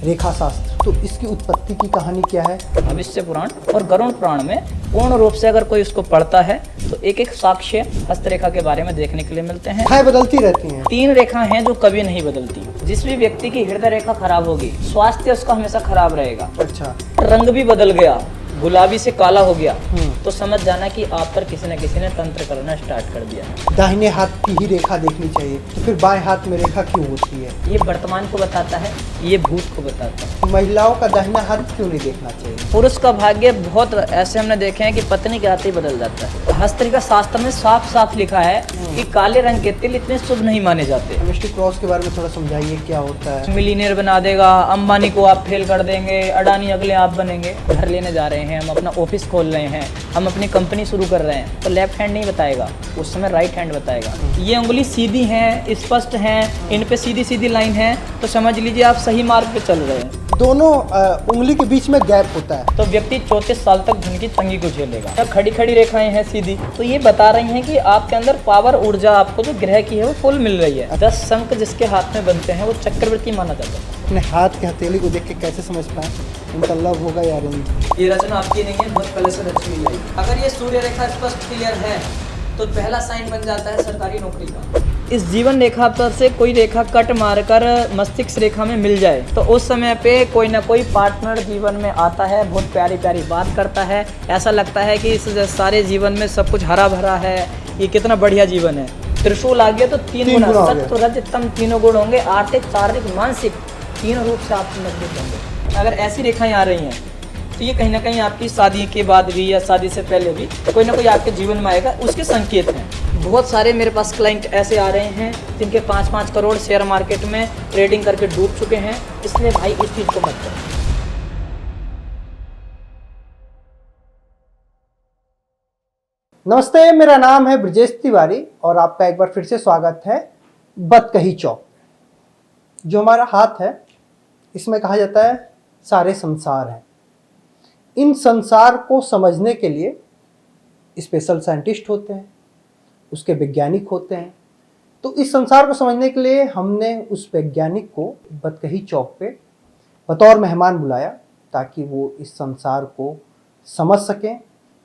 रेखा शास्त्र, तो इसकी उत्पत्ति की कहानी क्या है? भविष्य पुराण और गरुड़ पुराण में पूर्ण रूप से अगर कोई उसको पढ़ता है तो एक एक साक्ष्य हस्तरेखा के बारे में देखने के लिए मिलते हैं। रेखाएं बदलती रहती हैं। 3 रेखा हैं जो कभी नहीं बदलती। जिस भी व्यक्ति की हृदय रेखा खराब होगी, स्वास्थ्य उसका हमेशा खराब रहेगा। अच्छा। रंग भी बदल गया, गुलाबी से काला हो गया, तो समझ जाना कि आप पर किसी न किसी ने तंत्र करना स्टार्ट कर दिया है। दाहिने हाथ की ही रेखा देखनी चाहिए, तो फिर बाएं हाथ में रेखा क्यों होती है? ये वर्तमान को बताता है, ये भूत को बताता है। महिलाओं का दाहिना हाथ क्यों नहीं देखना चाहिए? पुरुष का भाग्य बहुत ऐसे हमने देखे हैं कि पत्नी के हाथ ही बदल जाता है। हस्तरेखा शास्त्र में साफ साफ लिखा है कि काले रंग के तिल इतने शुभ नहीं माने जाते। केमिस्ट्री क्रॉस के बारे में थोड़ा समझाइए, क्या होता है? मिलीनियर बना देगा, अंबानी को आप फेल कर देंगे, अडानी अगले आप बनेंगे। घर लेने जा रहे हैं, हम अपना ऑफिस खोल रहे हैं, हम अपनी कंपनी शुरू कर रहे हैं, तो लेफ्ट हैंड नहीं बताएगा, उस समय राइट हैंड बताएगा। ये उंगली सीधी है, स्पष्ट है, इन पे सीधी सीधी लाइन है, तो समझ लीजिए आप सही मार्ग पे चल रहे हैं। दोनों उंगली के बीच में गैप होता है तो व्यक्ति 34 साल तक धन की तंगी को झेलेगा। जब खड़ी खड़ी रेखाएं हैं सीधी, तो ये बता रही हैं कि आपके अंदर पावर, ऊर्जा आपको जो ग्रह की है वो फुल मिल रही है। 10 शंख जिसके हाथ में बनते हैं वो चक्रवर्ती माना जाता है। अपने हाथ के हथेली को देख के कैसे समझ पाए उनका लव होगा या नहीं? ये रचना आपकी नहीं है, बहुत पहले से रची हुई है। अगर ये सूर्य रेखा स्पष्ट क्लियर है तो पहला साइन बन जाता है सरकारी नौकरी का। इस जीवन रेखा पर से कोई रेखा कट मारकर मस्तिष्क रेखा में मिल जाए तो उस समय पे कोई ना कोई पार्टनर जीवन में आता है, बहुत प्यारी प्यारी बात करता है, ऐसा लगता है कि इस सारे जीवन में सब कुछ हरा भरा है, ये कितना बढ़िया जीवन है। त्रिशूल आ गया तो 3 गुण, सत्व रज तम, तीनों गुण होंगे, आर्थिक शारीरिक मानसिक तीनों रूप से आप मजबूत होंगे। अगर ऐसी रेखाएं आ रही हैं तो ये कहीं ना कहीं आपकी शादी के बाद भी या शादी से पहले भी कोई ना कोई आपके जीवन में आएगा, उसके संकेत हैं। बहुत सारे मेरे पास क्लाइंट ऐसे आ रहे हैं जिनके 5-5 करोड़ शेयर मार्केट में ट्रेडिंग करके डूब चुके हैं, इसलिए भाई इस चीज़ को मत करो। नमस्ते, मेरा नाम है ब्रजेश तिवारी और आपका एक बार फिर से स्वागत है बतकही चौक। जो हमारा हाथ है, इसमें कहा जाता है सारे संसार हैं। इन संसार को समझने के लिए स्पेशल साइंटिस्ट होते हैं, उसके वैज्ञानिक होते हैं। तो इस संसार को समझने के लिए हमने उस वैज्ञानिक को बतकही चौक पे बतौर मेहमान बुलाया, ताकि वो इस संसार को समझ सकें,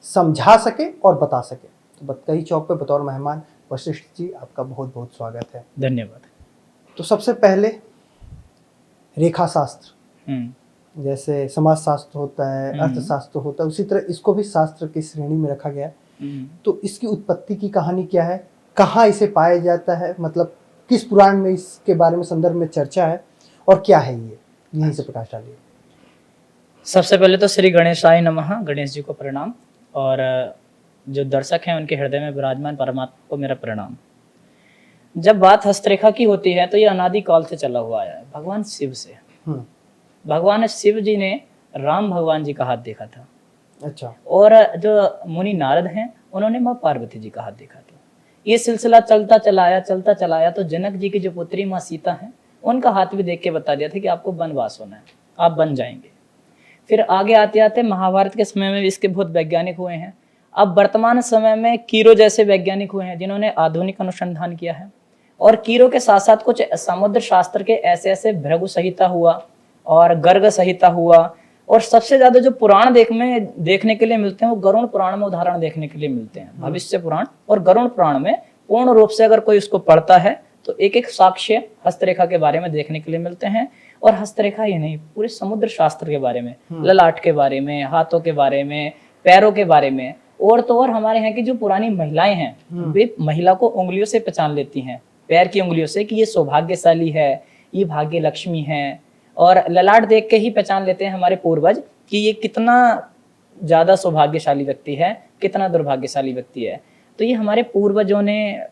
समझा सके और बता सके। तो बतकही चौक पे बतौर मेहमान वशिष्ठ जी, आपका बहुत बहुत स्वागत है। धन्यवाद। तो सबसे पहले रेखा शास्त्र, जैसे समाज शास्त्र होता है, अर्थशास्त्र होता है, उसी तरह इसको भी शास्त्र की श्रेणी में रखा गया है। तो इसकी उत्पत्ति की कहानी क्या है, कहाँ इसे पाया जाता है, मतलब किस पुराण में इसके बारे में संदर्भ में चर्चा है और क्या है ये, यहीं से प्रकाश डालिए। सबसे पहले तो श्री गणेशाय नमः, गणेश जी को प्रणाम, और जो दर्शक हैं उनके हृदय में विराजमान परमात्मा को मेरा प्रणाम। जब बात हस्तरेखा की होती है तो ये अनादि काल से चला हुआ आया है, भगवान शिव से। भगवान शिव जी ने राम भगवान जी का हाथ देखा था। अच्छा। और जो मुनि नारद हैं उन्होंने माँ पार्वती जी का हाथ देखा था। ये सिलसिला चलता चलाया तो जनक जी की जो पुत्री माँ सीता हैं उनका हाथ भी देख के बता दिया था कि आपको वनवास होना है, आप बन जाएंगे। फिर आगे आते आते महाभारत के समय में भी इसके बहुत वैज्ञानिक हुए हैं। अब वर्तमान समय में कीरो जैसे वैज्ञानिक हुए हैं जिन्होंने आधुनिक अनुसंधान किया है। और कीरो के साथ साथ कुछ समुद्र शास्त्र के ऐसे ऐसे भृगु संहिता हुआ और गर्ग संहिता हुआ, और सबसे ज्यादा जो पुराण देखने के लिए मिलते हैं वो गरुड़ पुराण में उदाहरण देखने के लिए मिलते हैं। भविष्य पुराण और गरुड़ पुराण में पूर्ण रूप से अगर कोई उसको पढ़ता है तो एक एक साक्ष्य हस्तरेखा के बारे में देखने के लिए मिलते हैं। और हस्तरेखा ही नहीं, पूरे समुद्र शास्त्र के बारे में, ललाट के बारे में, हाथों के बारे में, पैरों के बारे में, और तो और हमारे यहाँ की जो पुरानी महिलाएं हैं वे महिला को उंगलियों से पहचान लेती हैं, पैर की उंगलियों से, कि ये सौभाग्यशाली है, ये भाग्य लक्ष्मी है। और ललाट देख के ही पहचान लेते हैं हमारे पूर्वज कि ये कितना ज्यादा सौभाग्यशाली व्यक्ति है, कितना दुर्भाग्यशाली व्यक्ति है। तो ये हमारे पूर्वजों ने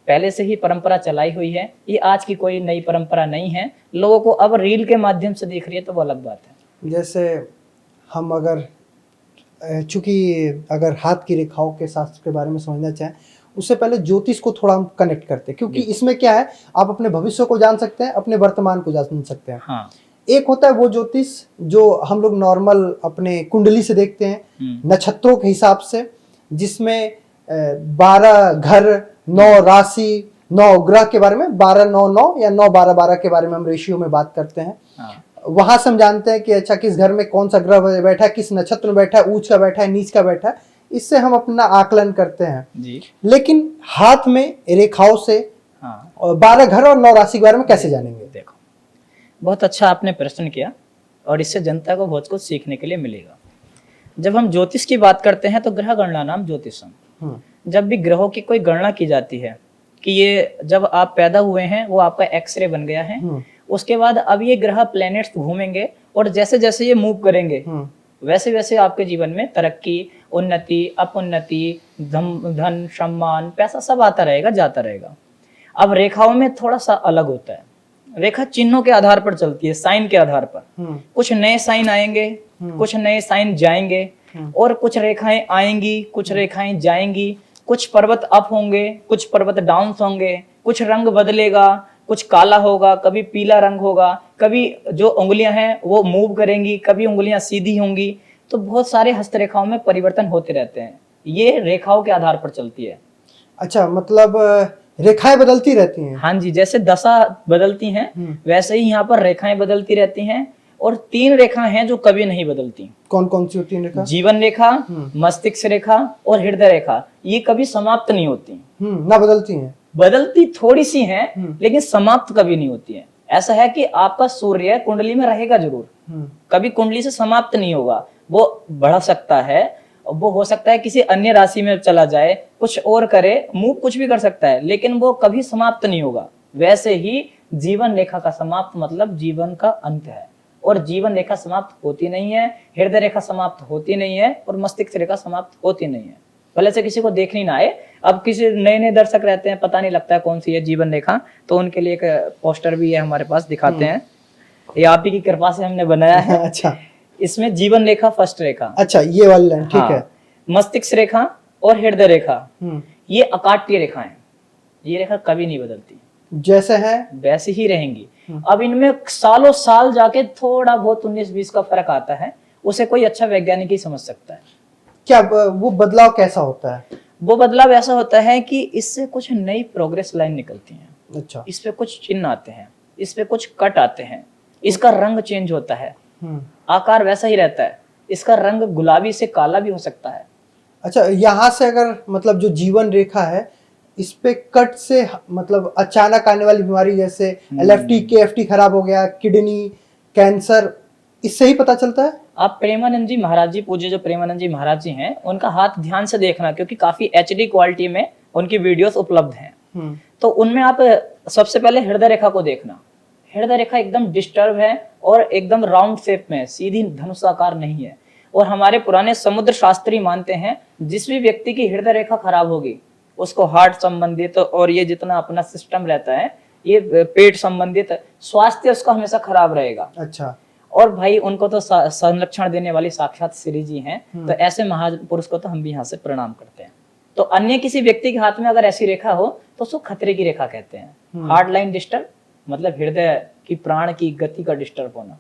पहले से ही परंपरा चलाई हुई है, ये आज की कोई नई परंपरा नहीं है। लोगों को अब रील के माध्यम से दिख रही है तो वो अलग बात है। जैसे हम अगर चूंकि अगर हाथ की रेखाओं के शास्त्र के बारे में समझना चाहें, उससे पहले ज्योतिष को थोड़ा हम कनेक्ट करते हैं, क्योंकि इसमें क्या है, आप अपने भविष्य को जान सकते हैं, अपने वर्तमान को जान सकते हैं। हाँ। एक होता है वो ज्योतिष जो हम लोग नॉर्मल अपने कुंडली से देखते हैं, नक्षत्रों के हिसाब से, जिसमें 12 घर, 9 राशि, 9 ग्रह के बारे में, 12-9-9 या 9-12-12 के बारे में हम रेशियो में बात करते हैं। वहां से हम जानते हैं कि अच्छा किस घर में कौन सा ग्रह बैठा है, किस नक्षत्र में बैठा है, ऊंच का बैठा है, नीच का बैठा है, इससे हम अपना आकलन करते हैं। जी लेकिन हाथ में रेखाओं से हाँ 12 घर और 9 राशि के बारे में कैसे जानेंगे? देखो, बहुत अच्छा आपने प्रश्न किया और इससे जनता को बहुत कुछ सीखने के लिए मिलेगा। जब हम ज्योतिष की बात करते हैं तो ग्रह गणना नाम ज्योतिषम। जब भी ग्रहों की कोई गणना की जाती है कि ये जब आप पैदा हुए हैं वो आपका एक्सरे बन गया है, उसके बाद अब ये ग्रह प्लैनेट्स घूमेंगे और जैसे जैसे ये मूव करेंगे वैसे वैसे आपके जीवन में तरक्की, उन्नति, अपउन्नति, धन, सम्मान, पैसा सब आता रहेगा, जाता रहेगा। अब रेखाओं में थोड़ा सा अलग होता है। रेखा चिन्हों के आधार पर चलती है, साइन के आधार पर। कुछ नए साइन आएंगे, कुछ नए साइन जाएंगे, और कुछ रेखाएं आएंगी, कुछ रेखाएं जाएंगी, कुछ पर्वत अप होंगे, कुछ पर्वत डाउन होंगे, कुछ रंग बदलेगा, कुछ काला होगा, कभी पीला रंग होगा, कभी जो उंगलियां हैं वो मूव करेंगी, कभी उंगलियां सीधी होंगी। तो बहुत सारे हस्तरेखाओं में परिवर्तन होते रहते हैं। ये रेखाओं के आधार पर चलती है। अच्छा, मतलब रेखाएं बदलती रहती हैं। हाँ जी, जैसे दशा बदलती हैं वैसे ही यहाँ पर रेखाएं बदलती रहती हैं। और 3 रेखा हैं जो कभी नहीं बदलती। कौन कौन सी होती है रेखा? जीवन रेखा, मस्तिष्क रेखा और हृदय रेखा। ये कभी समाप्त नहीं होती। ना बदलती हैं? बदलती थोड़ी सी हैं लेकिन समाप्त कभी नहीं होती है। ऐसा है कि आपका सूर्य कुंडली में रहेगा जरूर, कभी कुंडली से समाप्त नहीं होगा। वो बढ़ सकता है, वो हो सकता है किसी अन्य राशि में चला जाए, कुछ और करे, मूव कुछ भी कर सकता है, लेकिन वो कभी समाप्त नहीं होगा। वैसे ही जीवन रेखा का समाप्त मतलब जीवन का अंत है, और जीवन रेखा समाप्त होती नहीं है, हृदय रेखा समाप्त होती नहीं है, और मस्तिष्क रेखा समाप्त होती नहीं है। भले से किसी को देखनी ना आए। अब किसी नए नए दर्शक रहते हैं, पता नहीं लगता है कौन सी है जीवन रेखा, तो उनके लिए एक पोस्टर भी है हमारे पास, दिखाते हैं। ये आप ही की कृपा से हमने बनाया है। अच्छा, इसमें जीवन रेखा फर्स्ट रेखा। अच्छा, ये वाली लाइन ठीक है। मस्तिष्क रेखा और हृदय रेखा ये अकाट्य रेखा है। ये रेखा कभी नहीं बदलती, जैसे है वैसे ही रहेंगी। अब इनमें सालों साल जाके थोड़ा बहुत 19-20 का फर्क आता है, उसे कोई अच्छा वैज्ञानिक ही समझ सकता है। क्या वो बदलाव कैसा होता है? वो बदलाव ऐसा होता है कि इससे कुछ नई प्रोग्रेस लाइन निकलती है। अच्छा, इस पे कुछ चिन्ह आते हैं, इस पे कुछ कट आते हैं, इसका रंग चेंज होता है, आकार वैसा ही रहता है, इसका रंग गुलाबी से काला भी हो सकता है। अच्छा, यहाँ से अगर मतलब जो जीवन रेखा है इस पे कट से मतलब अचानक आने वाली बीमारी जैसे LFT KFT खराब हो गया, किडनी कैंसर, इससे ही पता चलता है? आप प्रेमानंद जी महाराज जी, पूज्य जो प्रेमानंद जी महाराज जी हैं, उनका हाथ ध्यान से देखना, क्योंकि काफी HD क्वालिटी में उनकी वीडियोस उपलब्ध हैं। तो उनमें आप सबसे पहले हृदय रेखा को देखना। हृदय रेखा एकदम डिस्टर्ब है और एकदम राउंड शेप में, सीधी धनुषाकार नहीं है। और हमारे पुराने समुद्र शास्त्री मानते हैं जिस भी व्यक्ति की हृदय रेखा खराब होगी उसको हार्ट संबंधित और ये जितना अपना सिस्टम रहता है, ये पेट संबंधित स्वास्थ्य उसका हमेशा खराब रहेगा। अच्छा, और भाई उनको तो संरक्षण देने वाली साक्षात श्री जी हैं, तो ऐसे महापुरुष को तो हम भी यहाँ से प्रणाम करते हैं। तो अन्य किसी व्यक्ति के हाथ में अगर ऐसी रेखा हो तो उसको खतरे की रेखा कहते हैं। हार्ट लाइन डिस्टर्ब मतलब हृदय की प्राण की गति का डिस्टर्ब होना।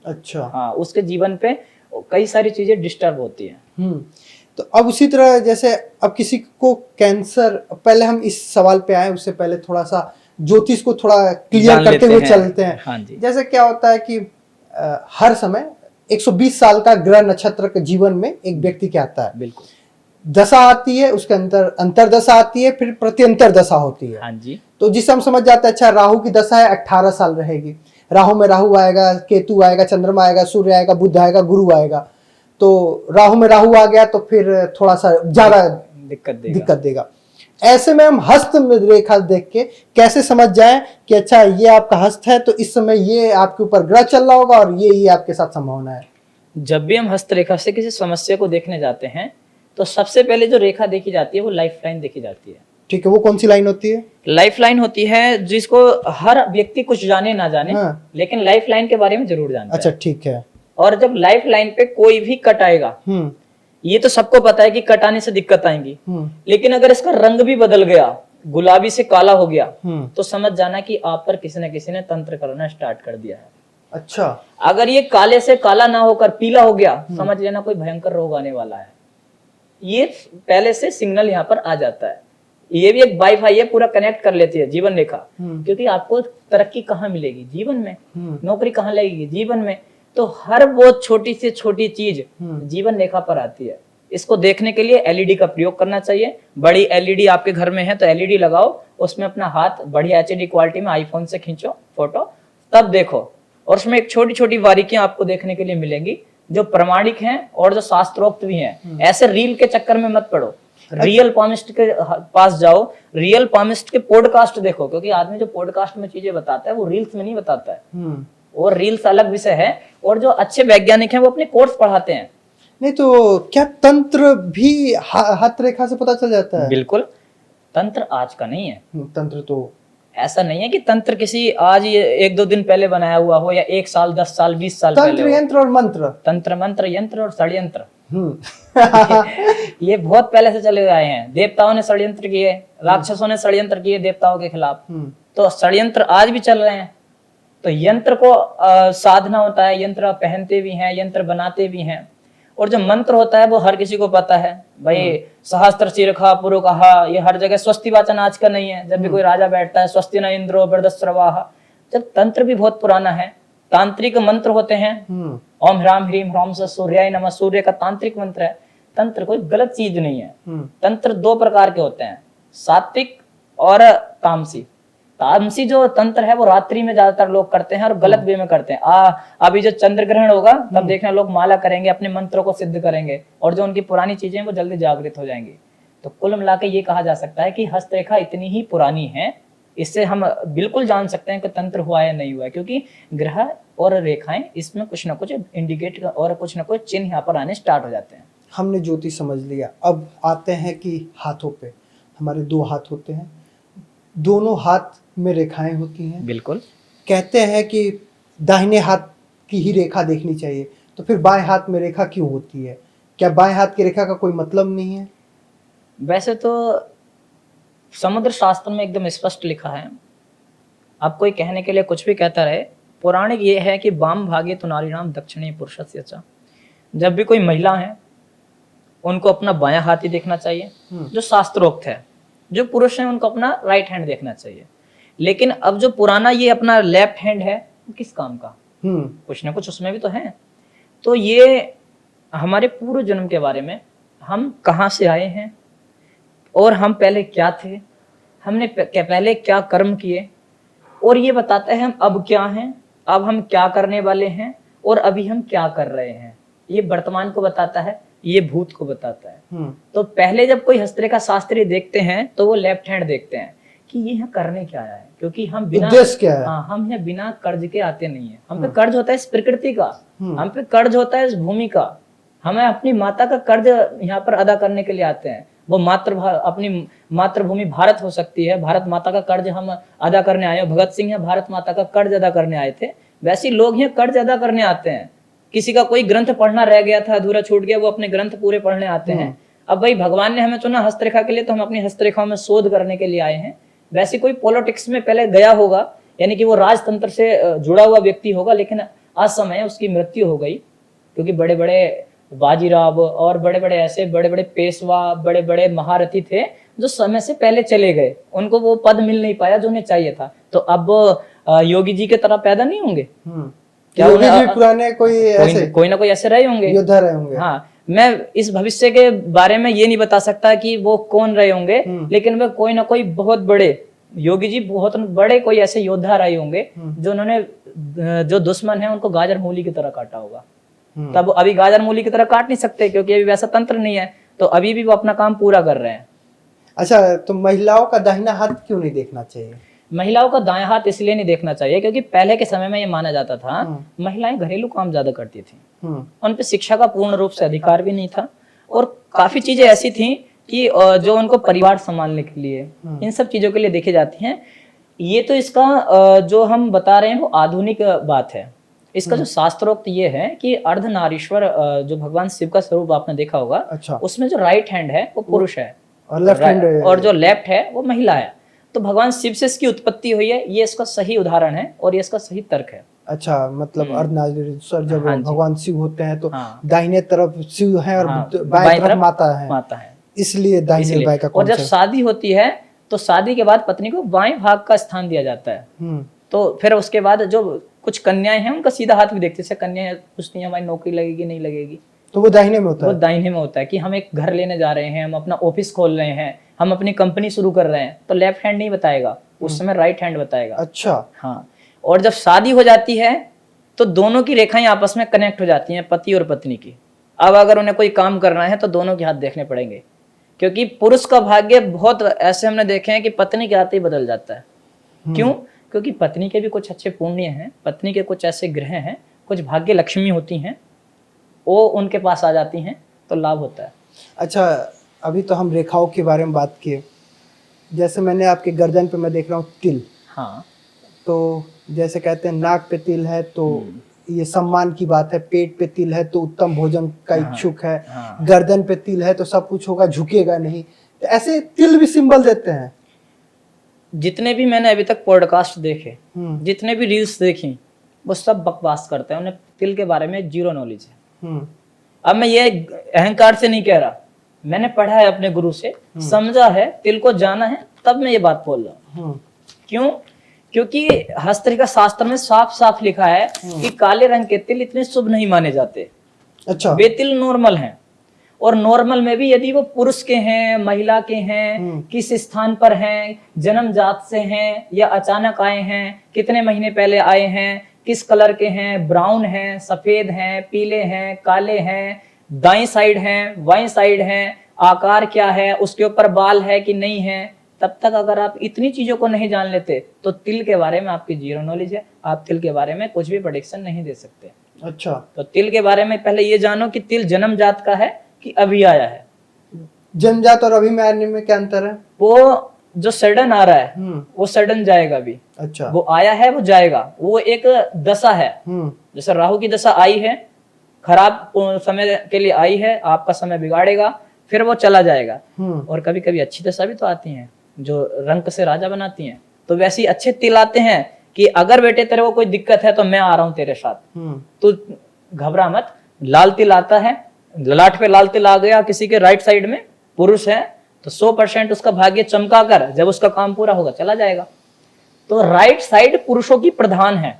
अच्छा, हाँ, उसके जीवन पे कई सारी चीजें डिस्टर्ब होती है। तो अब उसी तरह जैसे अब किसी को कैंसर, पहले हम इस सवाल पे आए उससे पहले थोड़ा सा ज्योतिष को थोड़ा क्लियर करते हुए चलते हैं। हाँ जी। जैसे क्या होता है कि हर समय 120 साल का ग्रह नक्षत्र के जीवन में एक व्यक्ति क्या आता है, बिल्कुल दशा आती है, उसके अंतर दशा आती है, फिर प्रत्यंतर दशा होती है। हाँ जी। तो जिससे हम समझ जाते हैं अच्छा राहु की दशा है 18 साल रहेगी, राहु में राहु आएगा, केतु आएगा, चंद्रमा आएगा, सूर्य आएगा, बुध आएगा, गुरु आएगा। तो राहु में राहु आ गया तो फिर थोड़ा सा ज्यादा दिक्कत देगा। ऐसे में हम हस्त रेखा देख के कैसे समझ जाएं कि अच्छा ये आपका हस्त है तो इस समय ये आपके ऊपर ग्रह चल रहा होगा और ये आपके साथ संभावना है। जब भी हम हस्त रेखा से किसी समस्या को देखने जाते हैं तो सबसे पहले जो रेखा देखी जाती है वो लाइफ लाइन देखी जाती है। ठीक है, वो कौन सी लाइन होती है? लाइफ लाइन होती है जिसको हर व्यक्ति कुछ जाने ना जाने, लेकिन लाइफ लाइन के बारे में जरूर जानता है। अच्छा, ठीक है। और जब लाइफ लाइन पे कोई भी कट आएगा, ये तो सबको पता है कि कट आने से दिक्कत आएंगी, लेकिन अगर इसका रंग भी बदल गया, गुलाबी से काला हो गया, तो समझ जाना कि आप पर किसी न किसी ने तंत्र करना स्टार्ट कर दिया है। अच्छा, अगर ये काले से काला ना होकर पीला हो गया, समझ लेना कोई भयंकर रोग आने वाला है। ये पहले से सिग्नल यहाँ पर आ जाता है। ये भी एक वाईफाई है, पूरा कनेक्ट कर लेती है जीवन रेखा। हम्म। क्योंकि आपको तरक्की कहाँ मिलेगी? जीवन में। हम्म। नौकरी कहाँ लगेगी? जीवन में। तो हर वो छोटी से छोटी चीज जीवन रेखा पर आती है। इसको देखने के लिए एलईडी का प्रयोग करना चाहिए। बड़ी एलईडी आपके घर में है तो एलईडी लगाओ, उसमें अपना हाथ बढ़िया एचडी क्वालिटी में आईफोन से खींचो फोटो, तब देखो। और उसमें एक छोटी छोटी बारीकियां आपको देखने के लिए मिलेंगी जो प्रमाणिक हैं और जो शास्त्रोक्त भी हैं। ऐसे रील के चक्कर में मत पड़ो, रियल पामिस्ट के पास जाओ, रियल पामिस्ट के पॉडकास्ट देखो। क्योंकि आदमी जो पॉडकास्ट में चीजें बताता है वो रील्स में नहीं बताता है। और रील्स अलग विषय है, और जो अच्छे वैज्ञानिक हैं वो अपने कोर्स पढ़ाते हैं। नहीं तो क्या तंत्र भी हाथ रेखा से पता चल जाता है? बिल्कुल। तंत्र आज का नहीं है। तंत्र तो ऐसा नहीं है कि तंत्र किसी आज ये 1-2 दिन पहले बनाया हुआ हो, या 1 साल 10 साल 20 साल तंत्र पहले हो। यंत्र और मंत्र, तंत्र मंत्र यंत्र और षड्यंत्र ये बहुत पहले से चले आए हैं। देवताओं ने षड्यंत्र किए, राक्षसों ने षड्यंत्र किए देवताओं के खिलाफ, तो षड्यंत्र आज भी चल रहे हैं। तो यंत्र को साधना होता है, यंत्र पहनते भी हैं, यंत्र बनाते भी हैं। और जो मंत्र होता है वो हर किसी को पता है भाई, सहस्त्र शीर्षा पुरुषः, ये हर जगह स्वस्ति वाचन आज का नहीं है। जब भी कोई राजा बैठता है स्वस्ति न इंद्रो वृद्धश्रवाः। जब तंत्र भी बहुत पुराना है, तांत्रिक मंत्र होते हैं। ओम ह्राम ह्रीम ह्रौम स सूर्याय नमः, सूर्य का तांत्रिक मंत्र है। तंत्र कोई गलत चीज नहीं है। तंत्र 2 प्रकार के होते हैं, सात्विक और तामसी। तामसी जो तंत्र है वो रात्रि में ज्यादातर लोग करते हैं और गलत वे में करते हैं। अभी जो चंद्र ग्रहण होगा तब देखना लोग माला करेंगे, अपने मंत्रों को सिद्ध करेंगे, और जो उनकी पुरानी चीजें वो जल्दी जागृत हो जाएंगी। तो कुल मिलाकर ये कहा जा सकता है कि हस्तरेखा इतनी ही पुरानी है, इससे हम बिल्कुल जान सकते हैं कि तंत्र हुआ या नहीं हुआ है। क्योंकि ग्रह और रेखाएं इसमें कुछ ना कुछ इंडिकेट और कुछ ना कुछ चिन्ह यहाँ पर आने स्टार्ट हो जाते हैं। हमने ज्योति समझ लिया, अब आते हैं कि हाथों पे। हमारे 2 हाथ होते हैं, दोनों हाथ में रेखाएं होती हैं। बिल्कुल। कहते हैं कि दाहिने हाथ की ही रेखा देखनी चाहिए, तो फिर बाएं हाथ में रेखा क्यों होती है? क्या बाएं हाथ की रेखा का कोई मतलब नहीं है? वैसे तो समुद्र शास्त्र में एकदम स्पष्ट लिखा है। अब कोई कहने के लिए कुछ भी कहता रहे, पौराणिक ये है कि वाम भागे तो नारीणाम दक्षिणे पुरुषस्य च। जब भी कोई महिला है उनको अपना बायां हाथ ही देखना चाहिए, जो शास्त्रोक्त है। जो पुरुष है उनको अपना राइट हैंड देखना चाहिए। लेकिन अब जो पुराना ये अपना लेफ्ट हैंड है वो किस काम का? कुछ ना कुछ उसमें भी तो है। तो ये हमारे पूर्व जन्म के बारे में, हम कहाँ से आए हैं और हम पहले क्या थे, हमने पहले क्या कर्म किए, और ये बताता है हम अब क्या हैं, अब हम क्या करने वाले हैं, और अभी हम क्या कर रहे हैं। ये वर्तमान को बताता है, ये भूत को बताता है। तो पहले जब कोई हस्तरेखा शास्त्री देखते हैं तो वो लेफ्ट हैंड देखते हैं कि ये यहाँ करने क्या आया है। क्योंकि हम बिना उद्देश्य क्या है? हाँ, हम यहाँ बिना कर्ज के आते नहीं है। हम पे कर्ज होता है इस प्रकृति का, हम पे कर्ज होता है इस भूमि का। हमें अपनी माता का कर्ज यहाँ पर अदा करने के लिए आते हैं। वो अपनी मातृभूमि भारत हो सकती है, भारत माता का कर्ज हम अदा करने आए। भगत सिंह है भारत माता का कर्ज अदा करने आए थे। वैसे लोग यहाँ कर्ज अदा करने आते हैं। किसी का कोई ग्रंथ पढ़ना रह गया था, अधूरा छूट गया, वो अपने ग्रंथ पूरे पढ़ने आते हैं। अब भाई भगवान ने हमें चुना हस्तरेखा के लिए, तो हम अपनी हस्तरेखाओं में शोध करने के लिए आए हैं। वैसे कोई पॉलिटिक्स में पहले गया होगा, यानी कि वो राजतंत्र से जुड़ा हुआ व्यक्ति होगा, लेकिन असमय उसकी मृत्यु हो गई। क्योंकि बड़े बड़े बाजीराव और बड़े बड़े ऐसे बड़े बड़े पेशवा, बड़े बड़े महारथी थे जो समय से पहले चले गए, उनको वो पद मिल नहीं पाया जो उन्हें चाहिए था। तो अब योगी जी के तरह पैदा नहीं होंगे क्या? योगी जी पुराने कोई ना कोई ऐसे रहे होंगे, योद्धा रहे होंगे। हाँ, मैं इस भविष्य के बारे में ये नहीं बता सकता कि वो कौन रहे होंगे, लेकिन वे कोई ना कोई बहुत बड़े, योगी जी बहुत बड़े कोई ऐसे योद्धा रहे होंगे जो उन्होंने जो दुश्मन है उनको गाजर मूली की तरह काटा होगा। तब अभी गाजर मूली की तरह काट नहीं सकते क्योंकि अभी वैसा तंत्र नहीं है, तो अभी भी वो अपना काम पूरा कर रहे हैं। अच्छा, तो महिलाओं का दाहिना हाथ क्यों नहीं देखना चाहिए? महिलाओं का दायां हाथ इसलिए नहीं देखना चाहिए क्योंकि पहले के समय में ये माना जाता था महिलाएं घरेलू काम ज्यादा करती थी, उन पे शिक्षा का पूर्ण रूप से अधिकार भी नहीं था, और काफी चीजें ऐसी थी कि जो उनको परिवार संभालने के लिए, इन सब चीजों के लिए देखी जाती हैं। ये तो इसका जो हम बता रहे हैं वो आधुनिक बात है। इसका जो शास्त्रोक्त ये है कि अर्धनारीश्वर जो भगवान शिव का स्वरूप आपने देखा होगा, अच्छा, उसमें जो राइट हैंड है वो पुरुष है और लेफ्ट हैंड और जो लेफ्ट है वो महिला है। तो भगवान शिव से इसकी उत्पत्ति हुई है, ये इसका सही उदाहरण है और ये इसका सही तर्क है। अच्छा, मतलब अर्धनारीश्वर जब हाँ भगवान शिव होते हैं तो हाँ, दाहिने तरफ शिव है और बाएं तरफ माता है। इसलिए दाहिने इसलिए। बाएं का और जब कॉन्सेप्ट। शादी होती है तो शादी के बाद पत्नी को बाएं भाग का स्थान दिया जाता है। तो फिर उसके बाद जो कुछ कन्याएं हैं उनका सीधा हाथ भी देखते हैं, कन्याएं पूछती हैं हमारी नौकरी लगेगी नहीं लगेगी, तो वो दाहिने में होता वो है। दाहिने में होता है कि हम एक घर लेने जा रहे हैं, हम अपना ऑफिस खोल रहे हैं, हम अपनी कंपनी शुरू कर रहे हैं, तो लेफ्ट हैंड नहीं बताएगा, उस समय राइट हैंड बताएगा। अच्छा। हाँ, और जब शादी हो जाती है तो दोनों की रेखाएं आपस में कनेक्ट हो जाती हैं, पति और पत्नी की। अब अगर उन्हें कोई काम करना है तो दोनों के हाथ देखने पड़ेंगे, क्योंकि पुरुष का भाग्य बहुत ऐसे हमने देखे हैं कि पत्नी के हाथ ही बदल जाता है। क्यों? क्योंकि पत्नी के भी कुछ अच्छे पुण्य हैं, पत्नी के कुछ ऐसे ग्रह हैं, कुछ भाग्य लक्ष्मी होती हैं, वो उनके पास आ जाती हैं तो लाभ होता है। अच्छा, अभी तो हम रेखाओं के बारे में बात किए, जैसे मैंने आपके गर्दन पे मैं देख रहा हूँ तिल। हाँ, तो जैसे कहते हैं नाक पे तिल है तो ये सम्मान की बात है, पेट पे तिल है तो उत्तम भोजन का इच्छुक है, हाँ। गर्दन पे तिल है तो सब कुछ होगा, झुकेगा नहीं। तो ऐसे तिल भी सिंबल देते हैं। जितने भी मैंने अभी तक पॉडकास्ट देखे, हम्म जितने भी रील्स देखी, वो सब बकवास करते हैं, उन्हें तिल के बारे में जीरो नॉलेज है। हम्म अब मैं ये अहंकार से नहीं कह रहा, मैंने पढ़ा है अपने गुरु से, समझा है, तिल को जाना है, तब मैं ये बात बोल रहा हूँ। क्यों? क्योंकि हस्तरेखा शास्त्र में साफ साफ लिखा है कि काले रंग के तिल इतने शुभ नहीं माने जाते। अच्छा। वे तिल नॉर्मल हैं, और नॉर्मल में भी यदि वो पुरुष के हैं, महिला के हैं, किस स्थान पर हैं, जन्म जात से हैं या अचानक आए हैं, कितने महीने पहले आए हैं, किस कलर के हैं, ब्राउन हैं, सफेद हैं, पीले हैं, काले हैं, दाईं साइड हैं, बाईं साइड हैं, आकार क्या है, उसके ऊपर बाल है कि नहीं है, तब तक अगर आप इतनी चीजों को नहीं जान लेते तो तिल के बारे में आपकी जीरो नॉलेज है, आप तिल के बारे में कुछ भी प्रेडिक्शन नहीं दे सकते। अच्छा। तो तिल के बारे में पहले ये जानो कि तिल जन्म जात का है कि अभी आया है। जन्मजात और अभी में आने में क्या अंतर है? वो जो सडन आ रहा है वो सडन जाएगा भी। अच्छा। वो आया है वो जाएगा, वो एक दशा है। जैसे राहु की दशा आई है, खराब समय के लिए आई है, आपका समय बिगाड़ेगा, फिर वो चला जाएगा। और कभी कभी अच्छी दशा भी तो आती है जो रंक से राजा बनाती हैं। तो वैसे ही अच्छे तिल आते हैं कि अगर बेटे तेरे को कोई दिक्कत है तो मैं आ रहा हूं तेरे साथ, तो घबरा मत। लाल तिल आता है, ललाट पे लाल तिल आ गया किसी के राइट साइड में, पुरुष है तो 100% उसका भाग्य चमका कर जब उसका काम पूरा होगा चला जाएगा। तो राइट साइड पुरुषों की प्रधान है,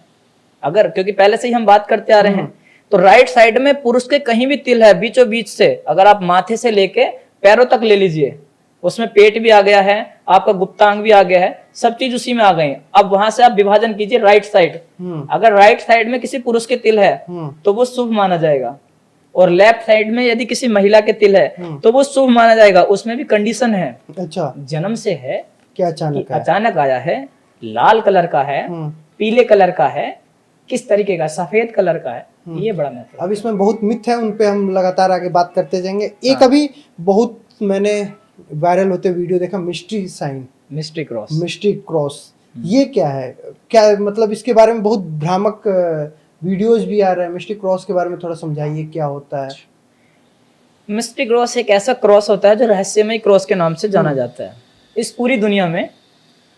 अगर क्योंकि पहले से ही हम बात करते आ रहे हैं, तो राइट साइड में पुरुष के कहीं भी तिल है बीचों बीच से, अगर आप माथे से लेके पैरों तक ले लीजिए, उसमें पेट भी आ गया है, आपका गुप्तांग भी आ गया है, सब चीज उसी में आ गई। अब वहां से आप विभाजन कीजिए राइट साइड, अगर राइट साइड में किसी पुरुष के तिल है तो वो शुभ माना जाएगा, और लेफ्ट साइड में यदि किसी महिला के तिल है तो वो शुभ माना जाएगा। उसमें भी कंडीशन है। अच्छा। जन्म से है क्या अचानक है? अचानक आया है, लाल कलर का है, पीले कलर का है, किस तरीके का, सफेद कलर का है, ये बड़ा महत्व। अब इसमें बहुत मिथ है, उन पे हम लगातार आगे बात करते जाएंगे। एक अभी बहुत मैंने वायरल होते वीडियो देखा, mystery sign, mystery cross. Mystery cross, ये क्या है? क्या मतलब इसके बारे में बहुत भ्रामक वीडियोस भी आ रहे हैं। मिस्ट्री क्रॉस के बारे में थोड़ा समझाइए, क्या होता है? मिस्ट्री क्रॉस एक ऐसा क्रॉस होता है जो रहस्यमय क्रॉस के नाम से जाना जाता है। इस पूरी दुनिया में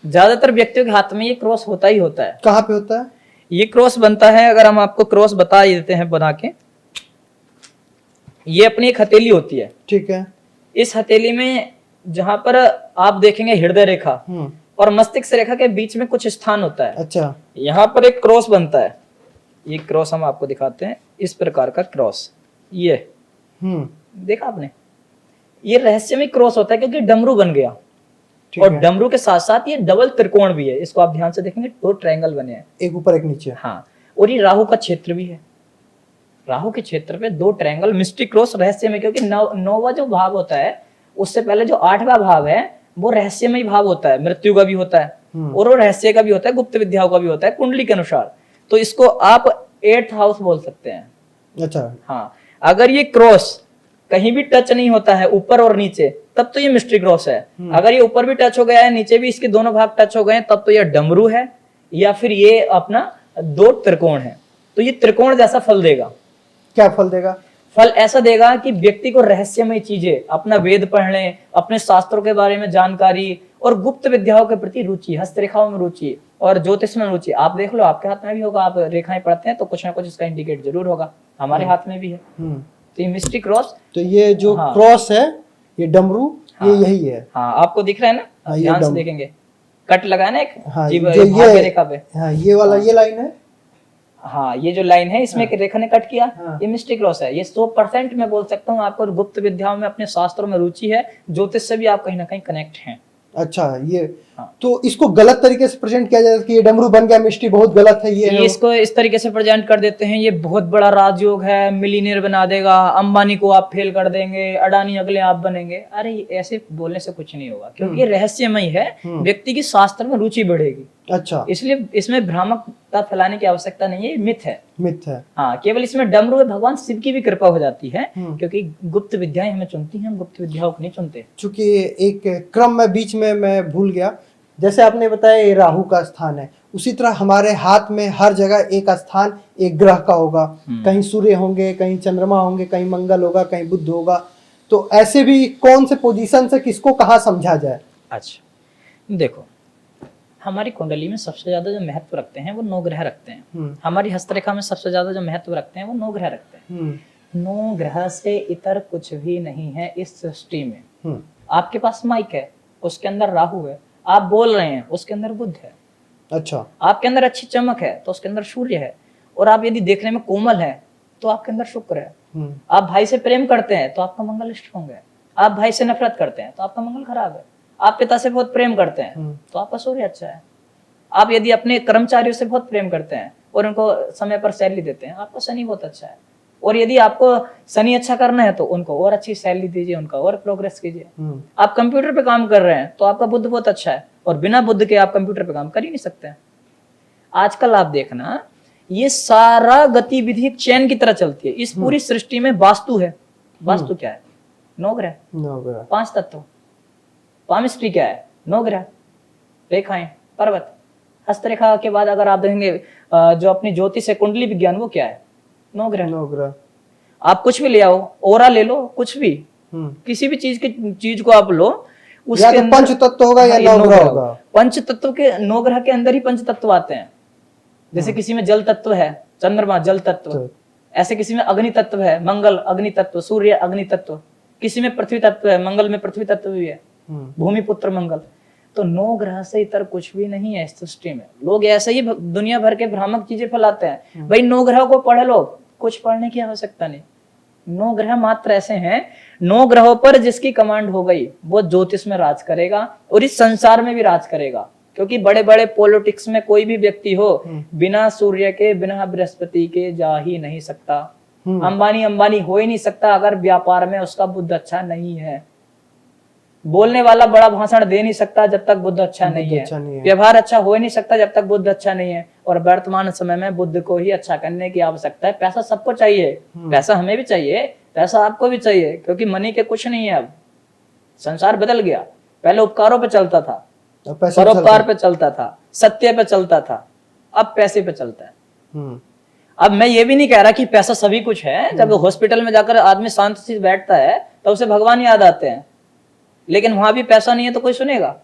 ज्यादातर व्यक्तियों के हाथ में ये क्रॉस होता ही होता है। कहाँ पे होता है ये क्रॉस? बनता है, अगर हम आपको क्रॉस बता ही देते हैं बना के, ये अपनी एक हथेली होती है, ठीक है। इस हथेली में जहां पर आप देखेंगे हृदय रेखा और मस्तिष्क रेखा के बीच में कुछ स्थान होता है। अच्छा। यहाँ पर एक क्रॉस बनता है, ये क्रॉस हम आपको दिखाते हैं, इस प्रकार का क्रॉस, ये देखा आपने, ये रहस्यमय क्रॉस होता है क्योंकि डमरू बन गया, और डमरू के साथ साथ ये डबल त्रिकोण भी है। इसको आप ध्यान से देखेंगे, 2 ट्रायंगल बने हैं, एक ऊपर एक नीचे। हाँ, और ये राहु का क्षेत्र भी है, राहु के क्षेत्र पे 2 ट्रायंगल, मिस्ट्री क्रॉस रहस्यमय, क्योंकि 9वां जो भाव होता है उससे पहले जो 8वां भाव है वो रहस्यमय भाव होता है, मृत्यु का भी होता है और वो रहस्य का भी होता है, गुप्त विद्याओं का भी होता है कुंडली के अनुसार। तो इसको आप 8th हाउस बोल सकते हैं। अच्छा। हाँ, अगर ये क्रॉस कहीं भी टच नहीं होता है ऊपर और नीचे, तब तो ये मिस्ट्री क्रॉस है। अगर ये ऊपर भी टच हो गया है, नीचे भी इसके दोनों भाग टच हो गए हैं, तब तो ये डमरू है, या फिर ये अपना 2 त्रिकोण है। तो ये त्रिकोण जैसा फल देगा। क्या फल देगा? फल ऐसा देगा कि व्यक्ति को रहस्यमय चीजें, अपना वेद पढ़ने, अपने शास्त्रों के बारे में जानकारी, और गुप्त विद्याओं के प्रति रुचि, हस्तरेखाओं में रुचि और ज्योतिष में रुचि। आप देख लो, आपके हाथ में भी होगा, आप रेखाएं पढ़ते हैं तो कुछ ना कुछ इसका इंडिकेट जरूर होगा, हमारे हाथ में भी है। तो ये मिस्ट्री क्रॉस, तो ये जो क्रॉस है ये डमरू हाँ। ये यही है। हाँ, आपको दिख रहा है ना, हाँ, ये ध्यान से डम- देखेंगे, कट लगा है ना एक, हाँ, जीभ जो भाग्य रेखा पे। हाँ ये वाला हाँ। ये लाइन है। हाँ, ये जो लाइन है इसमें हाँ। एक रेखा ने कट किया, हाँ। ये मिस्टिक लॉस है। ये 100% मैं बोल सकता हूँ आपको गुप्त विद्याओं में, अपने शास्त्रों में रुचि है, ज्योतिष से भी आप कहीं ना कहीं कनेक्ट हैं। अच्छा ये हाँ। तो इसको गलत तरीके से प्रेजेंट किया जाता है कि ये डमरू बन गया मिस्ट्री, बहुत गलत है ये है वो। इसको इस तरीके से प्रेजेंट कर देते हैं, ये बहुत बड़ा राजयोग है, मिलीनियर बना देगा, अंबानी को आप फेल कर देंगे, अडानी अगले आप बनेंगे। अरे ऐसे बोलने से कुछ नहीं होगा, क्योंकि ये रहस्यमय है, व्यक्ति की शास्त्र में रुचि बढ़ेगी। अच्छा, इसलिए इसमें भ्रामकता फैलाने की आवश्यकता नहीं है, मिथ है। मिथ है। हाँ, केवल इसमें डमरू में भगवान शिव की भी कृपा हो जाती है, हम्म। क्योंकि गुप्त विद्याएं हमें चुनती हैं, हम गुप्त विद्याओं को नहीं चुनते। चूंकि एक क्रम में बीच में मैं भूल गया, जैसे आपने बताया ये राहु का स्थान है, उसी तरह हमारे हाथ में हर जगह एक स्थान एक ग्रह का होगा। कहीं सूर्य होंगे, कहीं चंद्रमा होंगे, कहीं मंगल होगा, कहीं बुध होगा। तो ऐसे भी कौन से पोजीशन से किसको कहाँ समझा जाए? अच्छा, देखो, हमारी कुंडली में सबसे ज्यादा जो महत्व रखते हैं वो 9 ग्रह रखते हैं। हमारी हस्तरेखा में सबसे ज्यादा जो महत्व रखते हैं वो 9 ग्रह रखते हैं। 9 ग्रह से इतर कुछ भी नहीं है इस सृष्टि में। आपके पास माइक है, उसके अंदर राहु है, आप बोल रहे हैं, उसके अंदर बुध है। अच्छा, आपके अंदर अच्छी चमक है तो उसके अंदर सूर्य है, और आप यदि देखने में कोमल है तो आपके अंदर शुक्र है। आप भाई से प्रेम करते हैं तो आपका मंगल स्ट्रॉन्ग है। आप भाई से नफरत करते हैं तो आपका मंगल खराब है। आप पिता से बहुत प्रेम करते हैं तो आपका सूर्य अच्छा है। आप यदि अपने कर्मचारियों से बहुत प्रेम करते हैं और उनको समय पर सैलरी देते हैं, आपका शनि बहुत अच्छा है। और यदि आपको शनि अच्छा करना है तो उनको और अच्छी सैलरी दीजिए, उनका और प्रोग्रेस कीजिए। आप कंप्यूटर पे काम कर रहे हैं तो आपका बुद्ध बहुत अच्छा है, और बिना बुद्ध के आप कंप्यूटर पे काम कर ही नहीं सकते हैं। आजकल आप देखना, ये सारा गतिविधि एक चैन की तरह चलती है। इस पूरी सृष्टि में वास्तु है। वास्तु क्या है? 9 ग्रह, 5 तत्व। पामिस्ट्री क्या है? 9 ग्रह, रेखाएं, पर्वत। हस्तरेखा के बाद अगर आप देखेंगे जो अपनी ज्योतिष है, कुंडली विज्ञान, वो क्या है? 9 ग्रह। 9 ग्रह। आप कुछ भी ले आओ, ओरा ले लो, कुछ भी, किसी भी चीज को आप लो, उसके या तो पंच तत्व होगा या 9 ग्रह होगा। पंच तत्व के 9 ग्रह के अंदर ही पंच तत्व आते हैं। जैसे किसी में जल तत्व है, चंद्रमा जल तत्व, ऐसे किसी में अग्नि तत्व है, मंगल अग्नि तत्व, सूर्य अग्नि तत्व, किसी में पृथ्वी तत्व है, मंगल में पृथ्वी तत्व भी है, भूमि पुत्र मंगल। तो 9 ग्रह से इतर कुछ भी नहीं है इस सृष्टि में। लोग ऐसे ही दुनिया भर के भ्रामक चीजें फैलाते हैं। भाई 9 ग्रह को पढ़ लो, कुछ पढ़ने की आवश्यकता नहीं। 9 ग्रह मात्र ऐसे हैं, 9 ग्रहों पर जिसकी कमांड हो गई वो ज्योतिष में राज करेगा और इस संसार में भी राज करेगा। क्योंकि बड़े बड़े पॉलिटिक्स में कोई भी व्यक्ति हो, बिना सूर्य के, बिना बृहस्पति के जा ही नहीं सकता। अंबानी हो ही नहीं सकता अगर व्यापार में उसका बुद्ध अच्छा नहीं है। बोलने वाला बड़ा भाषण दे नहीं सकता जब तक बुद्ध अच्छा नहीं है। व्यवहार अच्छा हो ही नहीं सकता जब तक बुद्ध अच्छा नहीं है। और वर्तमान समय में बुद्ध को ही अच्छा करने की आवश्यकता है। पैसा सबको चाहिए, पैसा हमें भी चाहिए, पैसा आपको भी चाहिए, क्योंकि मनी के कुछ नहीं है। अब संसार बदल गया। पहले उपकारों पे चलता था, परोपकार पे चलता था, सत्य पे चलता था, अब पैसे पे चलता है। अब मैं ये भी नहीं कह रहा कि पैसा सभी कुछ है। जब हॉस्पिटल में जाकर आदमी शांत से बैठता है तो उसे भगवान याद आते हैं, लेकिन वहां भी पैसा नहीं है तो कोई सुनेगा?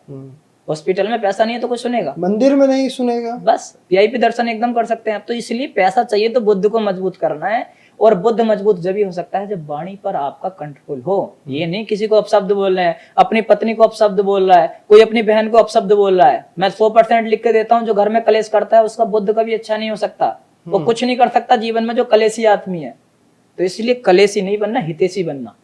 हॉस्पिटल में पैसा नहीं है तो कोई सुनेगा? मंदिर में नहीं सुनेगा। बस वीआईपी दर्शन एकदम कर सकते हैं। अब तो इसलिए पैसा चाहिए तो बुद्ध को मजबूत करना है, और बुद्ध मजबूत जब ही हो सकता है जब वाणी पर आपका कंट्रोल हो। ये नहीं किसी को अपशब्द बोल रहे हैं, अपनी पत्नी को अपशब्द बोल रहा है, कोई अपनी बहन को अपशब्द बोल रहा है। मैं 100% लिख के देता हूँ, जो घर में कलेश करता है उसका बुद्ध कभी अच्छा नहीं हो सकता। वो कुछ नहीं कर सकता जीवन में जो कलेशी आदमी है। तो इसलिए कलेशी नहीं बनना, हितैषी बनना।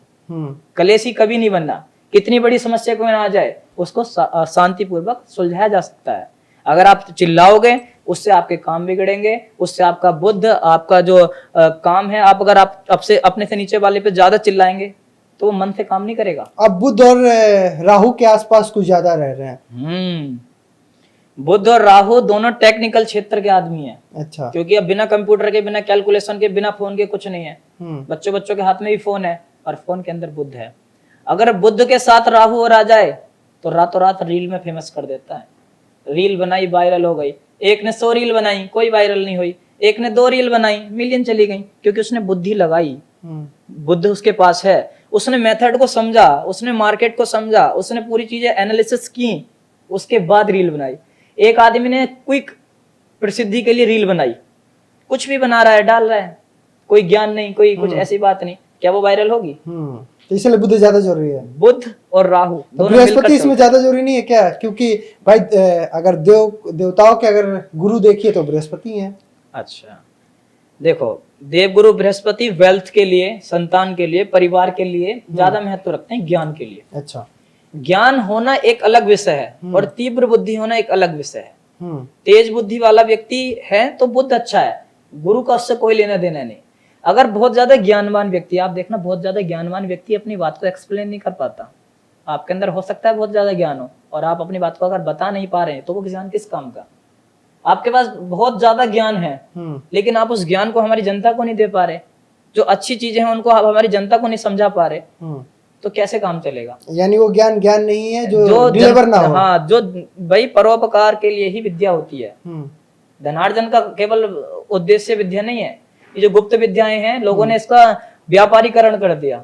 कलेशी कभी नहीं बनना। कितनी बड़ी समस्या को ना आ जाए उसको शांतिपूर्वक सुलझाया जा सकता है। अगर आप चिल्लाओगे उससे आपके काम बिगड़ेंगे, उससे आपका बुद्ध, आपका जो काम है, अगर आप अपने से नीचे वाले पे ज्यादा चिल्लाएंगे तो मन से काम नहीं करेगा। अब बुद्ध और राहु के आसपास कुछ ज्यादा रह रहे हैं। बुद्ध और राहु दोनों टेक्निकल क्षेत्र के आदमी हैं। अच्छा। क्योंकि अब बिना कंप्यूटर के, बिना कैलकुलेशन के, बिना फोन के कुछ नहीं है। बच्चों के हाथ में भी फोन है और फोन के अंदर बुद्ध है। अगर बुद्ध के साथ राहु और आ जाए तो रातों रात रील में फेमस कर देता है। रील बनाई, वायरल हो गई। एक ने 100 रील बनाई, कोई वायरल नहीं हुई। एक ने 2 रील बनाई, मिलियन चली गई, क्योंकि उसने बुद्धि लगाई। बुद्ध उसके पास है, उसने मेथड को समझा, उसने मार्केट को समझा, उसने पूरी चीजें एनालिसिस की, उसके बाद रील बनाई। एक आदमी ने क्विक प्रसिद्धि के लिए रील बनाई, कुछ भी बना रहा है, डाल रहा है, कोई ज्ञान नहीं, कोई कुछ ऐसी बात नहीं, क्या वो वायरल होगी? तो इसलिए बुध ज्यादा जरूरी है। बुध और राहु तो दोनों मिलकर बृहस्पति इसमें चलते हैं। ज्यादा जरूरी नहीं है क्या? क्योंकि भाई अगर देवताओं के अगर गुरु देखिए तो बृहस्पति है। अच्छा देखो, देवगुरु बृहस्पति वेल्थ के लिए, संतान के लिए, परिवार के लिए ज्यादा महत्व रखते हैं, ज्ञान के लिए। अच्छा। ज्ञान होना एक अलग विषय है और तीव्र बुद्धि होना एक अलग विषय है। हम्म। तेज बुद्धि वाला व्यक्ति है तो बुद्ध अच्छा है, गुरु का उससे कोई लेना देना नहीं। अगर बहुत ज्यादा ज्ञानवान व्यक्ति, आप देखना बहुत ज्यादा ज्ञानवान व्यक्ति अपनी बात को एक्सप्लेन नहीं कर पाता। आपके अंदर हो सकता है बहुत ज्यादा ज्ञान हो और आप अपनी बात को अगर बता नहीं पा रहे हैं तो वो ज्ञान किस काम का? आपके पास बहुत ज्यादा ज्ञान है लेकिन आप उस ज्ञान को हमारी जनता को नहीं दे पा रहे, जो अच्छी चीजें हैं उनको आप हमारी जनता को नहीं समझा पा रहे, तो कैसे काम चलेगा? यानी वो ज्ञान नहीं है जो डिलीवर ना हो। हाँ, जो भाई परोपकार के लिए ही विद्या होती है। धनार्जन का केवल उद्देश्य विद्या नहीं है। ये जो गुप्त विद्याएं हैं लोगों ने इसका व्यापारीकरण कर दिया।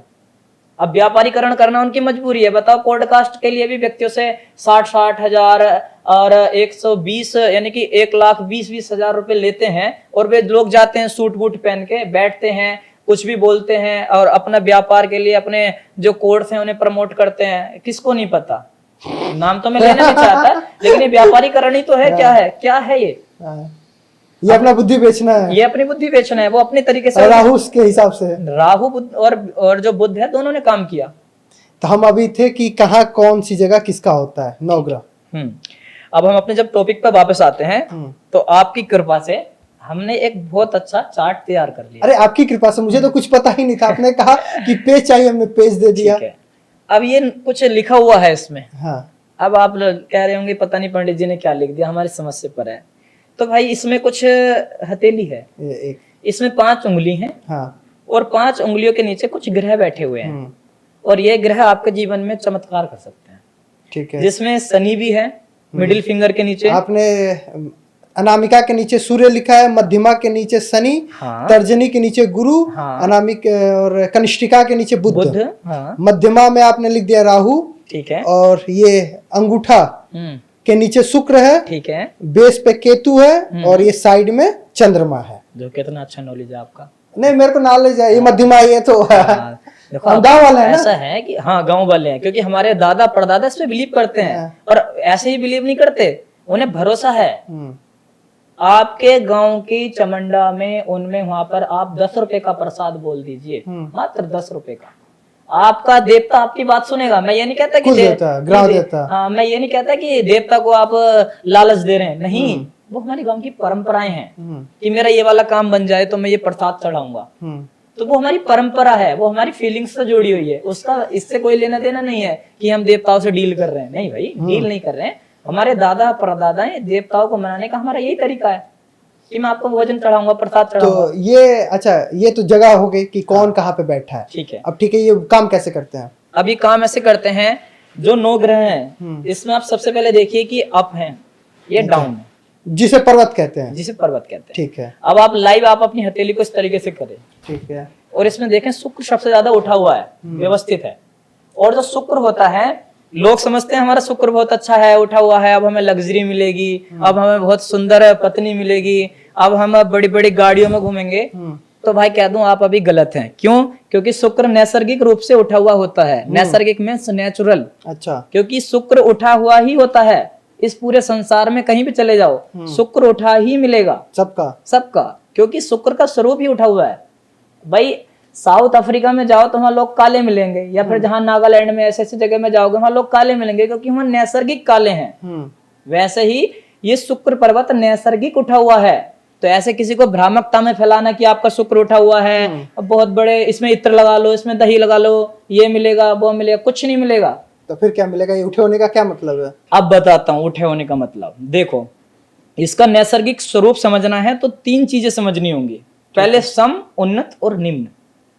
अब व्यापारीकरण करना उनकी मजबूरी है। बताओ, पॉडकास्ट के लिए भी व्यक्तियों से 60-60 हजार और 120 यानी कि 1,20,20,000 रुपए लेते हैं और वे लोग जाते हैं सूट बूट पहन के, बैठते हैं, कुछ भी बोलते हैं और अपना व्यापार के लिए अपने जो कोर्स हैं उन्हें प्रमोट करते हैं। किसको नहीं पता, नाम तो मैं लेना नहीं चाहता, लेकिन ये व्यापारीकरण ही तो है। क्या है ये अपना बुद्धि बेचना है, ये अपनी बुद्धि बेचना है। वो अपने तरीके से, राहु के हिसाब से, राहु बुध और जो बुध है दोनों ने काम किया। तो हम अभी थे कि कहाँ कौन सी जगह किसका होता है नवग्रह। अब हम अपने जब टॉपिक पर वापस आते हैं तो आपकी कृपा से हमने एक बहुत अच्छा चार्ट तैयार कर लिया। अरे आपकी कृपा से, मुझे तो कुछ पता ही नहीं था। आपने कहा कि पेज चाहिए, हमने पेज दे दिया। अब ये कुछ लिखा हुआ है इसमें। हाँ। अब आप कह रहे होंगे पता नहीं पंडित जी ने क्या लिख दिया, हमारी समझ से पर है। तो भाई इसमें कुछ हथेली है, इसमें 5 उंगली हैं। हाँ। और 5 उंगलियों के नीचे कुछ ग्रह बैठे हुए हैं और ये ग्रह आपके जीवन में चमत्कार कर सकते हैं। ठीक है। जिसमें शनि भी है मिडिल फिंगर के नीचे। आपने अनामिका के नीचे सूर्य लिखा है, मध्यमा के नीचे शनि, तर्जनी के नीचे गुरु, अनामिक और कनिष्ठिका के नीचे बुध। मध्यमा में आपने लिख दिया राहु। ठीक है। और ये अंगूठा के नीचे शुक्र है। ठीक है। बेस पे केतु है और ये साइड में चंद्रमा है। जो कितना अच्छा नॉलेज है आपका। नहीं, मेरे को नॉलेज है, ये मध्यमा ही है तो देखो गांव वाले हैं, ऐसा है कि हाँ गांव वाले हैं, क्योंकि हमारे दादा परदादा इस पे बिलीव करते हैं और ऐसे ही बिलीव नहीं करते, उन्हें भरोसा है। आपके गांव की चमंडा में उनमें वहां पर आप 10 रुपए का प्रसाद बोल दीजिए, मात्र 10 रुपए का, आपका देवता आपकी बात सुनेगा। मैं ये नहीं कहता कि हाँ, मैं ये नहीं कहता कि देवता को आप लालच दे रहे हैं, नहीं, वो हमारे गांव की परंपराएं हैं कि मेरा ये वाला काम बन जाए तो मैं ये प्रसाद चढ़ाऊंगा। तो वो हमारी परंपरा है, वो हमारी फीलिंग्स से जुड़ी हुई है, उसका इससे कोई लेना देना नहीं है कि हम देवताओं से डील कर रहे हैं। नहीं भाई, डील नहीं कर रहे हैं। हमारे दादा परदादा देवताओं को मनाने का हमारा यही तरीका है कि मैं आपको भोजन चढ़ाऊंगा, प्रसाद चढ़ाऊंगा। तो ये अच्छा, ये तो जगह हो गई कि कौन कहाँ पे बैठा है। ठीक है। अब ठीक है, ये काम कैसे करते हैं? अभी काम ऐसे करते हैं, जो 9 ग्रह हैं इसमें आप सबसे पहले देखिए कि अप है, ये डाउन है, जिसे पर्वत कहते हैं। जिसे पर्वत कहते हैं। ठीक है। अब आप लाइव आप अपनी हथेली को इस तरीके से करें। ठीक है। और इसमें देखें शुक्र सबसे ज्यादा उठा हुआ है, व्यवस्थित है। और जो शुक्र होता है, लोग समझते हैं हमारा शुक्र बहुत अच्छा है, उठा हुआ है, अब हमें लग्जरी मिलेगी, अब हमें बहुत सुंदर पत्नी मिलेगी, अब हम बड़ी बड़ी गाड़ियों में घूमेंगे। तो भाई कह दूं आप अभी गलत हैं। क्यों? क्योंकि शुक्र नैसर्गिक रूप से उठा हुआ होता है। नैसर्गिक में नेचुरल। अच्छा। क्योंकि शुक्र उठा हुआ ही होता है, इस पूरे संसार में कहीं भी चले जाओ शुक्र उठा ही मिलेगा, सबका, क्योंकि शुक्र का स्वरूप ही उठा हुआ है। भाई साउथ अफ्रीका में जाओ तो वहां लोग काले मिलेंगे, या फिर जहां नागालैंड में ऐसे जगह में जाओगे वहां लोग काले मिलेंगे, क्योंकि वहां नैसर्गिक काले हैं। वैसे ही ये शुक्र पर्वत नैसर्गिक उठा हुआ है। तो ऐसे किसी को भ्रामकता में फैलाना कि आपका शुक्र उठा हुआ है, अब बहुत बड़े इसमें इत्र लगा लो, इसमें दही लगा लो, ये मिलेगा वो मिलेगा, कुछ नहीं मिलेगा। तो फिर क्या मिलेगा? ये उठे होने का क्या मतलब है? अब बताता हूँ उठे होने का मतलब। देखो, इसका नैसर्गिक स्वरूप समझना है तो 3 चीजें समझनी होंगी। पहले सम, उन्नत और निम्न।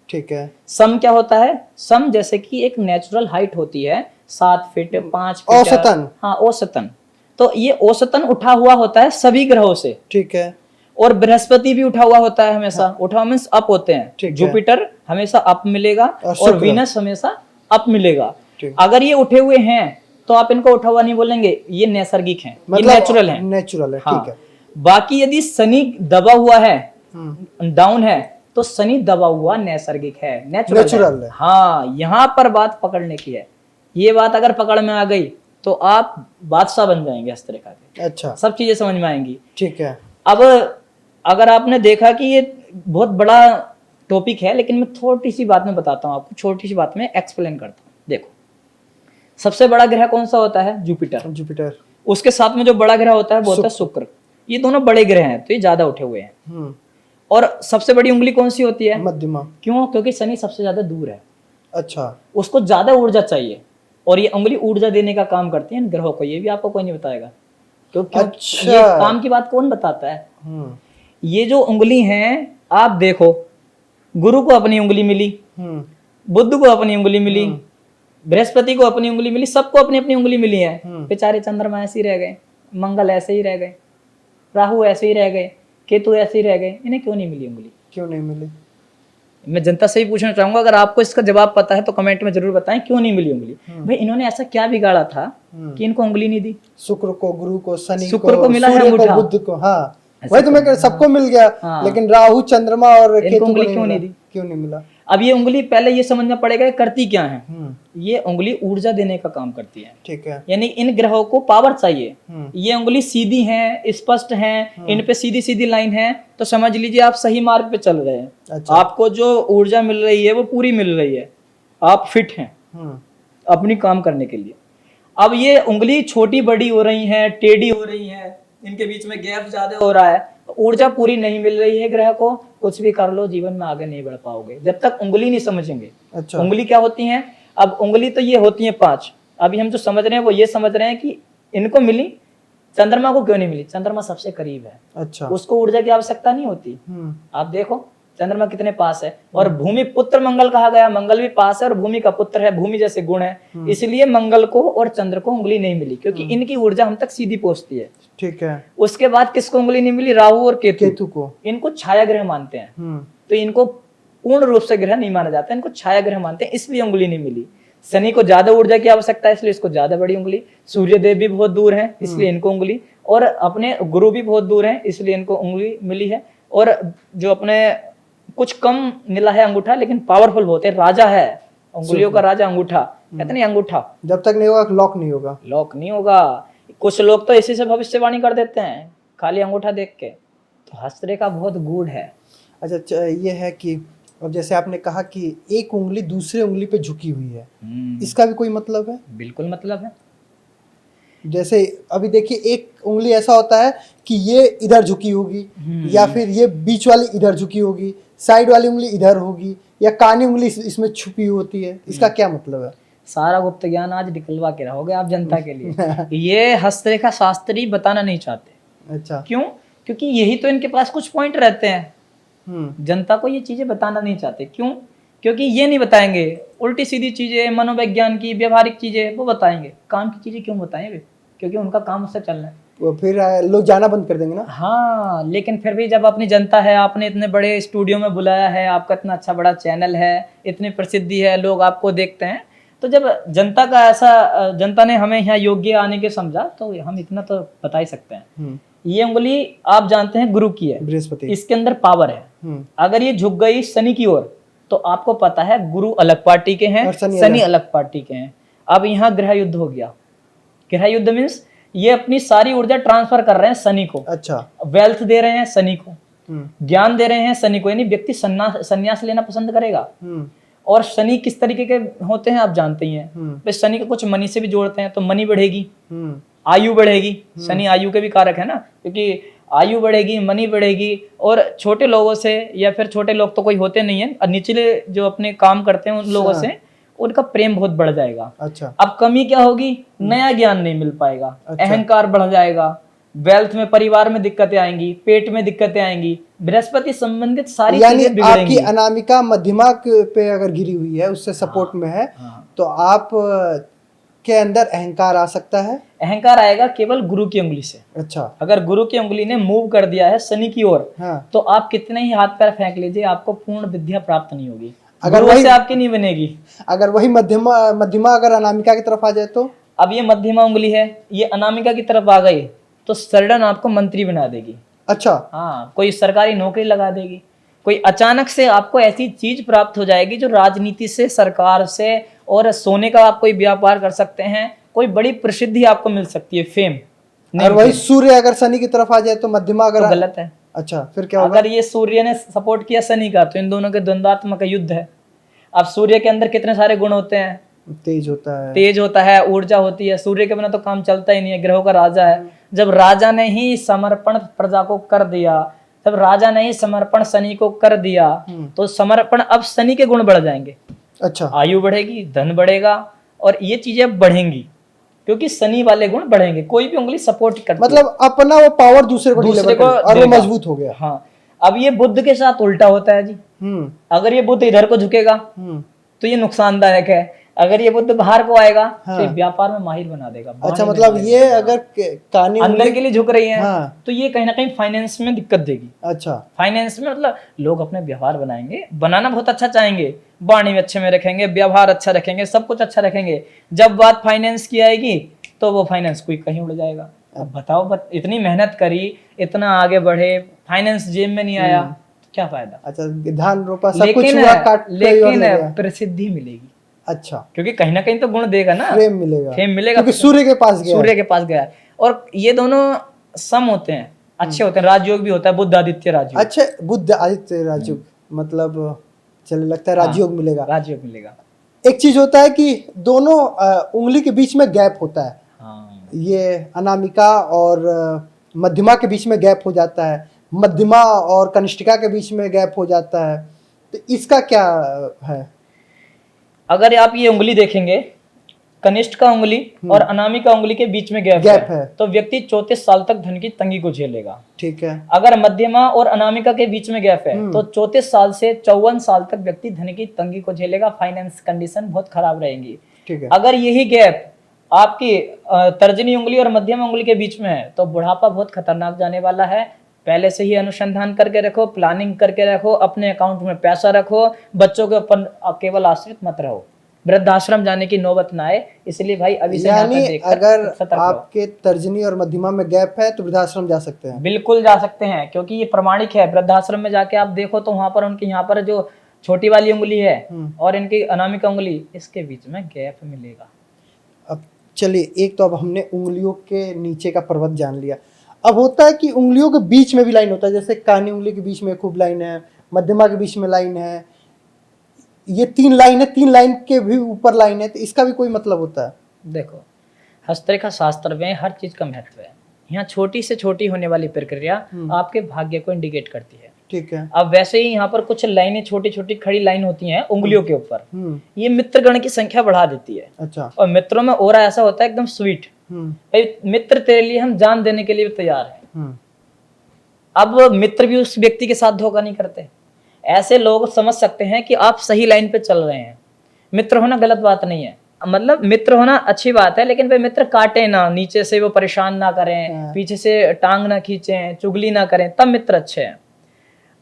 ठीक है। सम क्या होता है? सम जैसे कि एक नेचुरल हाइट होती है 7 फीट 5 फीट, औसतन। हाँ, औसतन। तो ये औसतन उठा हुआ होता है सभी ग्रहों से। ठीक है। और बृहस्पति भी उठा हुआ होता है हमेशा। हाँ। उठा मींस अप होते हैं। जुपिटर हमेशा अप मिलेगा और वीनस हमेशा अप मिलेगा। अगर ये उठे हुए हैं तो आप इनको उठा हुआ नहीं बोलेंगे, ये नैसर्गिक है, मतलब ये नेचुरल है। ठीक है। बाकी यदि शनि दबा हुआ है, डाउन है, तो शनि दबा हुआ नैसर्गिक है, Natural नेचुरल है। हाँ, यहाँ पर बात पकड़ने की है। ये बात अगर पकड़ में आ गई तो आप बादशाह बन जाएंगे हस्तरेखा के, अच्छा, सब चीजें समझ में आएंगी। ठीक है। अब अगर आपने देखा कि ये बहुत बड़ा टॉपिक है, लेकिन मैं छोटी सी बात में बताता हूँ आपको, छोटी सी बात में एक्सप्लेन करता हूँ। देखो, सबसे बड़ा ग्रह कौन सा होता है? जुपिटर। जुपिटर। उसके साथ में जो बड़ा ग्रह होता है वो होता है शुक्र। ये दोनों बड़े ग्रह हैं, तो ये ज्यादा उठे हुए हैं। और सबसे बड़ी उंगली कौन सी होती है? मध्यमा। क्यों? क्योंकि शनि सबसे ज्यादा दूर है, अच्छा, उसको ज्यादा ऊर्जा चाहिए, और ये उंगली ऊर्जा देने का काम करती है इन ग्रहों को। ये भी आपको कोई नहीं बताएगा, क्योंकि अच्छा। ये काम की बात कौन बताता है? ये जो उंगली हैं, आप देखो, गुरु को अपनी उंगली मिली, बुध को अपनी उंगली मिली, बृहस्पति को अपनी उंगली मिली, सबको अपनी अपनी उंगली मिली है। बेचारे चंद्रमा ऐसे ही रह गए, मंगल ऐसे ही रह गए, राहु ऐसे ही रह गए, केतु ऐसे ही रह गए। इन्हें क्यों नहीं मिली उंगली? क्यों नहीं मिली? मैं जनता से ही पूछना चाहूंगा, अगर आपको इसका जवाब पता है तो कमेंट में जरूर बताएं, क्यों नहीं मिली उंगली? भाई, इन्होंने ऐसा क्या बिगाड़ा था कि इनको उंगली नहीं दी? शुक्र को, गुरु को, शनि को, शुक्र को मिला है सूर्य को, अंगूठा। बुध को। हाँ, वही तो मैं कह, सबको मिल गया। हाँ। लेकिन राहु, चंद्रमा और केतु को उंगली नहीं क्यों मिला। नहीं दी? क्यों नहीं मिला? अब ये उंगली पहले ये समझना पड़ेगा कि करती क्या है। ये उंगली ऊर्जा देने का काम करती है, ठीक है। यानी इन ग्रहों को पावर चाहिए। ये उंगली सीधी है, स्पष्ट है, इन पे सीधी सीधी लाइन है, तो समझ लीजिए आप सही मार्ग पे चल रहे हैं। अच्छा। आपको जो ऊर्जा मिल रही है वो पूरी मिल रही है, आप फिट हैं अपनी काम करने के लिए। अब ये उंगली छोटी बड़ी हो रही है, टेढ़ी हो रही है, इनके बीच में गैप ज्यादा हो रहा है, ऊर्जा पूरी नहीं मिल रही है ग्रह को, कुछ भी कर लो जीवन में आगे नहीं बढ़ पाओगे जब तक उंगली नहीं समझेंगे। अच्छा। उंगली क्या होती है? अब उंगली तो ये होती है 5। अभी हम जो समझ रहे हैं वो ये समझ रहे हैं कि इनको मिली, चंद्रमा को क्यों नहीं मिली? चंद्रमा सबसे करीब है, अच्छा। उसको ऊर्जा की आवश्यकता नहीं होती। आप देखो चंद्रमा कितने पास है, और भूमि पुत्र मंगल कहा गया, मंगल भी पास है और भूमि का पुत्र है, भूमि जैसे गुण है, इसलिए मंगल को और चंद्र को उंगली नहीं मिली, क्योंकि इनकी ऊर्जा हम तक सीधी पहुंचती है। ठीक है। उसके बाद किसको उंगली नहीं मिली? राहु और केतु को। इनको छाया ग्रह मानते हैं, तो इनको पूर्ण रूप से ग्रह नहीं माना जाता, इनको छाया ग्रह मानते हैं, इसलिए उंगली नहीं मिली। शनि को ज्यादा ऊर्जा की आवश्यकता है, इसलिए इसको ज्यादा बड़ी उंगली। सूर्य देव भी बहुत दूर है, इसलिए इनको उंगली, और अपने गुरु भी बहुत दूर है, इसलिए इनको उंगली मिली है। और जो अपने कुछ कम मिला है अंगूठा, लेकिन पावरफुल बहुत है, राजा है उंगलियों का, राजा अंगूठा। कहते नहीं अंगूठा जब तक नहीं होगा लॉक नहीं होगा। लॉक नहीं होगा। कुछ लोग तो इसी से भविष्यवाणी कर देते हैं खाली अंगूठा देख के, तो हस्तरेखा बहुत गूढ़ है। अच्छा, ये है कि अब जैसे आपने कहा कि एक उंगली दूसरे उंगली पे झुकी हुई है, इसका भी कोई मतलब है? बिल्कुल मतलब है। जैसे अभी देखिए, एक उंगली ऐसा होता है कि ये इधर झुकी होगी, या फिर ये बीच वाली इधर झुकी होगी, साइड वाली उंगली इधर होगी, या कानी उंगली इसमें छुपी होती है। इसका क्या मतलब है? सारा गुप्त ज्ञान आज निकलवा के रहोगे आप जनता के लिए। ये हस्तरेखा शास्त्री बताना नहीं चाहते। अच्छा। क्यों? क्योंकि यही तो इनके पास कुछ पॉइंट रहते हैं। जनता को ये चीजें बताना नहीं चाहते। क्यों? क्योंकि ये नहीं बताएंगे, उल्टी सीधी चीजें, मनोविज्ञान की, व्यवहारिक चीजें वो बताएंगे। काम की चीजें क्यों बताएंगे? क्योंकि उनका काम उससे चलना है। वो फिर लोग जाना बंद कर देंगे ना। हाँ, लेकिन फिर भी जब अपनी जनता है, आपने इतने बड़े स्टूडियो में बुलाया है, आपका इतना अच्छा बड़ा चैनल है, इतनी प्रसिद्धि है, लोग आपको देखते हैं, तो जब जनता का ऐसा, जनता ने हमें यहाँ योग्य आने के समझा, तो हम इतना तो बता ही सकते हैं। ये उंगली आप जानते हैं गुरु की है, बृहस्पति, इसके अंदर पावर है। अगर ये झुक गई शनि की ओर, तो आपको पता है गुरु अलग पार्टी के हैं, शनि अलग पार्टी के हैं। अब यहाँ ग्रह युद्ध हो गया। ग्रह युद्ध मीन्स ये अपनी सारी ऊर्जा ट्रांसफर कर रहे हैं शनि को। अच्छा। वेल्थ दे रहे हैं शनि को, ज्ञान दे रहे हैं शनि को, यानी व्यक्ति संन्यास लेना पसंद करेगा। और शनि किस तरीके के होते हैं आप जानते ही हैं। शनि को कुछ मनी से भी जोड़ते हैं, तो मनी बढ़ेगी, आयु बढ़ेगी। शनि आयु के भी कारक है ना, क्योंकि आयु बढ़ेगी, मनी बढ़ेगी, और छोटे लोगों से, या फिर छोटे लोग तो कोई होते नहीं है, निचले जो अपने काम करते हैं उन लोगों से उनका प्रेम बहुत बढ़ जाएगा। अच्छा। अब कमी क्या होगी? नया ज्ञान नहीं मिल पाएगा। अच्छा। अहंकार बढ़ जाएगा, वेल्थ में, परिवार में दिक्कतें आएंगी, पेट में दिक्कतें आएंगी, बृहस्पति संबंधित सारी चीजें बिगड़ेंगी। आपकी अनामिका मध्यमा पे अगर गिरी हुई है, उससे सपोर्ट में है, तो आप के अंदर अहंकार आ सकता है। अहंकार आएगा केवल गुरु की उंगली से। अच्छा। अगर गुरु की उंगली ने मूव कर दिया है शनि की ओर, तो आप कितने ही हाथ पैर फेंक लीजिए, आपको पूर्ण विद्या प्राप्त नहीं होगी, अगर वही से आपकी नहीं बनेगी। अगर वही मध्यमा अगर अनामिका की तरफ आ जाए तो? अब ये मध्यमा उंगली है, ये अनामिका की तरफ आ गई तो सडन आपको मंत्री बना देगी। अच्छा। हाँ, कोई सरकारी नौकरी लगा देगी। कोई अचानक से आपको ऐसी चीज प्राप्त हो जाएगी जो राजनीति से, सरकार से, और सोने का आप कोई व्यापार कर सकते हैं, कोई बड़ी प्रसिद्धि आपको मिल सकती है, फेम। और वही सूर्य अगर शनि की तरफ आ जाए तो मध्यमा अगर तो गलत है। अच्छा, फिर क्या होगा? अगर ये सूर्य ने सपोर्ट किया शनि का, तो इन दोनों के द्वंद्वात्मक युद्ध है। अब सूर्य के अंदर कितने सारे गुण होते हैं, तेज होता है, तेज होता है, ऊर्जा होती है। सूर्य के बिना तो काम चलता ही नहीं है, ग्रहों का राजा है। जब राजा ने ही समर्पण प्रजा को कर दिया, जब राजा ने ही समर्पण शनि को कर दिया, तो समर्पण, अब शनि के गुण बढ़ जाएंगे। अच्छा, आयु बढ़ेगी, धन बढ़ेगा, और ये चीजें बढ़ेंगी क्योंकि शनि वाले गुण बढ़ेंगे। कोई भी उंगली सपोर्ट करती है, मतलब अपना वो पावर दूसरे को दूसरे डिलीवर को और वो देगा। मजबूत हो गया। हाँ, अब ये बुध के साथ उल्टा होता है जी। अगर ये बुध इधर को झुकेगा तो ये नुकसानदायक है, अगर ये बुध बाहर को आएगा तो ये व्यापार में माहिर बना देगा। अच्छा, मतलब ये अगर कानी अंदर के लिए झुक रही है, हाँ। तो ये कहीं ना कहीं फाइनेंस में दिक्कत देगी। अच्छा, फाइनेंस में मतलब लोग अपने व्यवहार बनाएंगे, बनाना बहुत अच्छा चाहेंगे, वाणी में अच्छे में रखेंगे, व्यवहार अच्छा रखेंगे, सब कुछ अच्छा रखेंगे। जब बात फाइनेंस की आएगी तो वो फाइनेंस कोई कहीं उड़ जाएगा। अब बताओ, इतनी मेहनत करी, इतना आगे बढ़े, फाइनेंस जेब में नहीं आया, तो क्या फायदा? अच्छा, धान रोपा सब कुछ हुआ, काट लेकिन प्रसिद्धि मिलेगी। अच्छा, क्योंकि कहीं ना कहीं तो गुण देगा ना, फेम मिलेगा, फेम मिलेगा, क्योंकि सूर्य के पास गया, सूर्य के पास गया। और ये दोनों सम होते हैं, अच्छे होते हैं। राजयोग भी होता है, बुध आदित्य राजयोग। अच्छा, बुध आदित्य राजयोग, मतलब चले लगता है राजयोग मिलेगा, राजयोग मिलेगा। एक चीज होता है कि दोनों उंगली के बीच में गैप होता है। हाँ। ये अनामिका और मध्यमा के बीच में गैप हो जाता है, मध्यमा और कनिष्ठिका के बीच में गैप हो जाता है, तो इसका क्या है? अगर आप ये उंगली देखेंगे, कनिष्ठ का उंगली और अनामिका उंगली के बीच में गैप है, तो व्यक्ति 34 साल तक धन की तंगी को झेलेगा। ठीक है। अगर मध्यमा और अनामिका के बीच में गैप है, तो 34 साल से 54 साल तक व्यक्ति धन की तंगी को झेलेगा। फाइनेंस कंडीशन बहुत खराब रहेंगी। ठीक है। अगर यही गैप आपकी तर्जनी उंगली और मध्यमा उंगली के बीच में है, तो बुढ़ापा बहुत खतरनाक जाने वाला है। पहले से ही अनुसंधान करके रखो, प्लानिंग करके रखो, अपने अकाउंट में पैसा रखो, बच्चों के ऊपर केवल आश्रित मत रहो, वृद्धाश्रम जाने की नौबत ना आए। इसलिए भाई अभी से यानी अगर आपके तर्जनी और मध्यमा में गैप है तो वृद्धाश्रम जा सकते हैं? बिल्कुल जा सकते हैं, क्योंकि ये प्रमाणिक है। वृद्धाश्रम में जाके आप देखो तो वहां पर उनके यहाँ पर जो छोटी वाली उंगली है और इनकी अनामिका उंगली, इसके बीच में गैप मिलेगा। अब चलिए, एक तो अब हमने उंगलियों के नीचे का पर्वत जान लिया। अब होता है कि उंगलियों के बीच में भी लाइन होता है, जैसे कानी उंगली के बीच में खूब लाइन है, मध्यमा के बीच में लाइन है, ये 3 लाइन है, 3 लाइन के भी ऊपर लाइन है, तो इसका भी कोई मतलब होता है? देखो, हस्तरेखा शास्त्र में हर चीज का महत्व है। यहाँ छोटी से छोटी होने वाली प्रक्रिया आपके भाग्य को इंडिकेट करती है। ठीक है। अब वैसे ही यहाँ पर कुछ लाइनें, छोटी छोटी खड़ी लाइन होती हैं उंगलियों के ऊपर, ये मित्र गण की संख्या बढ़ा देती है। अच्छा। और मित्रों में ओरा ऐसा होता है एकदम स्वीट, भाई मित्र तेरे लिए हम जान देने के लिए भी तैयार हैं। अब मित्र भी उस व्यक्ति के साथ धोखा नहीं करते। ऐसे लोग समझ सकते हैं कि आप सही लाइन पे चल रहे हैं। मित्र होना गलत बात नहीं है, मतलब मित्र होना अच्छी बात है, लेकिन वे मित्र काटे ना, नीचे से वो परेशान ना करें, पीछे से टांग ना खींचें, चुगली ना करें, तब मित्र अच्छे हैं।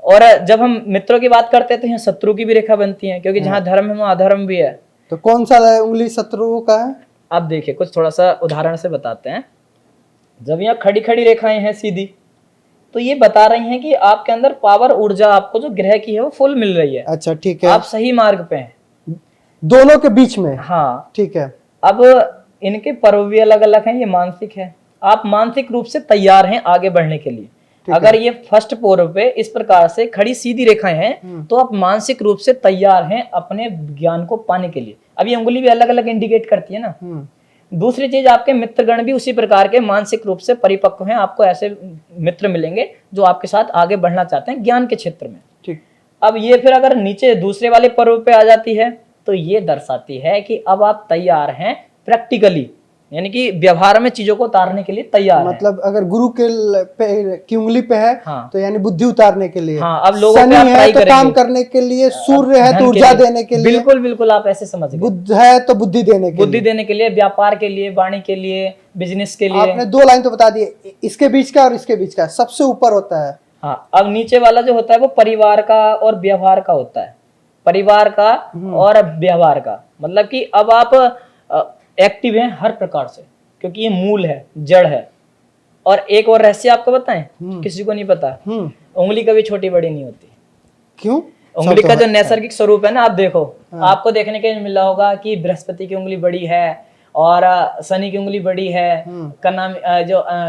और जब हम मित्रों की बात करते हैं तो यहाँ शत्रु की भी रेखा बनती है, क्योंकि जहाँ धर्म है वहाँ अधर्म भी है। तो कौन सा उंगली शत्रुओं का है? आप देखिए, कुछ थोड़ा सा उदाहरण से बताते हैं। जब यहाँ खड़ी खड़ी रेखाएं हैं सीधी, तो ये बता रही हैं कि आपके अंदर पावर, ऊर्जा आपको जो ग्रह की है वो फुल मिल रही है। अच्छा, ठीक है। आप सही मार्ग पे हैं दोनों के बीच में। हाँ, ठीक है। अब इनके पर्व भी अलग अलग हैं, ये मानसिक है। आप मानसिक रूप से तैयार हैं आगे बढ़ने के लिए। अगर ये फर्स्ट पर्व पे इस प्रकार से खड़ी सीधी रेखाएं हैं, तो आप मानसिक रूप से तैयार हैं अपने ज्ञान को पाने के लिए। अब ये उंगली भी अलग अलग इंडिकेट करती है ना। दूसरी चीज, आपके मित्रगण भी उसी प्रकार के मानसिक रूप से परिपक्व हैं। आपको ऐसे मित्र मिलेंगे जो आपके साथ आगे बढ़ना चाहते हैं ज्ञान के क्षेत्र में। ठीक। अब ये फिर अगर नीचे दूसरे वाले पर्व पे आ जाती है, तो ये दर्शाती है कि अब आप तैयार हैं प्रैक्टिकली, यानी कि व्यवहार में चीजों को उतारने के लिए तैयार है। मतलब अगर गुरु की उंगली पे है, हाँ, तो यानी बुद्धि उतारने के लिए। हाँ, अब लोगों शनि है तो काम करने के लिए, सूर्य है तो ऊर्जा देने के लिए। बिल्कुल बिल्कुल, आप ऐसे समझ गए। बुध है तो बुद्धि देने के लिए, व्यापार के लिए, वाणी के लिए, बिजनेस के लिए। आपने 2 लाइन तो बता दिए, इसके बीच का और इसके बीच का सबसे ऊपर होता है। हाँ, अब नीचे वाला जो होता है वो परिवार का और व्यवहार का होता है। परिवार का और व्यवहार का मतलब कि अब आप एक्टिव हैं हर प्रकार से, क्योंकि ये मूल है, जड़ है। और एक और रहस्य आपको बताएं, किसी को नहीं पता, उंगली कभी छोटी बड़ी नहीं होती। क्यों? उंगली सब का तो जो है। नैसर्गिक स्वरूप है ना, आप देखो, आपको देखने के मिला होगा कि बृहस्पति की उंगली बड़ी है और शनि की उंगली बड़ी है। नाम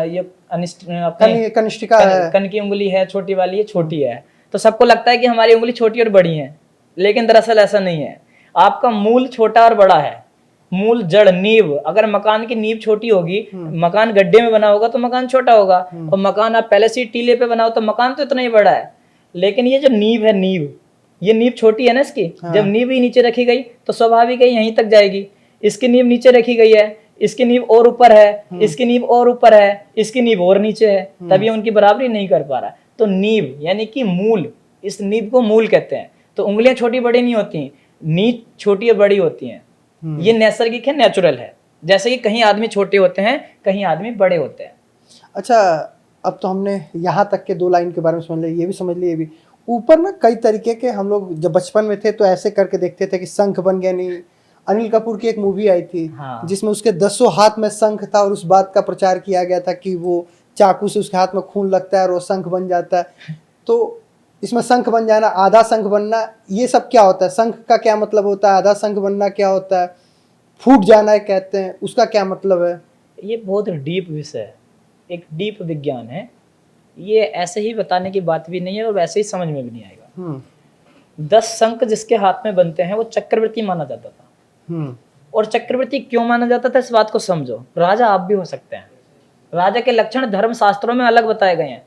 ये अपने कनिष्ठिका है। कन की उंगली है छोटी वाली, ये छोटी है। तो सबको लगता है कि हमारी उंगली छोटी और बड़ी है, लेकिन दरअसल ऐसा नहीं है। आपका मूल छोटा और बड़ा है। मूल, जड़, नींव, अगर मकान की नींव छोटी होगी, मकान गड्ढे में बना होगा तो मकान छोटा होगा, और मकान आप पहले से ही टीले पे बनाओ तो मकान तो इतना ही बड़ा है। लेकिन ये जो नींव है, नींव, ये नींव छोटी है ना इसकी। जब नींव ही नीचे रखी गई तो स्वाभाविक है यहीं तक जाएगी। इसकी नींव नीचे रखी गई है, इसकी नींव और ऊपर है, इसकी नींव और ऊपर है, इसकी नींव और नीचे है, तभी उनकी बराबरी नहीं कर पा रहा। तो नींव यानी कि मूल, इस नींव को मूल कहते हैं। तो उंगलियां छोटी बड़ी नहीं होती, नींव छोटी और बड़ी होती हैं। ये नैसर्गिक है, नेचुरल है। जैसे कि कहीं आदमी छोटे होते हैं, कहीं आदमी बड़े होते हैं। अच्छा, अब तो हमने यहाँ तक के 2 लाइन के बारे में समझ लिया, ये भी समझ लिया। ये भी ऊपर ना कई तरीके के, हम लोग जब बचपन में थे तो ऐसे करके देखते थे कि शंख बन गया। नहीं, अनिल कपूर की एक मूवी आई थी जिसमें उसके 10 हाथ में शंख था और उस बात का प्रचार किया गया था कि वो चाकू से उसके हाथ में खून लगता है और वो शंख बन जाता है। तो इसमें शंख बन जाना, आधा शंख बनना, ये सब क्या होता है? शंख का क्या मतलब होता है? आधा शंख बनना क्या होता है? फूट जाना है कहते हैं, उसका क्या मतलब है? ये बहुत डीप विषय है, एक डीप विज्ञान है। ये ऐसे ही बताने की बात भी नहीं है और वैसे ही समझ में भी नहीं आएगा। 10 शंख जिसके हाथ में बनते हैं वो चक्रवर्ती माना जाता था। और चक्रवर्ती क्यों माना जाता था, इस बात को समझो। राजा आप भी हो सकते हैं। राजा के लक्षण धर्म शास्त्रों में अलग बताए गए हैं।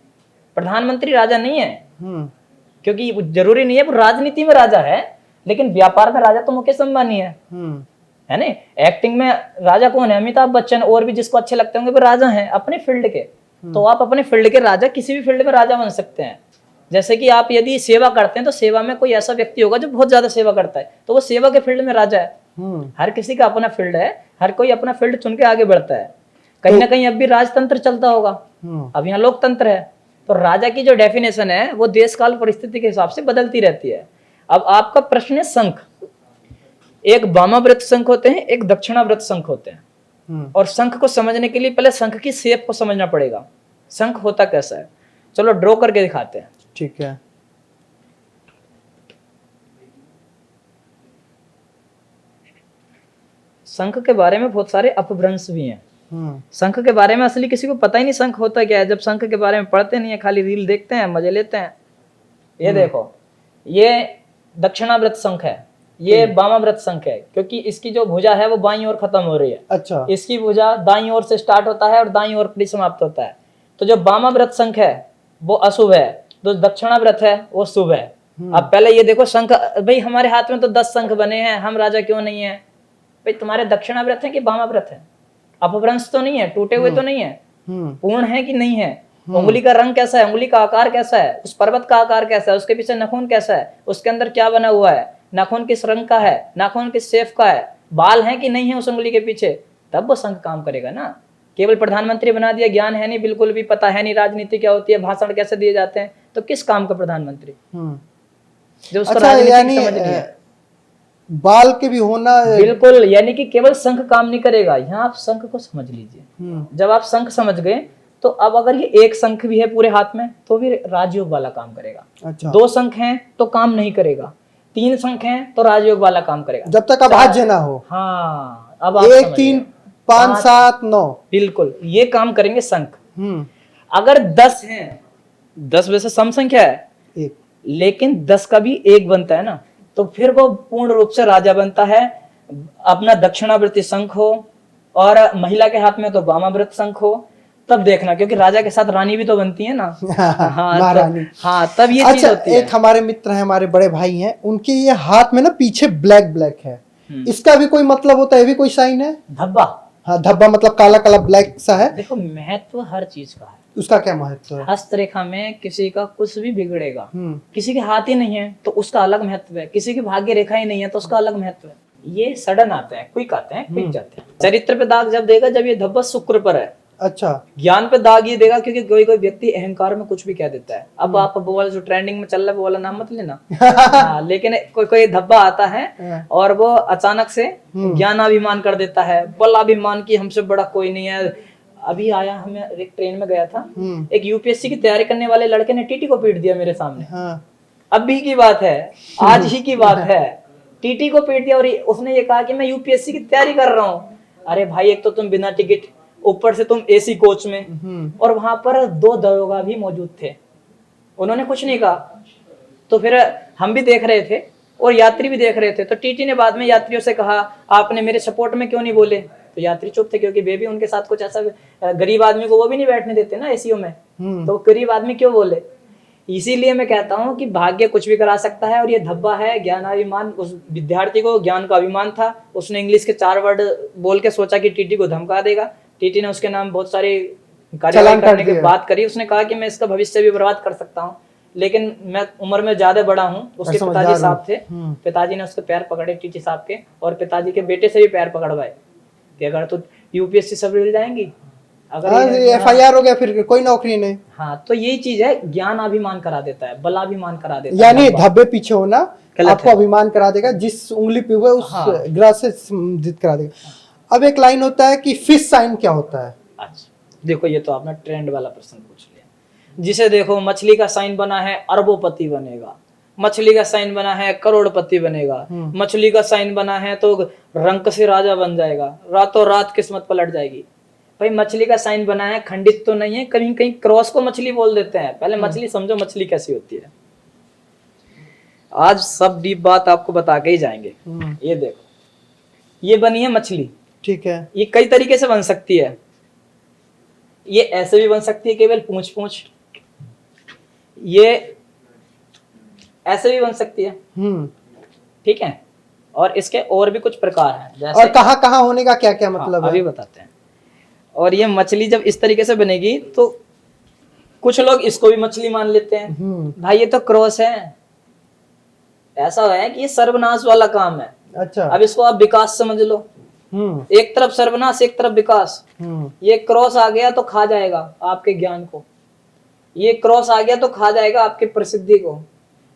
प्रधानमंत्री राजा नहीं है, क्योंकि वो जरूरी नहीं है वो राजनीति में राजा है, लेकिन व्यापार में राजा तो मुकेश अंबानी है ना। एक्टिंग में राजा कौन है? अमिताभ बच्चन। और भी जिसको अच्छे लगते होंगे वो राजा हैं अपने फील्ड के। तो आप अपने फील्ड के राजा, किसी भी फील्ड में राजा बन सकते हैं। जैसे कि आप यदि सेवा करते हैं तो सेवा में कोई ऐसा व्यक्ति होगा जो बहुत ज्यादा सेवा करता है, तो वो सेवा के फील्ड में राजा है। हर किसी का अपना फील्ड है, हर कोई अपना फील्ड चुन के आगे बढ़ता है। कहीं ना कहीं अब भी राजतंत्र चलता होगा, अब यहाँ लोकतंत्र है। तो राजा की जो डेफिनेशन है वो देश काल परिस्थिति के हिसाब से बदलती रहती है। अब आपका प्रश्न है शंख। एक वामाव्रत शंख होते हैं, एक दक्षिणाव्रत शंख होते हैं। और शंख को समझने के लिए पहले शंख की शेप को समझना पड़ेगा, शंख होता कैसा है। चलो ड्रॉ करके दिखाते हैं। ठीक है। शंख के बारे में बहुत सारे अपभ्रंश भी हैं। शंख के बारे में असली किसी को पता ही नहीं शंख होता क्या है, जब शंख के बारे में पढ़ते नहीं है, खाली रील देखते हैं, मजे लेते हैं। ये देखो, ये दक्षिणाव्रत शंख है, ये वामाव्रत शंख है, क्योंकि इसकी जो भुजा है वो बाईं ओर खत्म हो रही है। अच्छा। इसकी भुजा दाईं ओर से स्टार्ट होता है और दाईं ओर परिसमाप्त होता है। तो जो वामाव्रत शंख है वो अशुभ है, जो दक्षिणाव्रत है वो शुभ है। अब पहले ये देखो शंख, भाई हमारे हाथ में तो 10 शंख बने हैं, हम राजा क्यों नहीं है? भाई तुम्हारे दक्षिणाव्रत है कि वामाव्रत है? अपभ्रंश तो नहीं है, टूटे हुए तो नहीं है, पूर्ण है कि नहीं है? उंगली का रंग कैसा है, उंगली का आकार कैसा है, उस पर्वत का आकार कैसा है, उसके पीछे नाखून कैसा है, उसके अंदर क्या बना हुआ है, नाखून किस रंग का है, नाखून किस शेप का है, बाल है कि नहीं है उस उंगली के पीछे, तब वो शंख काम करेगा ना। केवल प्रधानमंत्री बना दिया, ज्ञान है नहीं, बिल्कुल भी पता है नहीं राजनीति क्या होती है, भाषण कैसे दिए जाते हैं, तो किस काम का प्रधानमंत्री जो उसको राजनीति समझ नहीं है। बाल के भी होना बिल्कुल, यानी कि केवल शंख काम नहीं करेगा। यहाँ आप शंख को समझ लीजिए। जब आप शंख समझ गए तो अब अगर ये एक शंख भी है पूरे हाथ में तो भी राजयोग वाला काम करेगा। अच्छा। 2 शंख हैं तो काम नहीं करेगा, 3 शंख हैं तो राजयोग वाला काम करेगा, जब तक अभाज्य ना हो। हाँ, अब आप 1 3 5 7 9 बिल्कुल ये काम करेंगे शंख। अगर 10 हैं, 10 वैसे सम संख्या है, लेकिन 10 का भी 1 बनता है ना, तो फिर वो पूर्ण रूप से राजा बनता है। अपना दक्षिणावर्ती शंख हो और महिला के हाथ में तो वामाव्रत शंख हो, तब देखना, क्योंकि राजा के साथ रानी भी तो बनती है ना। हाँ, महारानी। हाँ, तब ये चीज होती है। एक हमारे मित्र हैं, हमारे बड़े भाई हैं, उनके ये हाथ में ना पीछे ब्लैक ब्लैक है, इसका भी कोई मतलब होता है? भी कोई साइन है? धब्बा। हाँ, धब्बा मतलब काला काला ब्लैक सा है। देखो, महत्व हर चीज का है। उसका क्या महत्व है? हस्तरेखा में किसी का कुछ भी बिगड़ेगा, किसी के हाथ ही नहीं है तो उसका अलग महत्व है, किसी की भाग्य रेखा ही नहीं है तो उसका अलग महत्व है। ये सडन आते हैं, क्विक आते हैं, क्विक जाते हैं। चरित्र पे दाग जब देगा जब ये धब्बा शुक्र पर है। अच्छा। ज्ञान पे दाग ये देगा क्योंकि कोई कोई व्यक्ति अहंकार में कुछ भी कह देता है। अब आप वो वाला जो ट्रेंडिंग में चल रहा है वो वाला नाम मत लेना। लेकिन कोई कोई धब्बा आता है और वो अचानक से ज्ञानाभिमान कर देता है, बलाभिमान की हमसे बड़ा कोई नहीं है। अभी आया, हमें एक ट्रेन में गया था, एक यूपीएससी की तैयारी करने वाले लड़के ने टीटी को पीट दिया मेरे सामने। अभी की बात है, आज ही की बात है। टीटी को पीट दिया और उसने ये कहा कि मैं यूपीएससी की तैयारी कर रहा हूँ। अरे भाई, एक तो तुम बिना टिकट, ऊपर से तुम एसी कोच में, और वहां पर 2 दरोगा भी मौजूद थे, उन्होंने कुछ नहीं कहा। तो फिर हम भी देख रहे थे और यात्री भी देख रहे थे। तो टीटी ने बाद में यात्रियों से कहा, आपने मेरे सपोर्ट में क्यों नहीं बोले? तो यात्री चुप थे, क्योंकि वे भी उनके साथ कुछ ऐसा, गरीब आदमी को वो भी नहीं बैठने देते ना एसीओ में, तो गरीब आदमी क्यों बोले? इसीलिए मैं कहता हूँ कि भाग्य कुछ भी करा सकता है, और ये धब्बा है ज्ञानाभिमान। उस विद्यार्थी को ज्ञान का अभिमान था, उसने इंग्लिश के 4 वर्ड बोल के सोचा कि टीटी को धमका देगा। टीटी ने उसके नाम बहुत सारी कार्यवाही करने की बात करी। उसने कहा कि मैं इसका भविष्य भी बर्बाद कर सकता हूँ, लेकिन मैं उम्र में ज्यादा बड़ा हूँ। उसके पिताजी साहब थे, पिताजी ने उसके पैर पकड़े टीटी साहब के, और पिताजी के बेटे से भी पैर पकड़वाए कि अगर तो यूपीएससी सब मिल जाएंगी, अगर एफआईआर हो गया फिर कोई नौकरी नहीं। हाँ, तो यही चीज है, ज्ञान अभिमान करा देता है, बलाभिमान करा देता है। यानी धब्बे पीछे होना आपको अभिमान करा देगा, जिस उंगली पे हुआ उस ग्रास से संबंधित करा देगा। अब एक लाइन होता है कि फिश साइन क्या होता है? अच्छा, देखो ये तो आपने ट्रेंड वाला प्रश्न पूछ लिया। जिसे देखो, मछली का साइन बना है अरबोपति बनेगा, मछली का साइन बना है करोड़पति बनेगा, मछली का साइन बना है तो रंक से राजा बन जाएगा, रातों रात किस्मत पलट जाएगी। भाई, मछली का साइन बना है, खंडित तो नहीं है, कहीं कहीं क्रॉस को मछली बोल देते हैं। पहले मछली समझो, मछली कैसी होती है। आज सब डीप बात आपको बता के ही जाएंगे। ये देखो, ये बनी है मछली, ठीक है। ये कई तरीके से बन सकती है। ये ऐसे भी बन सकती है, केवल पूंछ पूंछ। ये ऐसे भी बन सकती है, ठीक है। और इसके और भी कुछ प्रकार हैं, जैसे और कहाँ होने का क्या क्या मतलब है, अभी बताते हैं। और ये मछली जब इस तरीके से बनेगी तो कुछ लोग इसको भी मछली मान लेते हैं। भाई, ये तो क्रॉस है। ऐसा है कि ये सर्वनाश वाला काम है। अच्छा, अब इसको आप विकास समझ लो। एक तरफ सर्वनाश, एक तरफ विकास। ये क्रॉस आ गया तो खा जाएगा आपके ज्ञान को, ये क्रॉस आ गया तो खा जाएगा आपके प्रसिद्धि को,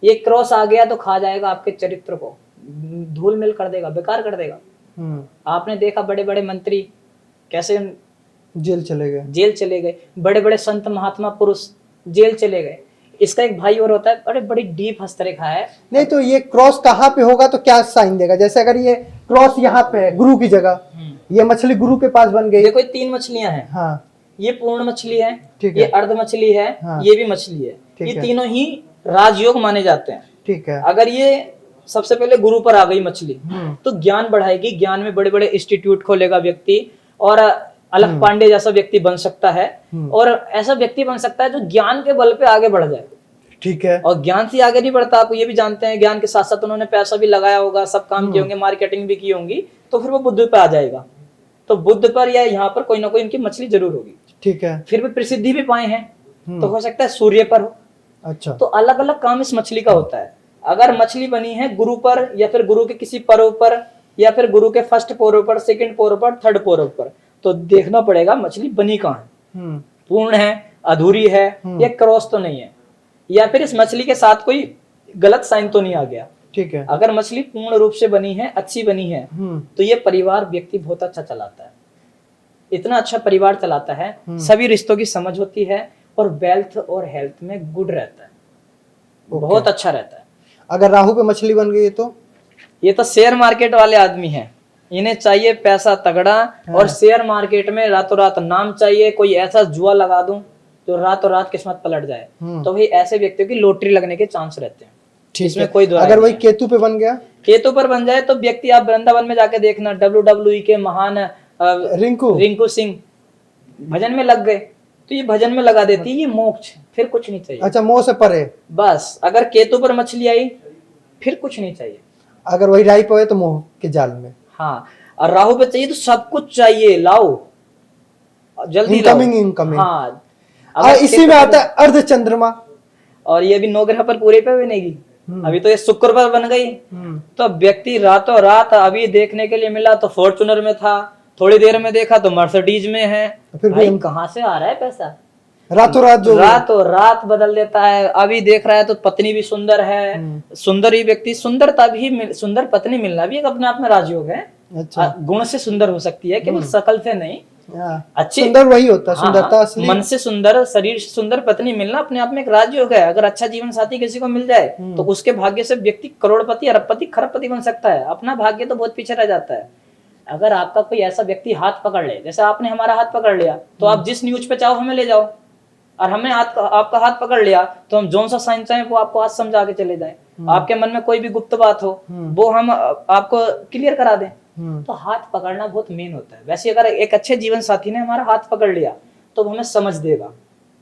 ये क्रॉस आ गया तो खा जाएगा आपके चरित्र को, धूल मिल कर देगा, बेकार कर देगा। आपने देखा बड़े बड़े मंत्री कैसे जेल चले गए, बड़े बड़े संत महात्मा पुरुष जेल चले गए। इसका एक भाई और होता है, बड़े बड़ी डीप हस्तरेखा है। नहीं तो ये क्रॉस कहाँ पे होगा तो क्या साइन देगा? जैसे अगर ये क्रॉस यहाँ पे है गुरु की जगह, ये मछली गुरु के पास बन गई। देखो, 3 मछलियां हैं। हाँ, ये पूर्ण मछली है, ये अर्ध मछली है, हाँ, ये भी मछली है। ये तीनों ही राजयोग माने जाते हैं, ठीक है। अगर ये सबसे पहले गुरु पर आ गई मछली तो ज्ञान बढ़ाएगी, ज्ञान में बड़े बड़े इंस्टीट्यूट खोलेगा व्यक्ति, और अलग पांडे जैसा व्यक्ति बन सकता है, और ऐसा व्यक्ति बन सकता है जो ज्ञान के बल पे आगे बढ़ जाए, ठीक है। और ज्ञान से आगे नहीं बढ़ता, आप ये भी जानते हैं। ज्ञान के साथ साथ उन्होंने पैसा भी लगाया होगा, सब काम किए होंगे, मार्केटिंग भी की होंगी, तो फिर वो बुद्ध पे आ जाएगा। तो बुद्ध पर या यहाँ पर कोई ना कोई इनकी मछली जरूर होगी, ठीक है। फिर भी प्रसिद्धि भी पाए हैं, तो हो सकता है सूर्य पर हो। अच्छा, तो अलग अलग काम इस मछली का होता है। अगर मछली बनी है गुरु पर, या फिर गुरु के किसी पर्व पर, या फिर गुरु के फर्स्ट पोरो पर, सेकंड पोरो पर, थर्ड पोरो पर, तो देखना पड़ेगा मछली बनी कहाँ है, पूर्ण है, अधूरी है, या क्रॉस तो नहीं है, या फिर इस मछली के साथ कोई गलत साइन तो नहीं आ गया, ठीक है। अगर मछली पूर्ण रूप से बनी है, अच्छी बनी है, तो ये परिवार व्यक्ति बहुत अच्छा चलाता है। इतना अच्छा परिवार चलाता है, सभी रिश्तों की समझ होती है, और वेल्थ और हेल्थ में गुड रहता है, बहुत अच्छा रहता है। अगर राहु पे मछली बन गई तो ये तो शेयर मार्केट वाले आदमी हैं, इन्हें चाहिए पैसा तगड़ा, और शेयर मार्केट में रातों रात नाम चाहिए। कोई ऐसा जुआ लगा दूं जो रातों रात किस्मत पलट जाए, तो भाई ऐसे व्यक्तियों की लॉटरी लगने के चांस रहते हैं, इसमें कोई दो। अगर वही केतु पे बन गया, केतु पर बन जाए तो व्यक्ति, आप वृंदावन में जाके देखना, WWE के महान रिंकू सिंह भजन में लग गए, तो ये भजन में लगा देती है, ये मोक्ष, फिर कुछ नहीं चाहिए। अच्छा, मोह से परे बस। अगर केतु पर मछली आई फिर कुछ नहीं चाहिए। अगर वही राही पे तो मोह के जाल में। हाँ, और राहु पे चाहिए तो सब कुछ चाहिए, लाओ जल्दी, इनकमिंग। हाँ, इसी में आता है अर्ध चंद्रमा, और ये भी 9 ग्रह पर पूरे पे बनेगी। अभी तो ये शुक्र पर बन गई, तो व्यक्ति रातों रात, अभी देखने के लिए मिला तो फॉर्चुनर में था, थोड़ी देर में देखा तो मर्सिडीज में है। फिर भाई कहाँ से आ रहा है पैसा? रातों रात बदल देता है। अभी देख रहा है तो पत्नी भी सुंदर है, सुंदर ही व्यक्ति, सुंदरता भी, सुंदर पत्नी मिलना भी एक अपने आप में राजयोग है। अच्छा, गुण से सुंदर हो सकती है, केवल शकल से नहीं। हाँ, अच्छी सुंदर वही होता है, हाँ, सुंदरता असली। मन से सुंदर, शरीर से सुंदर पत्नी मिलना अपने आप में एक राजयोग है। अगर अच्छा जीवन साथी किसी को मिल जाए तो उसके भाग्य से व्यक्ति करोड़पति, अरबपति, खरबपति बन सकता है। अपना भाग्य तो बहुत पीछे रह जाता है। अगर आपका कोई ऐसा व्यक्ति हाथ पकड़ ले, जैसे आपने हमारा हाथ पकड़ लिया, तो आप जिस न्यूज पे चाहो हमें ले जाओ, और हमने आपका हाथ पकड़ लिया तो हम जोन सा साइन चाहे वो आपको आज समझा के चले जाएं। आपके मन में कोई भी गुप्त बात हो वो हम आपको क्लियर करा दें। तो हाथ पकड़ना बहुत मेन होता है। वैसे अगर एक अच्छे जीवन साथी ने हमारा हाथ पकड़ लिया तो वो हमें समझ देगा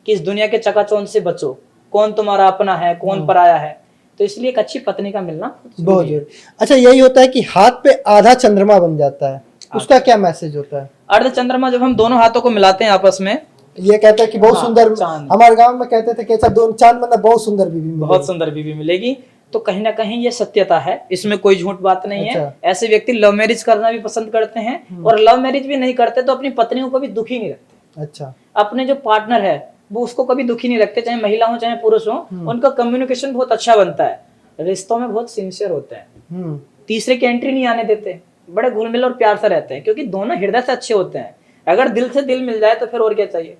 कि इस दुनिया के चकाचौंध से बचो, कौन तुम्हारा अपना है, कौन पराया है। तो इसलिए एक अच्छी पत्नी का मिलना बहुत जरूरी। अच्छा, यही होता है कि हाथ पे आधा चंद्रमा बन जाता है, उसका क्या मैसेज होता है? अर्ध चंद्रमा जब हम दोनों हाथों को मिलाते हैं आपस में, ये कहता है कि बहुत हाँ, सुंदर, चांद। हमारे गांव में कहते थे कि अच्छा दोनों चांद मतलब बहुत सुंदर बीवी मिलेगी। बहुत सुंदर बीवी मिलेगी। तो कहीं ना कहीं ये सत्यता है, इसमें कोई झूठ बात नहीं है। अच्छा। ऐसे व्यक्ति लव मैरिज करना भी पसंद करते हैं, और लव मैरिज भी नहीं करते तो अपनी पत्नियों को भी दुखी नहीं रखते। अच्छा। अपने जो पार्टनर है वो उसको कभी दुखी नहीं रखते, चाहे महिला हो चाहे पुरुष हो। उनका कम्युनिकेशन बहुत अच्छा बनता है, रिश्तों में बहुत सिंसियर होते हैं, तीसरे की एंट्री नहीं आने देते, बड़े घुल मिल और प्यार से रहते हैं, क्योंकि दोनों हृदय से अच्छे होते हैं। अगर दिल से दिल मिल जाए तो फिर और क्या चाहिए।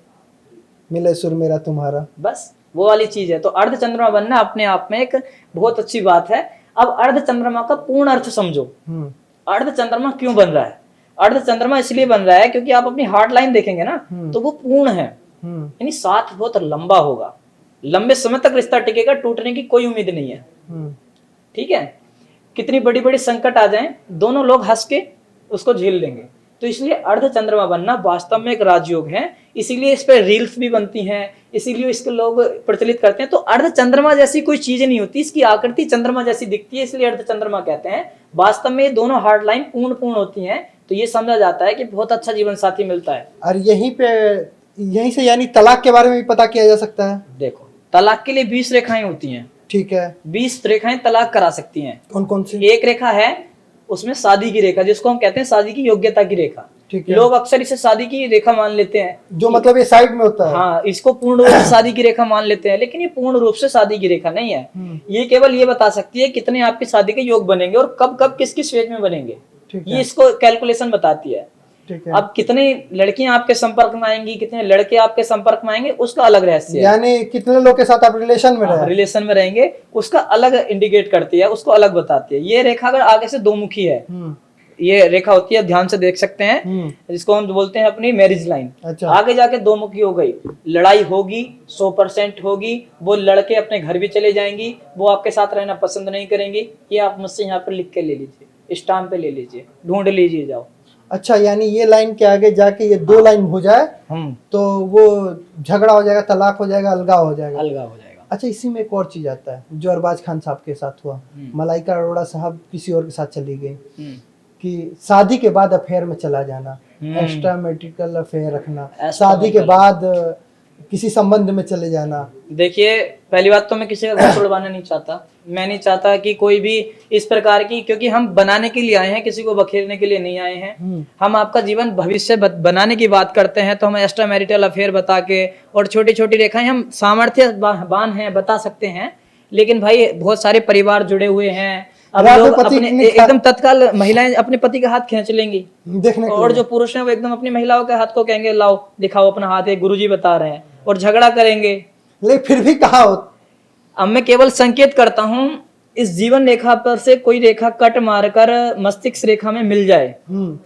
मिले सुर मेरा तुम्हारा, बस वो वाली चीज है। तो अर्ध चंद्रमा बनना अपने आप में एक बहुत अच्छी बात है। अब अर्ध चंद्रमा का पूर्ण अर्थ समझो। अर्ध चंद्रमा क्यों बन रहा है? अर्ध चंद्रमा इसलिए बन रहा है क्योंकि आप अपनी हार्ट लाइन देखेंगे ना तो वो पूर्ण है, यानी साथ बहुत लंबा होगा, लंबे समय तक रिश्ता टिकेगा, टूटने की कोई उम्मीद नहीं है। ठीक है, कितनी बड़ी बड़ी संकट आ जाएं दोनों लोग हंस के उसको झेल लेंगे। तो इसलिए अर्ध चंद्रमा बनना वास्तव में एक राजयोग है, इसीलिए इस पे रील्स भी बनती हैं, इसीलिए इसको लोग प्रचलित करते हैं। तो अर्ध चंद्रमा जैसी कोई चीज नहीं होती, इसकी आकृति चंद्रमा जैसी दिखती है, इसलिए अर्ध चंद्रमा कहते हैं। वास्तव में ये दोनों हार्ड लाइन पूर्ण होती हैं। तो ये समझा जाता है कि बहुत अच्छा जीवन साथी मिलता है। और यहीं से यानी तलाक के बारे में भी पता किया जा सकता है। देखो, तलाक के लिए 20 रेखाएं होती हैं। ठीक है, 20 रेखाएं तलाक करा सकती हैं। कौन कौन सी? एक रेखा है उसमें शादी की रेखा, जिसको हम कहते हैं शादी की योग्यता की रेखा। ठीक है। लोग अक्सर इसे शादी की रेखा मान लेते हैं, जो मतलब ये साइड में होता है। हाँ, इसको पूर्ण रूप से शादी की रेखा मान लेते हैं, लेकिन ये पूर्ण रूप से शादी की रेखा नहीं है। ये केवल ये बता सकती है कितने आपकी शादी के योग बनेंगे और कब कब किस किस फेज में बनेंगे, ये इसको कैलकुलेशन बताती है। ठीक है। अब कितनी लड़कियां आपके संपर्क में आएंगी, कितने लड़के आपके संपर्क में आएंगे, उसका अलग रहस्य है। यानी कितने लोग के साथ आप रिलेशन में रहे, रिलेशन में रहेंगे, उसका अलग इंडिकेट करती है, उसको अलग बताती है। ये रेखा अगर आगे से दो मुखी है, ये रेखा होती है, ध्यान से देख सकते हैं, जिसको हम बोलते हैं अपनी मैरिज लाइन। अच्छा। आगे जाके दो मुखी हो गई, लड़ाई होगी, 100% होगी, वो लड़के अपने घर भी चले जाएंगी, वो आपके साथ रहना पसंद नहीं करेंगी। ये आप मुझसे यहाँ पर लिख के ले लीजिए, स्टाम्प पे ले लीजिए, ढूंढ लीजिए, जाओ। अच्छा, यानी ये लाइन के आगे जाके ये दो लाइन हो जाए तो वो झगड़ा हो जाएगा, तलाक हो जाएगा, अलगाव हो जाएगा। अच्छा, इसी में एक और चीज आता है जो अरबाज खान साहब के साथ हुआ। मलाइका अरोड़ा साहब किसी और के साथ चली गई, कि शादी के बाद अफेयर में चला जाना, एक्स्ट्रा मैरिटल अफेयर रखना, शादी के बाद किसी संबंध में चले जाना। देखिए, पहली बात तो मैं किसी का घर छुड़वाना नहीं चाहता। मैं नहीं चाहता कि कोई भी इस प्रकार की, क्योंकि हम बनाने के लिए आए हैं, किसी को बखेरने के लिए नहीं आए हैं। हम आपका जीवन भविष्य बनाने की बात करते हैं, तो हम एक्स्ट्रा मैरिटल अफेयर बता के और छोटी छोटी रेखाएं, हम सामर्थ्यवान हैं, बता सकते हैं। लेकिन भाई बहुत सारे परिवार जुड़े हुए हैं, अब लोग अपने एकदम तत्काल महिलाएं अपने पति का हाथ खींच लेंगी देखने और जो पुरुष हैं वो एकदम अपनी महिलाओं के हाथ को कहेंगे लाओ दिखाओ अपना हाथ, एक गुरुजी बता रहे हैं, और झगड़ा करेंगे। लेकिन फिर भी कहा हो, अब मैं केवल संकेत करता हूं, इस जीवन रेखा पर से कोई रेखा कट मारकर मस्तिष्क रेखा में मिल जाए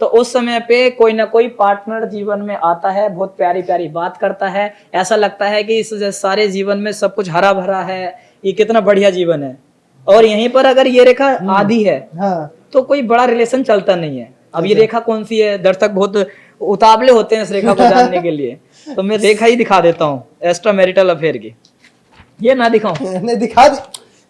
तो उस समय पे कोई ना कोई पार्टनर जीवन में आता है, बहुत प्यारी प्यारी बात करता है, ऐसा लगता है कि इस सारे जीवन में सब कुछ हरा भरा है, ये कितना बढ़िया जीवन है। और यहीं पर अगर ये रेखा आधी है तो कोई बड़ा रिलेशन चलता नहीं है। अब ये रेखा कौन सी है, दर्शक बहुत उतावले होते हैं इस रेखा को जानने के लिए, तो मैं रेखा ही दिखा देता हूँ एक्स्ट्रा मैरिटल अफेयर की। ये ना दिखाऊं? नहीं, दिखा दे,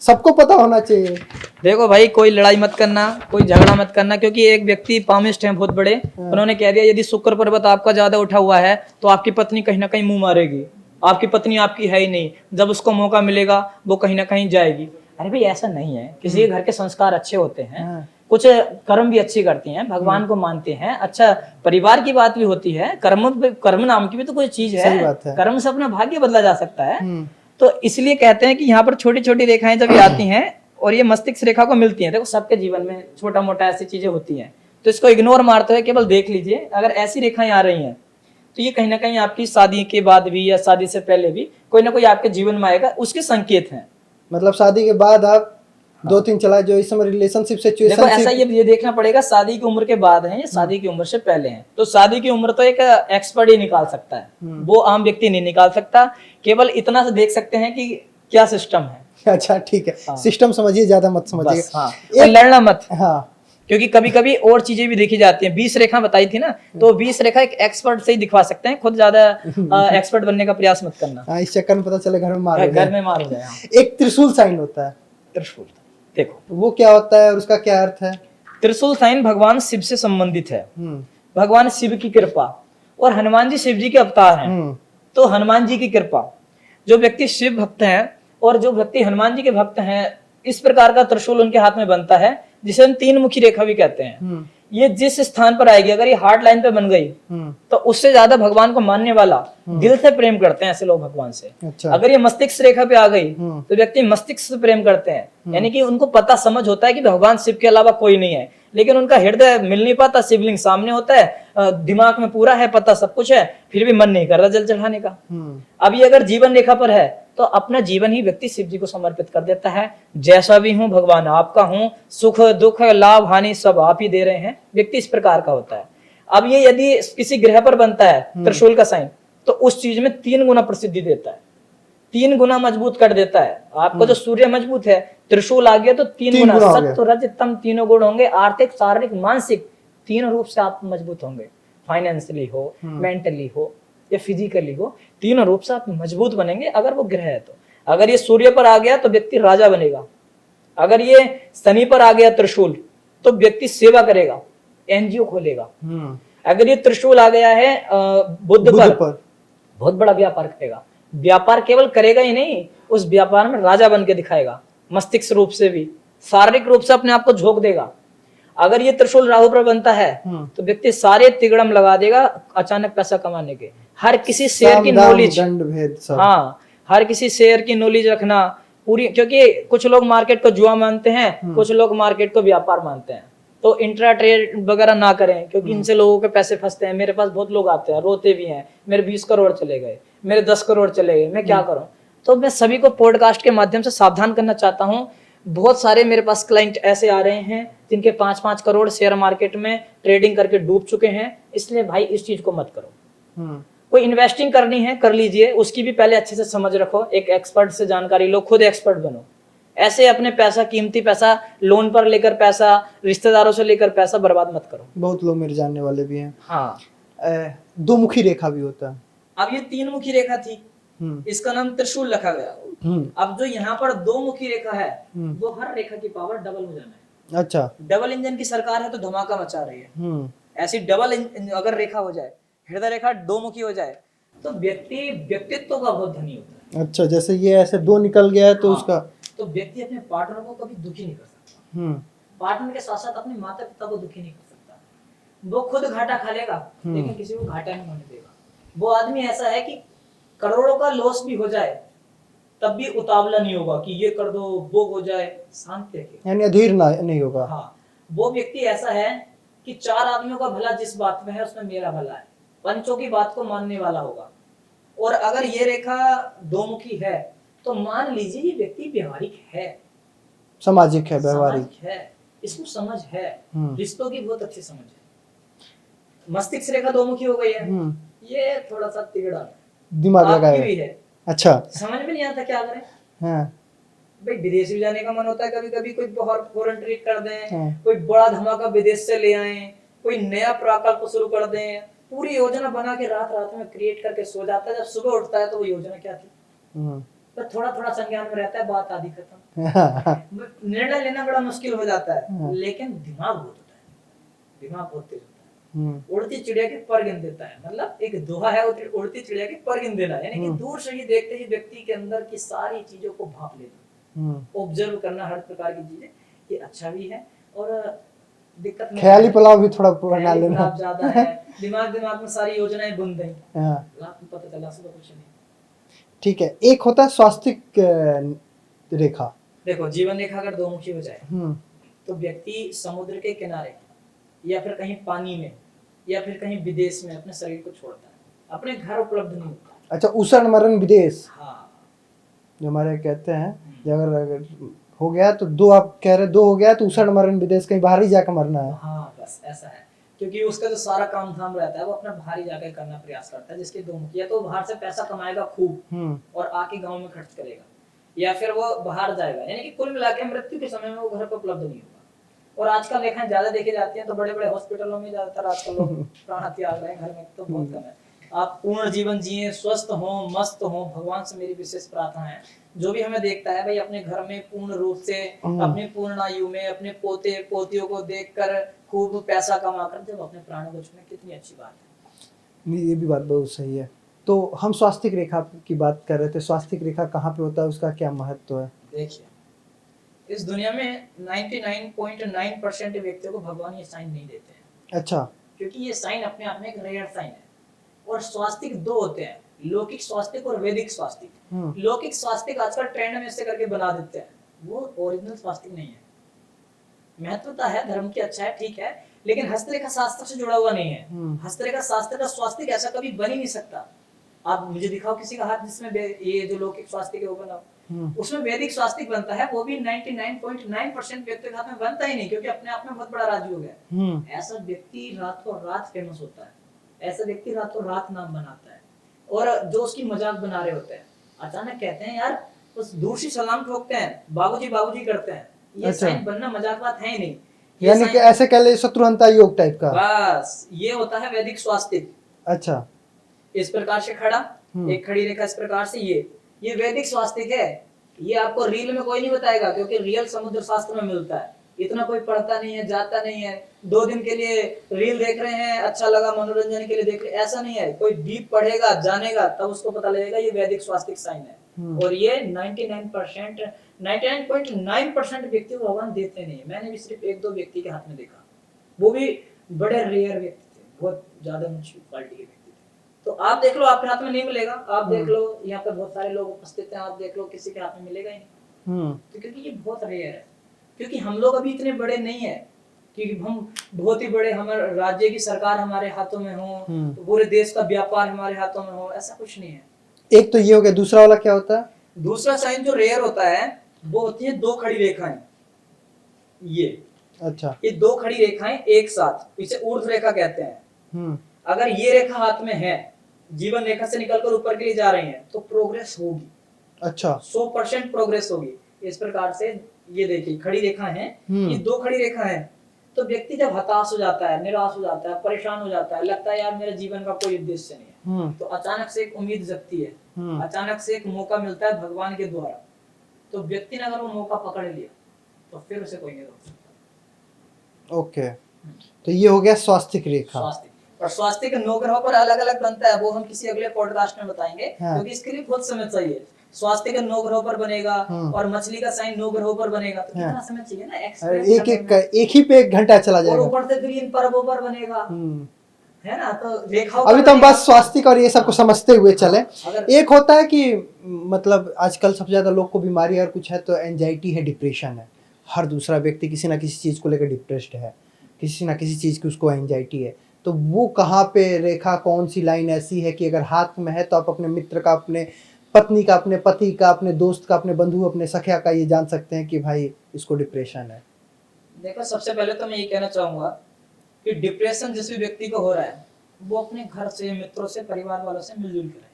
सबको पता होना चाहिए। देखो भाई, कोई लड़ाई मत करना, कोई झगड़ा मत करना, क्योंकि एक व्यक्ति पामिस्ट हैं बहुत बड़े, उन्होंने कह दिया यदि शुक्र पर्वत आपका ज्यादा उठा हुआ है तो आपकी पत्नी कहीं ना कहीं मुंह मारेगी, आपकी पत्नी आपकी है ही नहीं, जब उसको मौका मिलेगा वो कहीं ना कहीं जाएगी। अरे भाई ऐसा नहीं है, किसी के घर के संस्कार अच्छे होते हैं, कुछ कर्म भी अच्छी करती हैं, भगवान को मानते हैं, अच्छा परिवार की बात भी होती है, कर्म नाम की भी तो कोई चीज है, कर्म से अपना भाग्य बदला जा सकता है। तो इसलिए कहते हैं कि यहाँ पर छोटी छोटी रेखाएं जब आती हैं और ये मस्तिष्क रेखा को मिलती हैं, देखो सबके जीवन में छोटा मोटा ऐसी चीजें होती हैं, तो इसको इग्नोर मारते हुए केवल देख लीजिए, अगर ऐसी रेखाएं आ रही हैं तो ये कहीं ना कहीं आपकी शादी के बाद भी या शादी से पहले भी कोई ना कोई आपके जीवन में आएगा, उसके संकेत हैं। मतलब शादी के बाद आप 2-3 चला जो इस समय रिलेशनशिप देखो सिचुएशन ऐसा ये देखना पड़ेगा शादी की उम्र के बाद है या शादी की उम्र से पहले है। तो शादी की उम्र तो एक एक्सपर्ट ही निकाल सकता है, वो आम व्यक्ति नहीं निकाल सकता। केवल इतना से देख सकते हैं कि क्या सिस्टम है। अच्छा ठीक है, हाँ। सिस्टम समझिए, ज्यादा मत समझिए। बस हाँ, और लड़ना मत। हाँ क्योंकि कभी कभी और चीजें भी देखी जाती हैं। 20 रेखा बताई थी ना, तो 20 रेखा एक एक्सपर्ट से ही दिखवा सकते हैं, खुद ज्यादा एक्सपर्ट बनने का प्रयास मत करना। हाँ, इस चक्कर में पता चले घर में मार हो घर जाए। में मार हो जाए। हाँ। एक त्रिशूल साइन होता है, त्रिशूल देखो, वो क्या होता है और उसका क्या अर्थ है? त्रिशूल साइन भगवान शिव से संबंधित है। हम्म भगवान शिव की कृपा, और हनुमान जी शिव जी के अवतार हैं। हम्म तो हनुमान जी की कृपा, जो व्यक्ति शिव भक्त हैं और जो व्यक्ति हनुमान जी के भक्त हैं, इस प्रकार का त्रिशूल उनके हाथ में बनता है, जिसे हम 3 मुखी रेखा भी कहते हैं। हम्म ये जिस स्थान पर आएगी, अगर ये हार्ड लाइन पे बन गई, हम्म तो उससे ज्यादा भगवान को मानने वाला दिल से प्रेम करते हैं ऐसे लोग भगवान से। अच्छा। अगर ये मस्तिष्क रेखा पे आ गई, हम्म तो व्यक्ति मस्तिष्क से प्रेम करते हैं, यानी कि उनको पता समझ होता है कि भगवान शिव के अलावा कोई नहीं है, लेकिन उनका हृदय मिल नहीं पाता, शिवलिंग सामने होता है, दिमाग में पूरा है, पता सब कुछ है, फिर भी मन नहीं कर रहा जल चढ़ाने का। अब ये अगर जीवन रेखा पर है, तो अपना जीवन ही व्यक्ति शिव जी को समर्पित कर देता है। जैसा भी हूं भगवान आपका हूं, सुख दुख लाभ हानि सब आप ही दे रहे हैं, व्यक्ति इस प्रकार का होता है। अब ये यदि किसी ग्रह पर बनता है त्रिशूल का साइन, तो उस चीज में 3 गुना प्रसिद्धि देता है, 3 गुना मजबूत कर देता है। आपका जो सूर्य मजबूत है, त्रिशूल आ गया तो 3 गुना, सत्व रज तम तीनों गुण होंगे, आर्थिक शारीरिक मानसिक तीनों रूप से आप मजबूत होंगे। फाइनेंशियली हो, मेंटली हो या फिजिकली हो, तीनों रूप से आप मजबूत बनेंगे अगर वो ग्रह है तो। अगर ये सूर्य पर आ गया तो व्यक्ति राजा बनेगा, अगर ये शनि पर आ गया त्रिशूल, तो व्यक्ति सेवा करेगा, एनजीओ खोलेगा। अगर ये त्रिशूल आ गया है बुध पर, बहुत बड़ा व्यापार करेगा। व्यापार केवल करेगा ही नहीं, उस व्यापार में राजा बन के दिखाएगा, मस्तिष्क रूप से भी, शारीरिक रूप से अपने आप को झोंक देगा। अगर ये त्रिशूल राहु पर बनता है, तो व्यक्ति सारे तिगड़म लगा देगा अचानक पैसा कमाने के। हर किसी शेयर की नॉलेज, हाँ, हर किसी शेयर की नॉलेज रखना पूरी, क्योंकि कुछ लोग मार्केट को जुआ मानते हैं, कुछ लोग मार्केट को व्यापार मानते हैं। तो इंट्रा ट्रेड वगैरह ना करें, क्योंकि इनसे लोगों के पैसे फंसते हैं। मेरे पास बहुत लोग आते हैं, रोते भी हैं, मेरे 20 करोड़ चले गए, मेरे 10 करोड़ चले गए, मैं क्या करूं। तो मैं सभी को पॉडकास्ट के माध्यम से सावधान करना चाहता हूं। बहुत सारे मेरे पास क्लाइंट ऐसे आ रहे हैं जिनके 5-5 करोड़ शेयर मार्केट में ट्रेडिंग करके डूब चुके हैं। इसलिए भाई इस चीज को मत करो। कोई इन्वेस्टिंग करनी है कर लीजिए, उसकी भी पहले अच्छे से समझ रखो, एक एक्सपर्ट से जानकारी लो, खुद एक्सपर्ट बनो। ऐसे अपने पैसा, कीमती पैसा लोन पर लेकर, पैसा रिश्तेदारों से लेकर पैसा बर्बाद मत करो। बहुत लोग मेरे जानने वाले भी हैं। हाँ, 2 मुखी रेखा भी होता है। अब ये 3 मुखी रेखा थी, इसका नाम त्रिशूल रखा गया। अब जो यहाँ पर 2 मुखी रेखा है, वो हर रेखा की पावर डबल हो जाना है। अच्छा, डबल इंजन की सरकार है तो धमाका मचा रही है। ऐसी डबल अगर रेखा हो जाए, हृदय रेखा 2 मुखी हो जाए, तो व्यक्तित्व का बहुत धनी होता है। अच्छा, जैसे ये ऐसे 2 निकल गया है तो उसका, तो व्यक्ति अपने पार्टनर को कभी दुखी नहीं कर सकता। पार्टनर के साथ साथ अपने माता पिता को दुखी नहीं कर सकता। वो खुद घाटा खा लेगा, लेकिन किसी को घाटा नहीं होने देगा। वो आदमी ऐसा है कि करोड़ों का लॉस भी हो जाए तब भी उतावला नहीं होगा कि ये कर दो, वो हो जाए, शांत रखेगा, यानी अधीर नहीं होगा। हाँ, वो व्यक्ति ऐसा है कि 4 आदमियों का भला जिस बात में है उसमें मेरा भला है, पंचों की बात को मानने वाला होगा। और अगर ये रेखा 2 मुखी है, तो मान लीजिए ये व्यक्ति व्यवहारिक है, सामाजिक है, व्यवहारिक है, इसको समझ है, रिश्तों की बहुत अच्छी समझ है। मस्तिष्क रेखा 2 मुखी हो गई है, ये थोड़ा सा तिगड़ा दिमाग लगाएगा भी है। अच्छा, समझ में नहीं आता क्या करें। हाँ। भाई विदेश भी जाने का मन होता है, कभी कभी कोई बहुत फॉरेन ट्रिप कर दें, कोई बड़ा धमाका विदेश से ले आए, कोई नया प्रकल्प शुरू कर दें, पूरी योजना बना के रात रात में क्रिएट करके सो जाता है। जब सुबह उठता है तो वो योजना क्या थी, पर थोड़ा थोड़ा संज्ञान में रहता है, बात आधी खत्म। निर्णय लेना बड़ा मुश्किल हो जाता है, लेकिन दिमाग बहुत होता है, दिमाग बहुत तेज होता है। उड़ती चिड़िया के पर गिन देता है, मतलब एक दोहा है, उड़ती चिड़िया के पर गिन देना, यानी कि दूर से ही देखते ही व्यक्ति के अंदर की सारी चीजों को भाप लेना, ऑब्जर्व करना हर प्रकार की चीजें। ये अच्छा भी है और दिक्कत नहीं, ख्याली पुलाव भी थोड़ा बना लेना ज्यादा है, दिमाग में सारी योजनाएं बुन दें, पता चला सुबह कुछ नहीं। ठीक है, एक होता है स्वास्तिक रेखा। देखो, जीवन रेखा अगर 2 मुखी हो जाए, तो व्यक्ति समुद्र के किनारे या फिर कहीं पानी में या फिर कहीं विदेश में अपने शरीर को छोड़ता है। अपने घर उपलब्ध नहीं होता। अच्छा, उसर्ण मरण विदेश हाँ जो हमारे कहते हैं, कि अगर हो गया तो दो, आप कह रहे दो हो गया तो उसर्ण मरण विदेश, कहीं बाहर ही जाकर मरना है। हाँ, बस ऐसा है, क्योंकि उसका जो सारा काम धाम रहता है वो अपना बाहर ही जाकर करना प्रयास करता है, जिसके दो मुखिया, तो बाहर से पैसा कमाएगा खूब और आके गांव में खर्च करेगा, या फिर वो बाहर जाएगा, यानी कि कुल मिला के मृत्यु के समय में वो घर पर उपलब्ध नहीं होगा। और आजकल रेखाएं ज्यादा देखी जाती हैं तो बड़े बड़े हॉस्पिटलों में ज्यादातर आजकल लोग प्राण त्याग रहे हैं, घर में तो बहुत कम है। आप पूर्ण जीवन जिए, स्वस्थ हो, मस्त हो, भगवान से मेरी विशेष प्रार्थना है। जो भी हमें देखता है भाई, अपने घर में पूर्ण रूप से अपनी पूर्ण आयु में अपने पोते पोतियों को देखकर खूब पैसा कमाकर जब अपने प्राणों को छूने, कितनी अच्छी बात है। नहीं, ये भी बात बहुत सही है। तो हम स्वास्तिक रेखा की बात कर रहे थे, स्वास्तिक रेखा कहाँ पे होता है, उसका क्या महत्व है? देखिए, इस दुनिया में 99.9% व्यक्तियों को भगवान ये साइन नहीं देते हैं। अच्छा, क्योंकि ये साइन अपने आप में एक रेयर साइन है। और स्वास्तिक दो होते हैं, लौकिक स्वास्तिक और वैदिक स्वास्तिक। लौकिक स्वास्तिक आजकल ट्रेंड में से करके बना देते हैं, वो ओरिजिनल स्वास्तिक नहीं है। महत्वता है, धर्म की अच्छा है, ठीक है, लेकिन हस्तरेखा शास्त्र से जुड़ा हुआ नहीं है। हस्तरेखा शास्त्र का स्वास्तिक ऐसा कभी बन ही नहीं सकता। आप मुझे दिखाओ किसी का हाथ जिसमें ये जो लौकिक स्वास्तिक है वो बना, उसमें वैदिक स्वास्तिक बनता है, वो भी 99.9% व्यक्ति के हाथ में बनता ही नहीं, क्योंकि अपने आप में बहुत बड़ा राजयोग है। ऐसा व्यक्ति रातों रात फेमस होता है, ऐसा व्यक्ति रातों रात नाम बनाता है। और जो उसकी मजाक बना रहे होते हैं, अचानक कहते हैं यार उस दूर से सलाम ठोकते हैं, बाबूजी बाबूजी करते हैं, ये साइन बनना मजाक बात है ही नहीं। यानी कि ऐसे कह ले शत्रुहंता योग टाइप का, बस ये होता है वैदिक स्वास्तिक। अच्छा, इस प्रकार से खड़ा, एक खड़ी रेखा इस प्रकार से, ये वैदिक स्वास्तिक है। ये आपको रील में कोई नहीं बताएगा, क्योंकि रियल समुद्र शास्त्र में मिलता है, इतना कोई पढ़ता नहीं है, जाता नहीं है। 2 दिन के लिए रील देख रहे हैं, अच्छा लगा, मनोरंजन के लिए देख रहे हैं, ऐसा नहीं है। कोई डीप पढ़ेगा, जानेगा, तब उसको पता लगेगा ये वैदिक स्वास्तिक साइन है। और ये 99.9% व्यक्ति को भगवान देते नहीं। मैंने भी सिर्फ 1-2 व्यक्ति के हाथ में देखा, वो भी बड़े रेयर व्यक्ति थे, बहुत ज्यादा ऊंची क्वालिटी के व्यक्ति थे। तो आप देख लो, आपके हाथ में नहीं मिलेगा। आप देख लो, यहाँ पर बहुत सारे लोग उपस्थित हैं, आप देख लो, किसी के हाथ में मिलेगा ही नहीं। तो क्योंकि ये बहुत रेयर है, क्योंकि हम लोग अभी इतने बड़े नहीं है कि हम बहुत ही बड़े, हमारे राज्य की सरकार हमारे हाथों में हो, तो पूरे देश का व्यापार हमारे हाथों में हो, ऐसा कुछ नहीं है। एक तो ये हो गया, दूसरा वाला क्या होता है? दूसरा साइन जो रेयर होता है वो होती है 2 खड़ी रेखाएं। ये अच्छा, ये 2 खड़ी रेखाएं एक साथ, इसे ऊर्ध्व रेखा कहते हैं। अगर ये रेखा हाथ में है, जीवन रेखा से निकलकर ऊपर के लिए जा रही है, तो प्रोग्रेस होगी। अच्छा, 100% प्रोग्रेस होगी। इस प्रकार से ये देखिए खड़ी रेखा है, ये 2 खड़ी रेखा है। तो व्यक्ति जब हताश हो जाता है, निराश हो जाता है, परेशान हो जाता है, लगता है यार मेरे जीवन का कोई उद्देश्य नहीं है, तो अचानक से एक उम्मीद जगती है, अचानक से एक मौका मिलता है भगवान के द्वारा, तो व्यक्ति ने अगर वो मौका पकड़ लिया तो फिर उसे कोई नहीं रोक सकता। ओके, तो ये हो गया स्वास्तिक रेखा। स्वास्तिक, और स्वास्तिक 9 ग्रहों पर अलग अलग बनता है, वो हम किसी अगले पॉडकास्ट में बताएंगे, क्योंकि इसके लिए बहुत समय चाहिए। स्वास्तिक 9 ग्रहों पर बनेगा और मछली का साइन 9 ग्रहों पर बनेगा, तो कितना समय चाहिए ना, एक ही पे 1 घंटा चला जाएगा। और ऊपर से फिर इन पर्वों पर बनेगा, है ना। तो रेखाओं अभी तो हम बस स्वास्तिक और ये सब को समझते हुए चले। एक होता है कि मतलब आजकल सबसे ज्यादा लोग को बीमारी अगर कुछ है तो एंजाइटी है, डिप्रेशन है। हर दूसरा व्यक्ति किसी ना किसी चीज को लेकर डिप्रेस्ड है, किसी ना किसी चीज की उसको एंजाइटी है। तो वो कहाँ पे रेखा, कौन सी लाइन ऐसी है कि अगर हाथ में है तो आप अपने मित्र का, अपने पत्नी का, अपने पति का, अपने दोस्त का, अपने बंधु, अपने सखिया का ये जान सकते हैं कि भाई इसको डिप्रेशन है? देखो, सबसे पहले तो मैं ये कहना चाहूंगा कि डिप्रेशन जिस भी व्यक्ति को हो रहा है, वो अपने घर से, मित्रों से, परिवार वालों से मिलजुल कर रहे।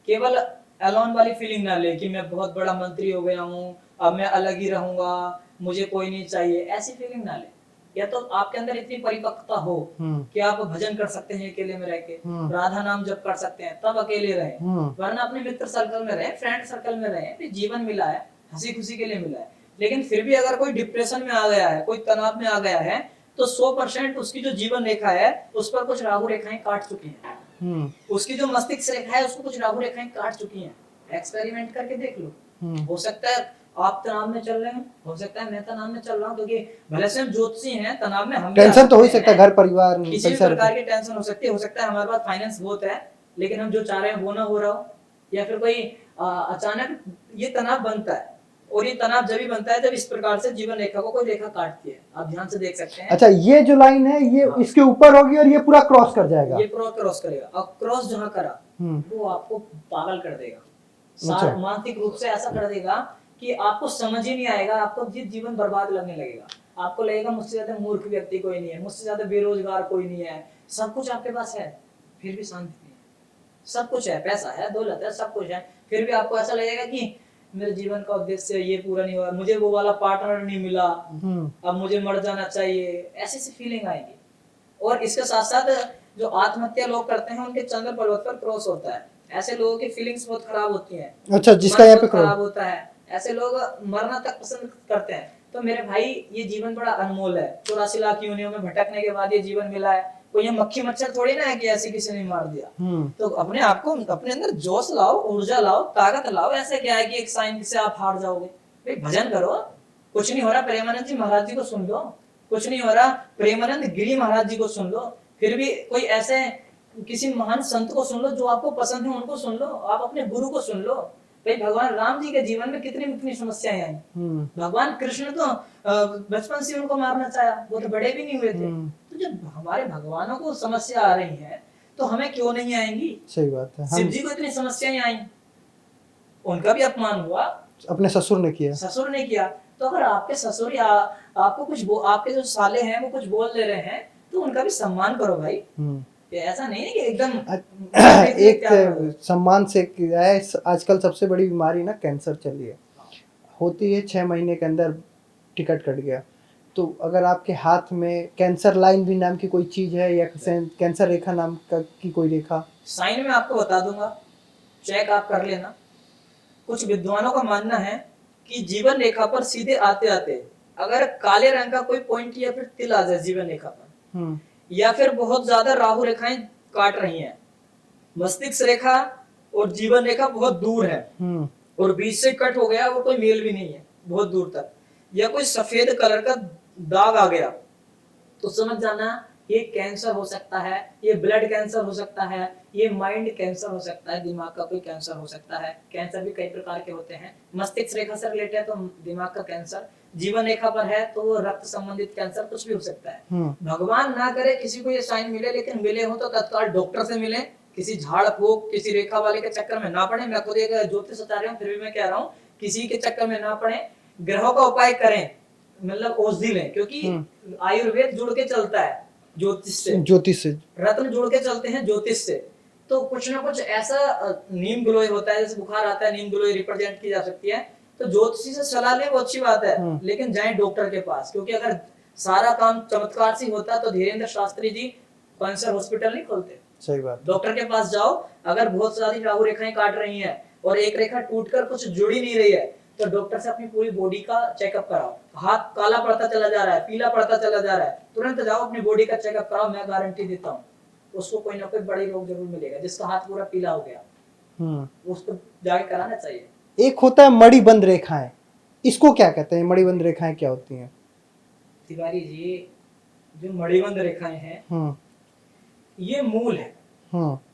केवल अलोन वाली फीलिंग ना ले कि मैं बहुत बड़ा मंत्री हो गया हूँ, अब मैं अलग ही रहूंगा, मुझे कोई नहीं चाहिए, ऐसी फीलिंग ना ले। या तो आपके अंदर इतनी परिपक्वता हो कि आप भजन कर सकते हैं अकेले में रह के, राधा नाम जप कर सकते हैं, तब अकेले रहे, वरना अपने मित्र सर्कल में रहे, फ्रेंड सर्कल में रहे। जीवन मिला है, हंसी खुशी के लिए मिला है, लेकिन फिर भी अगर कोई डिप्रेशन में आ गया है, कोई तनाव में आ गया है, तो 100% उसकी जो जीवन रेखा है उस पर कुछ राहु रेखाएं काट चुकी हैं। उसकी जो मस्तिष्क रेखा है उसको कुछ राहु रेखाएं काट चुकी हैं। एक्सपेरिमेंट करके देख लो। हो सकता है आप तनाव में चल रहे हैं, हो सकता है मैं तनाव में चल रहा हूँ, क्योंकि भले से हम ज्योतिषी हैं, तनाव में हम टेंशन तो हो ही सकता है, घर परिवार, किसी भी प्रकार की टेंशन हो सकती है। हो सकता है हमारे पास फाइनेंस बहुत है, लेकिन हम जो चाह रहे हैं वो ना हो रहा हो, या फिर कोई अचानक ये तनाव बनता है। और ये तनाव जब भी बनता है जब इस प्रकार से जीवन रेखा को कोई रेखा काटती है। आप ध्यान से देख सकते हैं। अच्छा, ये जो लाइन है ये हाँ। इसके ऊपर होगी और ये पूरा क्रॉस कर जाएगा। ये पूरा क्रॉस करेगा और क्रॉस जहाँ करा वो आपको पागल कर देगा, अच्छा। मानसिक रूप से ऐसा कर देगा कि आपको समझ ही नहीं आएगा, आपको जीवन बर्बाद लगने लगेगा। आपको लगेगा मुझसे ज्यादा मूर्ख व्यक्ति कोई नहीं है, मुझसे ज्यादा बेरोजगार कोई नहीं है, सब कुछ आपके पास है फिर भी शांति नहीं है। सब कुछ है, पैसा है, दौलत है, सब कुछ है, फिर भी आपको ऐसा लगेगा कि मेरे जीवन का उद्देश्य ये पूरा नहीं हुआ, मुझे वो वाला पार्टनर नहीं मिला, अब मुझे मर जाना चाहिए, ऐसी फीलिंग आएगी। और इसके साथ साथ जो आत्महत्या लोग करते हैं उनके चंद्र पर्वत पर क्रॉस होता है, ऐसे लोगों की फीलिंग्स बहुत खराब होती हैं। अच्छा, जिसका यहाँ पे खराब होता है, ऐसे लोग मरना तक पसंद करते हैं। तो मेरे भाई ये जीवन बड़ा अनमोल है, 84 लाख योनियों में भटकने के बाद ये जीवन मिला है, कोई ये मक्खी मच्छर थोड़ी ना है कि ऐसे किसी ने मार दिया। तो अपने आप को, अपने अंदर जोश लाओ, ऊर्जा लाओ, ताकत लाओ। ऐसे क्या है कि एक साइन से आप हार जाओगे? भाई भजन करो, कुछ नहीं हो रहा। प्रेमानंद जी महाराज जी को सुन लो, कुछ नहीं हो रहा। प्रेमानंद गिरी महाराज जी को सुन लो, फिर भी कोई ऐसे किसी महान संत को सुन लो जो आपको पसंद है, उनको सुन लो। आप अपने गुरु को सुन लो। भाई भगवान राम जी के जीवन में कितनी कितनी समस्याएं आई। भगवान कृष्ण तो बचपन से उनको मारना चाहा, वो तो बड़े भी नहीं हुए थे। तो जब हमारे भगवानों को समस्या आ रही है तो हमें क्यों नहीं आएंगी? सही बात है। शिव जी को इतनी समस्याएं आई, उनका भी अपमान हुआ, अपने ससुर ने किया, ससुर ने किया। तो अगर आपके ससुर या आपको कुछ आपके जो साले हैं वो कुछ बोल दे रहे हैं तो उनका भी सम्मान करो भाई। ऐसा नहीं है कि एकदम एक सम्मान से है। आजकल सबसे बड़ी बीमारी ना कैंसर चली है, होती है 6 महीने के अंदर टिकट कट गया। तो अगर आपके हाथ में कैंसर लाइन भी नाम की कोई चीज है या कैंसर रेखा नाम की कोई रेखा, साइन में आपको बता दूंगा, चेक आप कर लेना। कुछ विद्वानों का मानना है कि जीवन रेखा पर सीधे आते आते अगर काले रंग का कोई पॉइंट या फिर तिल आ जाए जीवन रेखा पर, या फिर बहुत ज्यादा राहु रेखाएं काट रही हैं, मस्तिष्क रेखा और जीवन रेखा बहुत दूर है और बीच से कट हो गया, वो कोई मेल भी नहीं है बहुत दूर तक, या कोई सफेद कलर का दाग आ गया, तो समझ जाना ये कैंसर हो सकता है, ये ब्लड कैंसर हो सकता है, ये माइंड कैंसर हो सकता है, दिमाग का कोई कैंसर हो सकता है। कैंसर भी कई प्रकार के होते हैं। मस्तिष्क रेखा से रिलेटेड है तो दिमाग का कैंसर, जीवन रेखा पर है तो रक्त संबंधित कैंसर, कुछ भी हो सकता है। भगवान ना करे किसी को ये साइन मिले, लेकिन मिले हो तो तत्काल डॉक्टर से मिले, किसी झाड़ फूक किसी रेखा वाले के चक्कर में ना पड़े। मैं खुद एक ज्योतिषाचार्य हूँ, फिर भी मैं कह रहा हूँ किसी के चक्कर में ना पड़े, ग्रहों का उपाय करें, मतलब औषधि लें, क्योंकि आयुर्वेद जुड़ के चलता है ज्योतिष से, रत्न जुड़ के चलते हैं ज्योतिष से। तो कुछ ना कुछ ऐसा नीम गिलोय होता है, जैसे बुखार आता है नीम गिलोय रिप्रेजेंट की जा सकती है, तो ज्योतिषी से सलाह ले वो अच्छी बात है, लेकिन जाएं डॉक्टर के पास, क्योंकि अगर सारा काम चमत्कार से होता तो धीरेन्द्र शास्त्री जी कैंसर हॉस्पिटल नहीं खोलते। सही बात। डॉक्टर के पास जाओ, अगर बहुत सारी राहु रेखाएं काट रही हैं और एक रेखा टूटकर कुछ जुड़ ही नहीं रही है, तो डॉक्टर से अपनी पूरी बॉडी का चेकअप कराओ। हाथ काला पड़ता चला जा रहा है, पीला पड़ता चला जा रहा है, तुरंत जाओ अपनी बॉडी का चेकअप कराओ। मैं गारंटी देता हूँ उसको कोई ना कोई बड़ी रोग जरूर मिलेगा। जिसका हाथ पूरा पीला हो गया उसको जाके कराना चाहिए। एक होता है मणिबंध रेखाएं, इसको क्या कहते हैं? मणिबंध रेखाएं क्या होती हैं? तिवारी जी, जो मणिबंध रेखाएं हैं ये मूल है।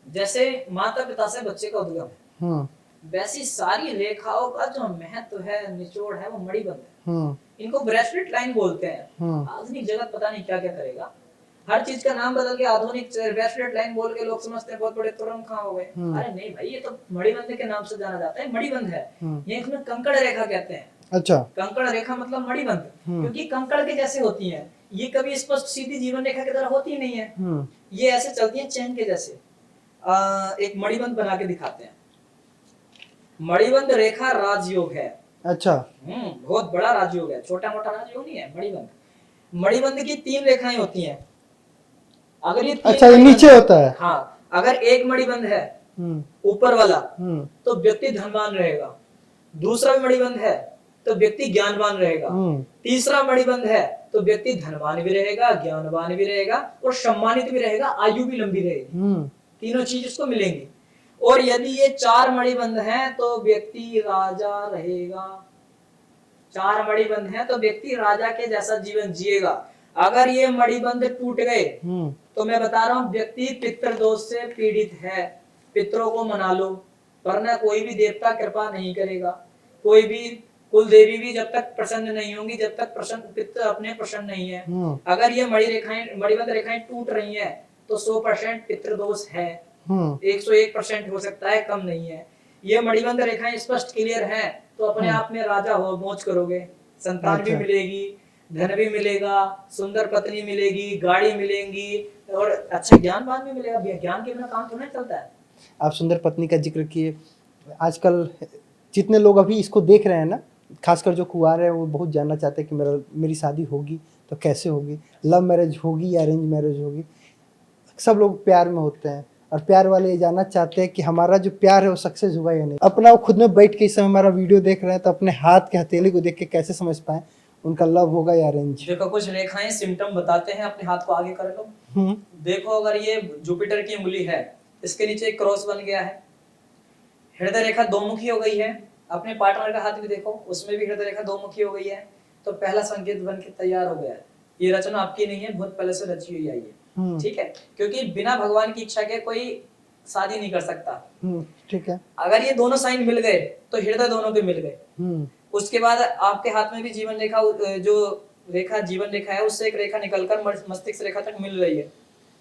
जैसे माता पिता से बच्चे का उद्गम है, वैसी सारी रेखाओं का जो महत्व है, निचोड़ है, वो मणिबंध है। इनको ब्रेसलेट लाइन बोलते हैं। आधुनिक जगत पता नहीं क्या क्या करेगा, हर चीज का नाम बदल के आधुनिक ब्रेसलेट लाइन बोल के लोग समझते हैं बहुत बड़े तुरंत खा हो गए। अरे नहीं भाई, ये तो मणिबंध के नाम से जाना जाता है, मणिबंध है ये। इसमें कंकड़ रेखा कहते हैं। अच्छा, कंकड़ रेखा मतलब मणिबंध, क्योंकि कंकड़ के जैसे होती है, ये कभी स्पष्ट सीधी जीवन रेखा की तरह होती नहीं है, ये ऐसे चलती है चैन के जैसे। एक मणिबंध बना के दिखाते हैं। मणिबंध रेखा राजयोग है। अच्छा, बहुत बड़ा राजयोग है, छोटा मोटा राजयोग नहीं है मणिबंध। मणिबंध की 3 रेखाएं होती हैं। अगर ये अच्छा, ये नीचे होता है। हाँ, अगर एक मणिबंध है ऊपर वाला तो व्यक्ति धनवान रहेगा, दूसरा मणिबंध है तो व्यक्ति ज्ञानवान रहेगा, तीसरा मणिबंध है तो व्यक्ति धनवान भी रहेगा, ज्ञानवान भी रहेगा और सम्मानित भी रहेगा, आयु भी लंबी रहेगी। तीनों चीज उसको मिलेंगी। और यदि ये 4 मणिबंध हैं तो व्यक्ति राजा रहेगा। 4 मणिबंध हैं तो व्यक्ति राजा के जैसा जीवन जिएगा। अगर ये मणिबंध टूट गए तो मैं बता रहा हूं व्यक्ति पितृदोष से पीड़ित है। पितरों को मना लो, वरना कोई भी देवता कृपा नहीं करेगा, कुल देवी भी जब तक प्रसन्न नहीं होंगी, जब तक प्रसन्न पित्र अपने प्रसन्न नहीं है। अगर ये मणिबंध रेखाएं टूट रही हैं तो 100% पितृ दोष है। 101% हो सकता है, कम नहीं है। ये मणिबंध रेखाएं स्पष्ट क्लियर है तो अपने आप में राजा हो, मौज करोगे, संतान भी मिलेगी, धन भी मिलेगा, सुंदर पत्नी मिलेगी, गाड़ी मिलेंगी और अच्छा ज्ञानवान भी मिलेगा। ज्ञान के बिना काम थोड़ा चलता है। आप सुंदर पत्नी का जिक्र किए, आजकल जितने लोग अभी इसको देख रहे हैं ना, खासकर जो कुंवार है, वो बहुत जानना चाहते हैं कि मेरी शादी होगी तो कैसे होगी, लव मैरिज होगी या अरेंज मैरिज होगी। सब लोग प्यार में होते हैं और प्यार वाले ये जानना चाहते हैं कि हमारा जो प्यार है वो सक्सेस हुआ या नहीं। अपना वो खुद में बैठ के इस समय हमारा वीडियो देख रहे हैं तो अपने हाथ के हथेली को देख के कैसे समझ पाए उनका लव होगा या अरेंज। देखो कुछ रेखाएं सिम्टम बताते हैं, अपने हाथ को आगे कर लो। देखो अगर ये जुपिटर की उंगली है, इसके नीचे एक क्रॉस बन गया है, हृदय रेखा दो मुखी हो गई है। अपने पार्टनर का हाथ भी देखो, उसमें भी हृदय रेखा दो मुखी हो गई है, तो पहला संकेत बन के तैयार हो गया है। ये रचना आपकी नहीं है, बहुत पहले से रची हुई आई है, ठीक है, क्योंकि बिना भगवान की इच्छा के कोई शादी नहीं कर सकता, ठीक है। अगर ये दोनों साइन मिल गए तो हृदय दोनों पे मिल गए। उसके बाद आपके हाथ में भी जीवन रेखा, जो रेखा जीवन रेखा है, उससे एक रेखा निकलकर मस्तिष्क रेखा तक मिल रही है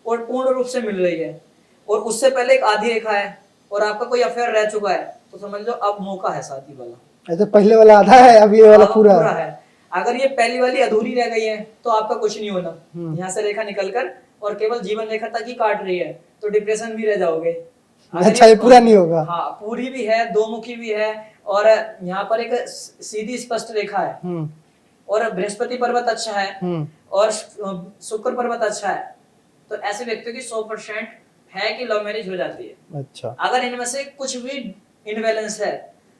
और पूर्ण रूप से मिल रही है, और उससे पहले एक आधी रेखा है और आपका कोई अफेयर रह चुका है, तो समझ लो अब मौका है शादी वाला। ऐसे पहले वाला आधा है, अब ये वाला पूरा है। अगर ये पहली वाली अधूरी रह गई है तो आपका कुछ नहीं होना, यहाँ से रेखा निकलकर और केवल जीवन रेखा तक ही काट रही है तो डिप्रेशन भी रह जाओगे। अच्छा, ये पूरा नहीं होगा। हाँ, पूरी भी है, दो मुखी भी है, और यहाँ पर एक सीधी स्पष्ट रेखा है, और बृहस्पति पर्वत अच्छा है, और शुक्र पर्वत अच्छा है, तो ऐसे व्यक्तियों की 100% है कि लव मैरिज हो जाती है। अच्छा, अगर इनमें से कुछ भी इनबैलेंस है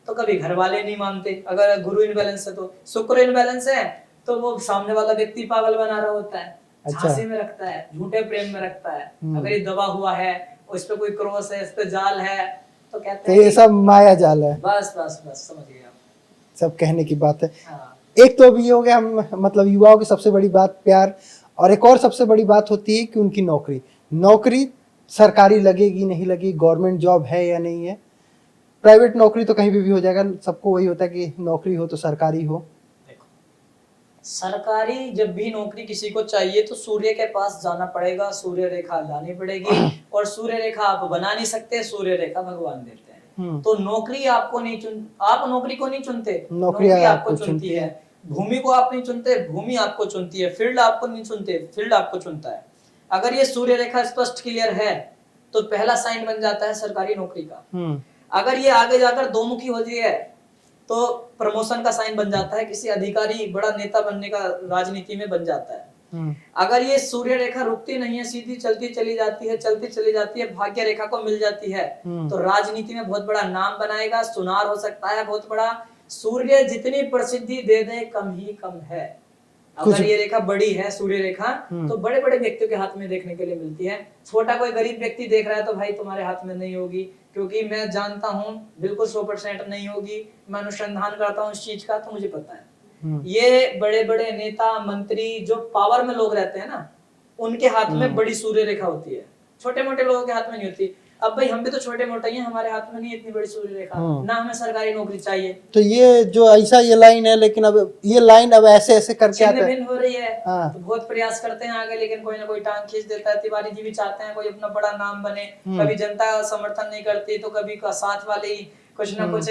तो कभी घर वाले नहीं मानते। अगर गुरु इनबैलेंस है, तो शुक्र इनबैलेंस है तो वो सामने वाला व्यक्ति पागल बना रहा होता है, झांसे में रखता है, झूठे प्रेम में रखता है। अगर ये दबा हुआ है, उस पे कोई क्रॉस है, इस पे जाल है, तो कहते हैं ये सब माया जाल है। बस बस बस, समझ गए आप, सब कहने की बात है। हाँ। एक तो अभी ये हो गया, हम मतलब युवाओं की सबसे बड़ी बात प्यार, और एक और सबसे बड़ी बात होती है कि उनकी नौकरी सरकारी लगेगी नहीं लगेगी, गवर्नमेंट जॉब है या नहीं है। प्राइवेट नौकरी तो कहीं भी हो जाएगा, सबको वही होता है कि नौकरी हो तो सरकारी हो। देखो, सरकारी जब भी नौकरी किसी को चाहिए तो सूर्य के पास जाना पड़ेगा, सूर्य रेखा लानी पड़ेगी, और सूर्य रेखा आप बना नहीं सकते, सूर्य रेखा भगवान देते हैं। तो नौकरी आपको नहीं आप नौकरी को नहीं चुनते, नौकरी आपको चुनती है। भूमि को आप नहीं चुनते, भूमि आपको चुनती है। फील्ड आपको नहीं चुनते, फील्ड आपको चुनता है। अगर ये सूर्य रेखा स्पष्ट क्लियर है तो पहला साइन बन जाता है सरकारी नौकरी का। अगर ये आगे जाकर दो मुखी होती है तो प्रमोशन का साइन बन जाता है, किसी अधिकारी बड़ा नेता बनने का राजनीति में बन जाता है। अगर ये सूर्य रेखा रुकती नहीं है, सीधी चलती चली जाती है, चलती चली जाती है, भाग्य रेखा को मिल जाती है, तो राजनीति में बहुत बड़ा नाम बनाएगा, सुनार हो सकता है बहुत बड़ा। सूर्य जितनी प्रसिद्धि दे दे कम ही कम है। अगर ये रेखा बड़ी है सूर्य रेखा, तो बड़े बड़े व्यक्तियों के हाथ में देखने के लिए मिलती है। छोटा कोई गरीब व्यक्ति देख रहा है तो भाई तुम्हारे हाथ में नहीं होगी, क्योंकि मैं जानता हूँ बिल्कुल 100% नहीं होगी। मैं अनुसंधान करता हूँ इस चीज का, तो मुझे पता है। ये बड़े बड़े नेता मंत्री जो पावर में लोग रहते हैं ना, उनके हाथ में बड़ी सूर्य रेखा होती है, छोटे मोटे लोगों के हाथ में नहीं होती। अब भाई हम भी तो छोटे मोटे ही हैं, हमारे हाथ में नहीं इतनी बड़ी सूर्य रेखा, ना हमें सरकारी नौकरी चाहिए। तो ये जो ऐसा ये लाइन है, लेकिन अब ये लाइन अब ऐसे ऐसे करके आता है, हो रही है। तो बहुत प्रयास करते हैं आगे, लेकिन कोई ना कोई टांग खींच देता है। तिवारी जी भी चाहते हैं कोई अपना बड़ा नाम बने, कभी जनता समर्थन नहीं करती तो कभी साथ वाले ही कुछ ना कुछ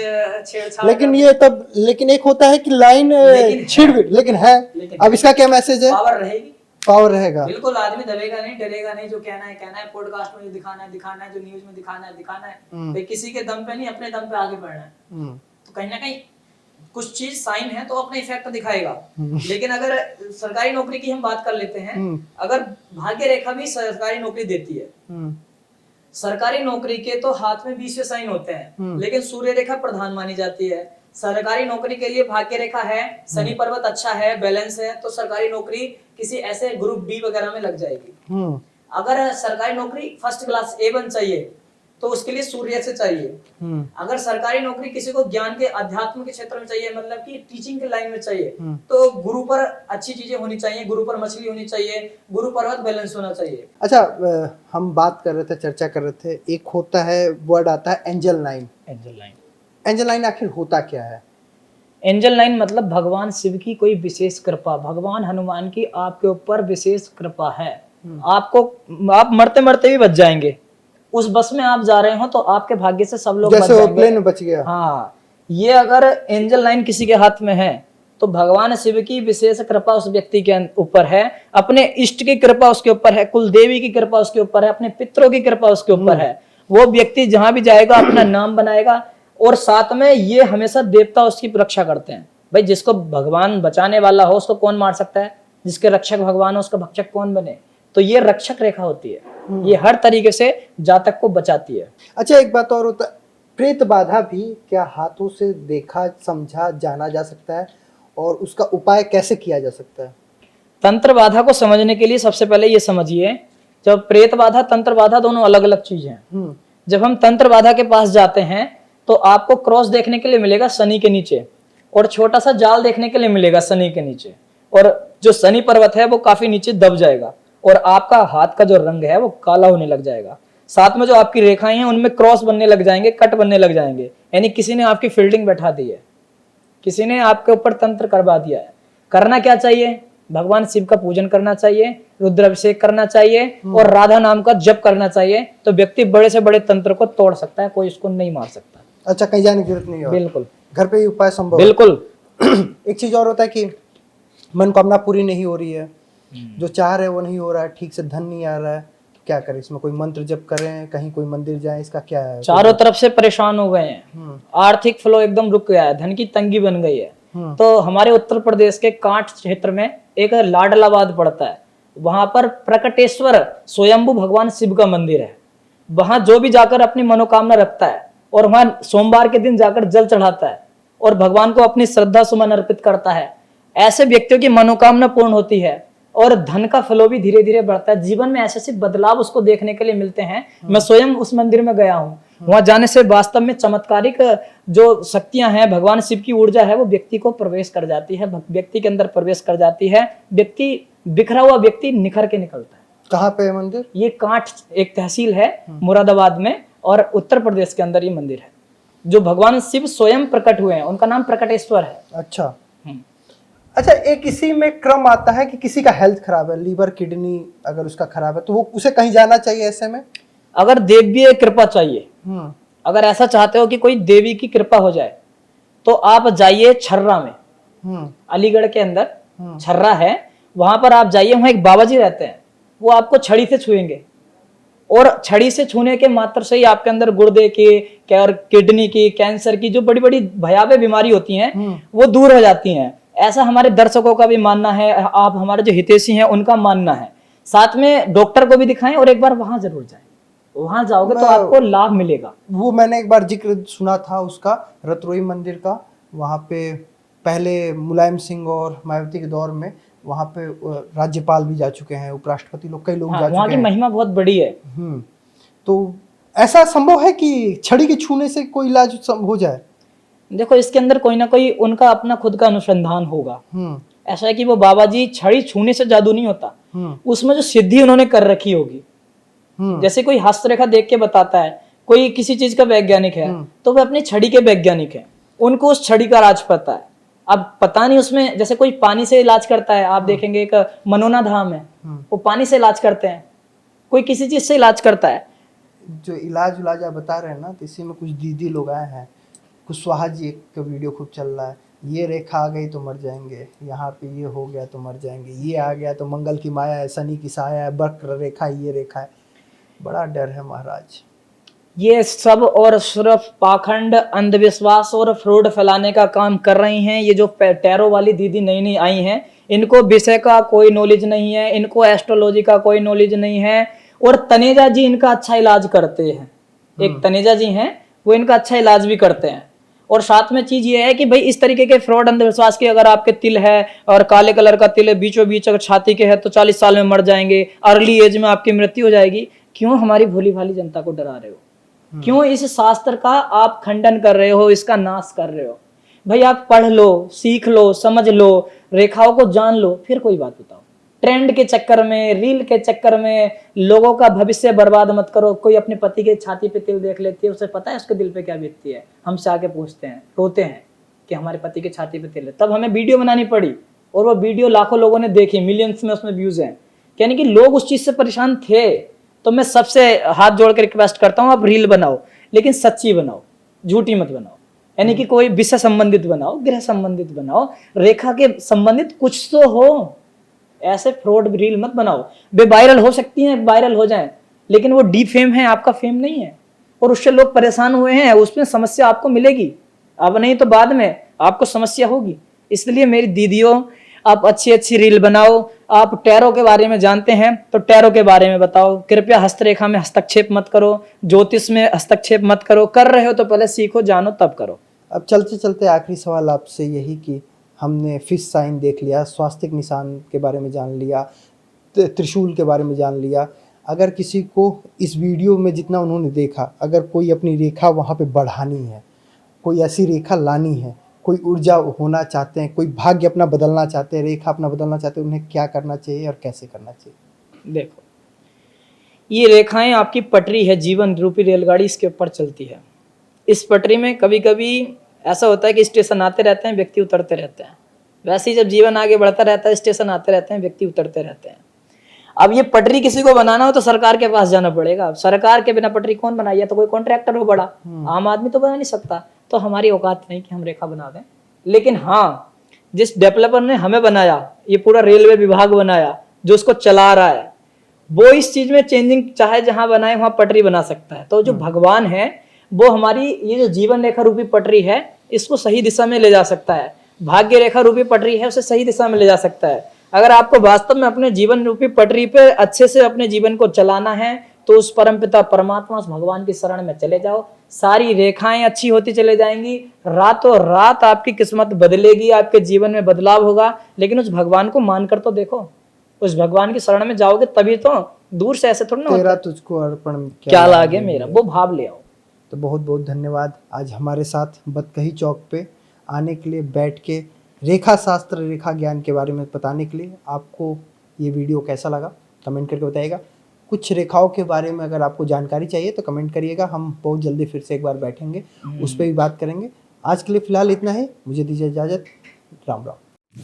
छेड़छाड़। लेकिन ये तब, लेकिन एक होता है कि लाइन छिड़ भी, लेकिन है। अब इसका क्या मैसेज है? पावर रहेगी, पावर रहेगा, बिल्कुल। आदमी दबेगा नहीं, डरेगा नहीं। जो कहना है पॉडकास्ट में दिखाना है, जो न्यूज में दिखाना है। भाई किसी के दम पे नहीं, अपने दम पे आगे बढ़ना है। तो कहीं ना कहीं कुछ चीज साइन है तो अपना इफेक्ट दिखाएगा। लेकिन अगर सरकारी नौकरी की हम बात कर लेते हैं, अगर भाग्य रेखा भी सरकारी नौकरी देती है, सरकारी नौकरी के तो हाथ में 20वें साइन होते हैं, लेकिन सूर्य रेखा प्रधान मानी जाती है। सरकारी नौकरी के लिए भाग्य रेखा है, शनि पर्वत अच्छा है, बैलेंस है, तो सरकारी नौकरी किसी ऐसे ग्रुप बी वगैरह में लग जाएगी। अगर सरकारी नौकरी फर्स्ट क्लास A1 चाहिए तो उसके लिए सूर्य से चाहिए। अगर सरकारी नौकरी किसी को ज्ञान के अध्यात्म के क्षेत्र में चाहिए, मतलब कि टीचिंग के लाइन में चाहिए, तो गुरु पर अच्छी चीजें होनी चाहिए, गुरु पर मछली होनी चाहिए, गुरु पर्वत बैलेंस होना चाहिए। अच्छा, हम बात कर रहे थे, चर्चा कर रहे थे, एक होता है वर्ड आता है एंजल लाइन। एंजल लाइन आखिर होता क्या है? एंजल लाइन मतलब भगवान शिव की कोई विशेष कृपा, भगवान हनुमान की आपके ऊपर विशेष कृपा है। आपको, आप मरते मरते भी बच जाएंगे। उस बस में आप जा रहे हो तो आपके भाग्य से सब लोग बच जैसे वो जाएंगे। प्लेन में बच गया। हाँ, ये अगर एंजल लाइन किसी के हाथ में है तो भगवान शिव की विशेष कृपा उस व्यक्ति के ऊपर है, अपने इष्ट की कृपा उसके ऊपर है, कुल देवी की कृपा उसके ऊपर है, अपने पितरों की कृपा उसके ऊपर है। वो व्यक्ति जहां भी जाएगा अपना नाम बनाएगा, और साथ में ये हमेशा देवता उसकी रक्षा करते हैं। भाई जिसको भगवान बचाने वाला हो उसको कौन मार सकता है, जिसके रक्षक भगवान हो उसका भक्षक कौन बने। तो ये रक्षक रेखा होती है, ये हर तरीके से जातक को बचाती है। अच्छा, एक बात और होता, प्रेत बाधा भी क्या हाथों से देखा समझा जाना जा सकता है, और उसका उपाय कैसे किया जा सकता है? तंत्र बाधा को समझने के लिए सबसे पहले ये समझिए, जब प्रेत बाधा तंत्र बाधा दोनों अलग अलग चीजें हैं। जब हम तंत्र बाधा के पास जाते हैं तो आपको क्रॉस देखने के लिए मिलेगा शनि के नीचे, और छोटा सा जाल देखने के लिए मिलेगा शनि के नीचे, और जो शनि पर्वत है वो काफी नीचे दब जाएगा, और आपका हाथ का जो रंग है वो काला होने लग जाएगा। साथ में जो आपकी रेखाएं हैं उनमें क्रॉस बनने लग जाएंगे, कट बनने लग जाएंगे, यानी किसी ने आपकी फील्डिंग बैठा दी है, किसी ने आपके ऊपर तंत्र करवा दिया है। करना क्या चाहिए? भगवान शिव का पूजन करना चाहिए, रुद्राभिषेक करना चाहिए, और राधा नाम का जप करना चाहिए, तो व्यक्ति बड़े से बड़े तंत्र को तोड़ सकता है, कोई इसको नहीं मार सकता। अच्छा, कहीं जाने की जरूरत नहीं है? बिल्कुल, घर पे ही उपाय संभव है? बिल्कुल। एक चीज और होता है कि मनोकामना पूरी नहीं हो रही है, जो चाह रहे वो नहीं हो रहा है, ठीक से धन नहीं आ रहा है, तो क्या करें? इसमें कोई मंत्र जप करें, कहीं कोई मंदिर जाए, इसका क्या है? चारों तरफ से परेशान हो गए हैं, आर्थिक फ्लो एकदम रुक गया है, धन की तंगी बन गई है। तो हमारे उत्तर प्रदेश के कांठ क्षेत्र में एक लाडलाबाद पड़ता है, वहां पर प्रकटेश्वर स्वयंभू भगवान शिव का मंदिर है। वहां जो भी जाकर अपनी मनोकामना रखता है और वहां सोमवार के दिन जाकर जल चढ़ाता है और भगवान को अपनी श्रद्धा सुमन अर्पित करता है, ऐसे व्यक्तियों की मनोकामना पूर्ण होती है और धन का फ्लो भी धीरे धीरे बढ़ता है। जीवन में ऐसे ऐसे बदलाव उसको देखने के लिए मिलते हैं। मैं स्वयं उस मंदिर में गया हूँ, वहां जाने से वास्तव में चमत्कारिक जो शक्तियां हैं, भगवान शिव की ऊर्जा है, वो व्यक्ति को प्रवेश कर जाती है, व्यक्ति के अंदर प्रवेश कर जाती है, व्यक्ति बिखरा हुआ व्यक्ति निखर के निकलता है। कहाँ पे है मंदिर? ये कांठ एक तहसील है मुरादाबाद में, और उत्तर प्रदेश के अंदर ये मंदिर है, जो भगवान शिव स्वयं प्रकट हुए हैं, उनका नाम प्रकटेश्वर है। अच्छा। अच्छा, एक इसी में क्रम आता है कि किसी का हेल्थ खराब है, लीवर किडनी अगर उसका खराब है, तो वो उसे कहीं जाना चाहिए ऐसे में? अगर देवीय कृपा चाहिए, अगर ऐसा चाहते हो कि कोई देवी की कृपा हो जाए, तो आप जाइए छर्रा में, अलीगढ़ के अंदर छर्रा है, वहां पर आप जाइए, वहां एक बाबा जी रहते हैं, वो आपको छड़ी से छुएंगे, और छड़ी से छूने के मात्र से ही आपके अंदर गुर्दे की, किडनी की, कैंसर की जो बड़ी बड़ी भयावह बीमारी होती हैं वो दूर हो जाती हैं। ऐसा हमारे दर्शकों का भी मानना है, आप हमारे जो हितैषी हैं उनका मानना है। साथ में डॉक्टर को भी दिखाएं और एक बार वहां जरूर जाएं, वहां जाओगे तो आपको लाभ मिलेगा। वो मैंने एक बार जिक्र सुना था उसका, रतरोई मंदिर का, वहाँ पे पहले मुलायम सिंह और मायावती के दौर में वहाँ पे राज्यपाल भी जा चुके हैं, उपराष्ट्रपति लोग, कई लोग जा चुके हैं। वहाँ की महिमा बहुत बड़ी है। तो ऐसा संभव है कि छड़ी के छूने से कोई इलाज हो जाए? देखो, इसके अंदर कोई ना कोई उनका अपना खुद का अनुसंधान होगा। ऐसा है कि वो बाबा जी छड़ी छूने से जादू नहीं होता, उसमें जो सिद्धि उन्होंने कर रखी होगी। जैसे कोई हस्तरेखा देख के बताता है, कोई किसी चीज का वैज्ञानिक है, तो वो अपनी छड़ी के वैज्ञानिक है, उनको उस छड़ी का राज पता है। अब पता नहीं उसमें, जैसे कोई पानी से इलाज करता है, आप देखेंगे एक मनोना धाम है, वो पानी से इलाज करते हैं, कोई किसी चीज से इलाज करता है। जो इलाज आप बता रहे हैं ना, तो इसी में कुछ दीदी लोग आए हैं, कुशवाहा जी का वीडियो खूब चल रहा है, ये रेखा आ गई तो मर जाएंगे, यहाँ पे ये हो गया तो मर जाएंगे, ये आ गया तो मंगल की माया है, शनि की साया है, वक्र रेखा, ये रेखा है। बड़ा डर है महाराज। ये सब और सिर्फ पाखंड, अंधविश्वास और फ्रॉड फैलाने का काम कर रही हैं। ये जो टैरो वाली दीदी नई नई आई हैं, इनको विषय का कोई नॉलेज नहीं है, इनको एस्ट्रोलॉजी का कोई नॉलेज नहीं है, और तनेजा जी इनका अच्छा इलाज करते हैं। एक तनेजा जी हैं, वो इनका अच्छा इलाज भी करते हैं। और साथ में चीज ये है कि भाई इस तरीके के फ्रॉड अंधविश्वास की, अगर आपके तिल है और काले कलर का तिल है बीचों बीच, अगर छाती के है तो 40 साल में मर जाएंगे, अर्ली एज में आपकी मृत्यु हो जाएगी, क्यों हमारी भोली भाली जनता को डरा रहे हो? क्यों इस शास्त्र का आप खंडन कर रहे हो, इसका नाश कर रहे हो? भाई आप पढ़ लो, सीख लो, समझ लो, रेखाओं को जान लो, फिर कोई बात बताओ। ट्रेंड के चक्कर में, रील के चक्कर में लोगों का भविष्य बर्बाद मत करो। कोई अपने पति के छाती पे तिल देख लेती है, उसे पता है उसके दिल पे क्या बीतती है, हमसे आके पूछते हैं, रोते हैं। कि हमारे पति के छाती पे तिल है। तब हमें वीडियो बनानी पड़ी और वो वीडियो लाखों लोगों ने देखी, मिलियंस में उसमें व्यूज हैं, यानी कि लोग उस चीज से परेशान थे। तो मैं सबसे हाथ जोड़ के रिक्वेस्ट करता हूँ, आप रील बनाओ लेकिन सच्ची बनाओ, झूठी मत बनाओ। यानी कि कोई विषय संबंधित बनाओ, गृह संबंधित बनाओ, रेखा के संबंधित कुछ तो हो। ऐसे फ्रॉड रील मत बनाओ। वे वायरल हो सकती हैं, वायरल हो जाएं, लेकिन वो डीप फेम है, आपका फेम नहीं है, और उससे लोग परेशान हुए हैं, उसमें समस्या आपको मिलेगी। अब नहीं तो बाद में आपको समस्या होगी। इसलिए मेरी दीदियों, आप अच्छी अच्छी रील बनाओ। आप टैरो के बारे में जानते हैं तो टैरो के बारे में बताओ। कृपया हस्तरेखा में हस्तक्षेप मत करो, ज्योतिष में हस्तक्षेप मत करो। कर रहे हो तो पहले सीखो, जानो, तब करो। अब चलते चलते आखिरी सवाल आपसे यही कि हमने फिश साइन देख लिया, स्वास्तिक निशान के बारे में जान लिया, त्रिशूल के बारे में जान लिया। अगर किसी को इस वीडियो में जितना उन्होंने देखा, अगर कोई अपनी रेखा वहाँ पे बढ़ानी है, कोई ऐसी रेखा लानी है, कोई ऊर्जा होना चाहते हैं, कोई भाग्य अपना बदलना चाहते हैं, रेखा अपना बदलना चाहते हैं, उन्हें क्या करना चाहिए और कैसे करना चाहिए? देखो, ये रेखाएं आपकी पटरी है, जीवन रूपी रेलगाड़ी इसके ऊपर चलती है। इस पटरी में कभी कभी ऐसा होता है कि स्टेशन आते रहते हैं, व्यक्ति उतरते रहते हैं। वैसे ही जब जीवन आगे बढ़ता रहता है, स्टेशन आते रहते हैं, व्यक्ति उतरते रहते हैं। अब ये पटरी किसी को बनाना हो तो सरकार के पास जाना पड़ेगा। अब सरकार के बिना पटरी कौन बनाई? तो कोई कॉन्ट्रैक्टर हो बड़ा, आम आदमी तो बना नहीं सकता। तो हमारी औकात नहीं कि हम रेखा बना दें। लेकिन हाँ, जिस डेवलपर ने हमें बनाया, ये पूरा रेलवे विभाग बनाया, जो उसको चला रहा है, वो इस चीज में चेंजिंग चाहे जहां बनाए वहां पटरी बना सकता है। तो जो भगवान है वो हमारी ये जो जीवन रेखा रूपी पटरी है, इसको सही दिशा में ले जा सकता है। भाग्य रेखा रूपी पटरी है, उसे सही दिशा में ले जा सकता है। अगर आपको वास्तव में अपने जीवन रूपी पटरी पे अच्छे से अपने जीवन को चलाना है तो उस परमपिता परमात्मा, उस भगवान की शरण में चले जाओ। सारी रेखाएं अच्छी होती चले जाएंगी, रातों रात आपकी किस्मत बदलेगी, आपके जीवन में बदलाव होगा। लेकिन उस भगवान को मानकर तो देखो, उस भगवान की शरण में जाओगे तभी तो। दूर से ऐसे थोड़ा ना तेरा तुझको अर्पण क्या लागे मेरा, वो भाव ले आओ। तो बहुत बहुत धन्यवाद आज हमारे साथ बतकही चौक पे आने के लिए, बैठ के रेखा शास्त्र, रेखा ज्ञान के बारे में बताने के लिए। आपको ये वीडियो कैसा लगा कमेंट करके बताइएगा। कुछ रेखाओं के बारे में अगर आपको जानकारी चाहिए तो कमेंट करिएगा, हम बहुत जल्दी फिर से एक बार बैठेंगे, उस पर भी बात करेंगे। आज के लिए फ़िलहाल इतना ही, मुझे दीजिए इजाज़त। राम राम।